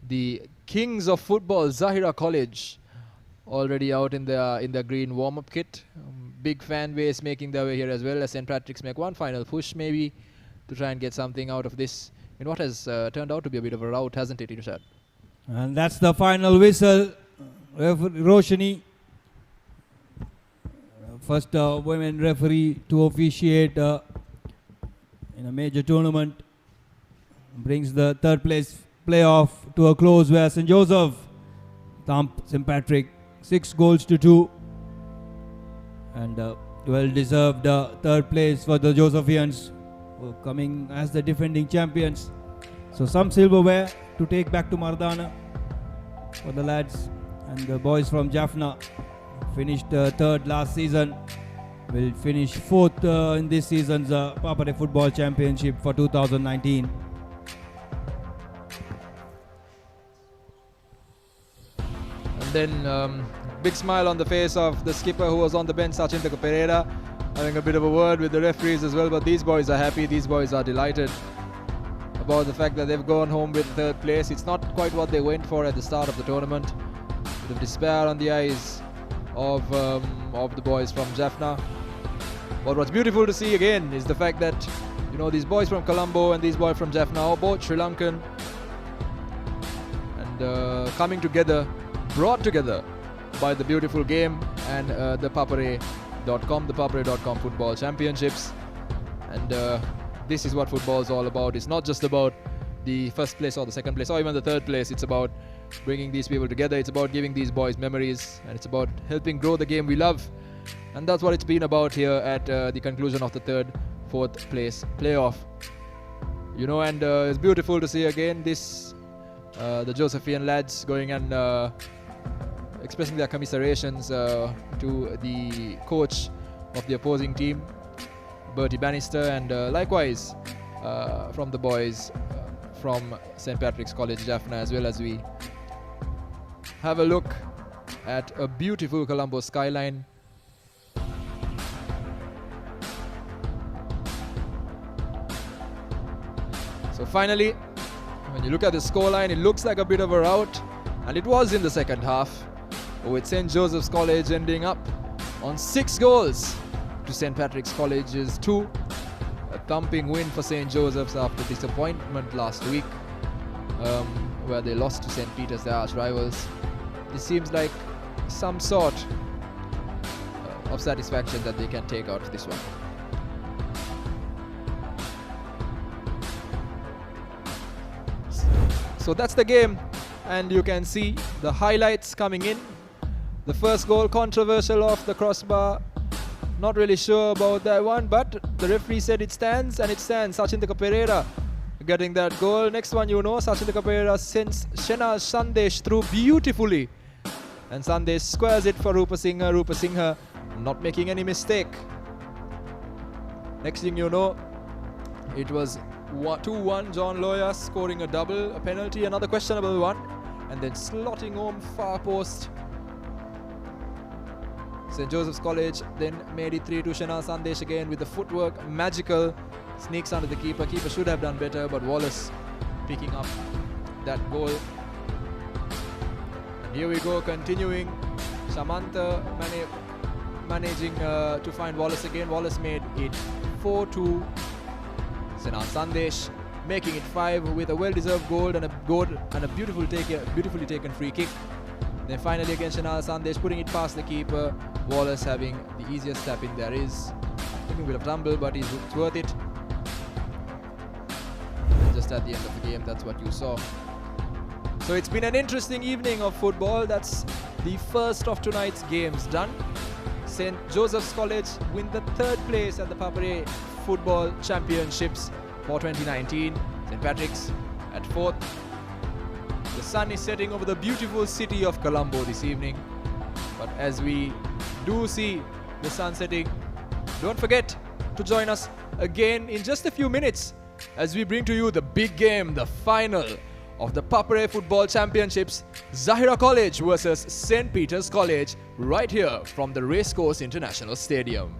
The kings of football, Zahira College, already out in their green warm-up kit. Big fan base making their way here as well as St. Patrick's make one final push maybe to try and get something out of this in what has turned out to be a bit of a rout, hasn't it, Irshad? And that's the final whistle. Roshani, first women referee to officiate in a major tournament, brings the third place playoff to a close where St. Joseph thumped St. Patrick 6-2, and well-deserved third place for the Josephians, coming as the defending champions. So some silverware to take back to Mardana for the lads, and the boys from Jaffna finished third last season, will finish fourth in this season's ThePapare Football Championship for 2019. And then big smile on the face of the skipper who was on the bench, Sachin Pereira, having a bit of a word with the referees as well. But these boys are happy, these boys are delighted about the fact that they've gone home with third place. It's not quite what they went for at the start of the tournament. A bit of despair on the eyes of the boys from Jaffna. But what's beautiful to see again is the fact that these boys from Colombo and these boys from Jaffna are both Sri Lankan, and coming together, brought together by the beautiful game and ThePapare.com, ThePapare.com Football Championships. And this is what football is all about. It's not just about the first place or the second place or even the third place. It's about bringing these people together. It's about giving these boys memories, and it's about helping grow the game we love. And that's what it's been about here at the conclusion of the fourth place playoff. And it's beautiful to see again this the Josephian lads going and expressing their commiserations to the coach of the opposing team, Bertie Bannister, and likewise from the boys from St. Patrick's College Jaffna, as well as we have a look at a beautiful Colombo skyline. So finally, when you look at the scoreline, it looks like a bit of a rout, and it was in the second half, with St. Joseph's College ending up on 6 goals to St. Patrick's College's 2. A thumping win for St. Joseph's after disappointment last week, where they lost to St. Peter's, their arch rivals. This seems like some sort of satisfaction that they can take out of this one. So that's the game, and you can see the highlights coming in. The first goal, controversial off the crossbar. Not really sure about that one, but the referee said it stands, and it stands. ThePapare getting that goal. Next one, ThePapare sends Shenal Sandesh through beautifully, and Sandesh squares it for Rupa Singha. Rupa Singha not making any mistake. Next thing you know, it was 2-1. John Loya scoring a double, a penalty, another questionable one, and then slotting home far post. St. Joseph's College then made it 3-2. Shenal Sandesh again with the footwork, magical, sneaks under the keeper. Keeper should have done better, but Wallace picking up that goal. And here we go, continuing. Samantha managing to find Wallace again. Wallace made it 4-2. Shenal Sandesh making it 5 with a well-deserved goal and a beautifully taken free kick. Then finally again Shenal Sandesh putting it past the keeper. Wallace having the easiest tap in there is. Taking a bit of tumble, but it's worth it. And just at the end of the game, that's what you saw. So it's been an interesting evening of football. That's the first of tonight's games done. St. Joseph's College win the 3rd place at the ThePapare Football Championships for 2019. St. Patrick's at 4th. The sun is setting over the beautiful city of Colombo this evening. But as we do see the sun setting, don't forget to join us again in just a few minutes as we bring to you the big game, the final of the ThePapare Football Championships, Zahira College versus St. Peter's College, right here from the Racecourse International Stadium.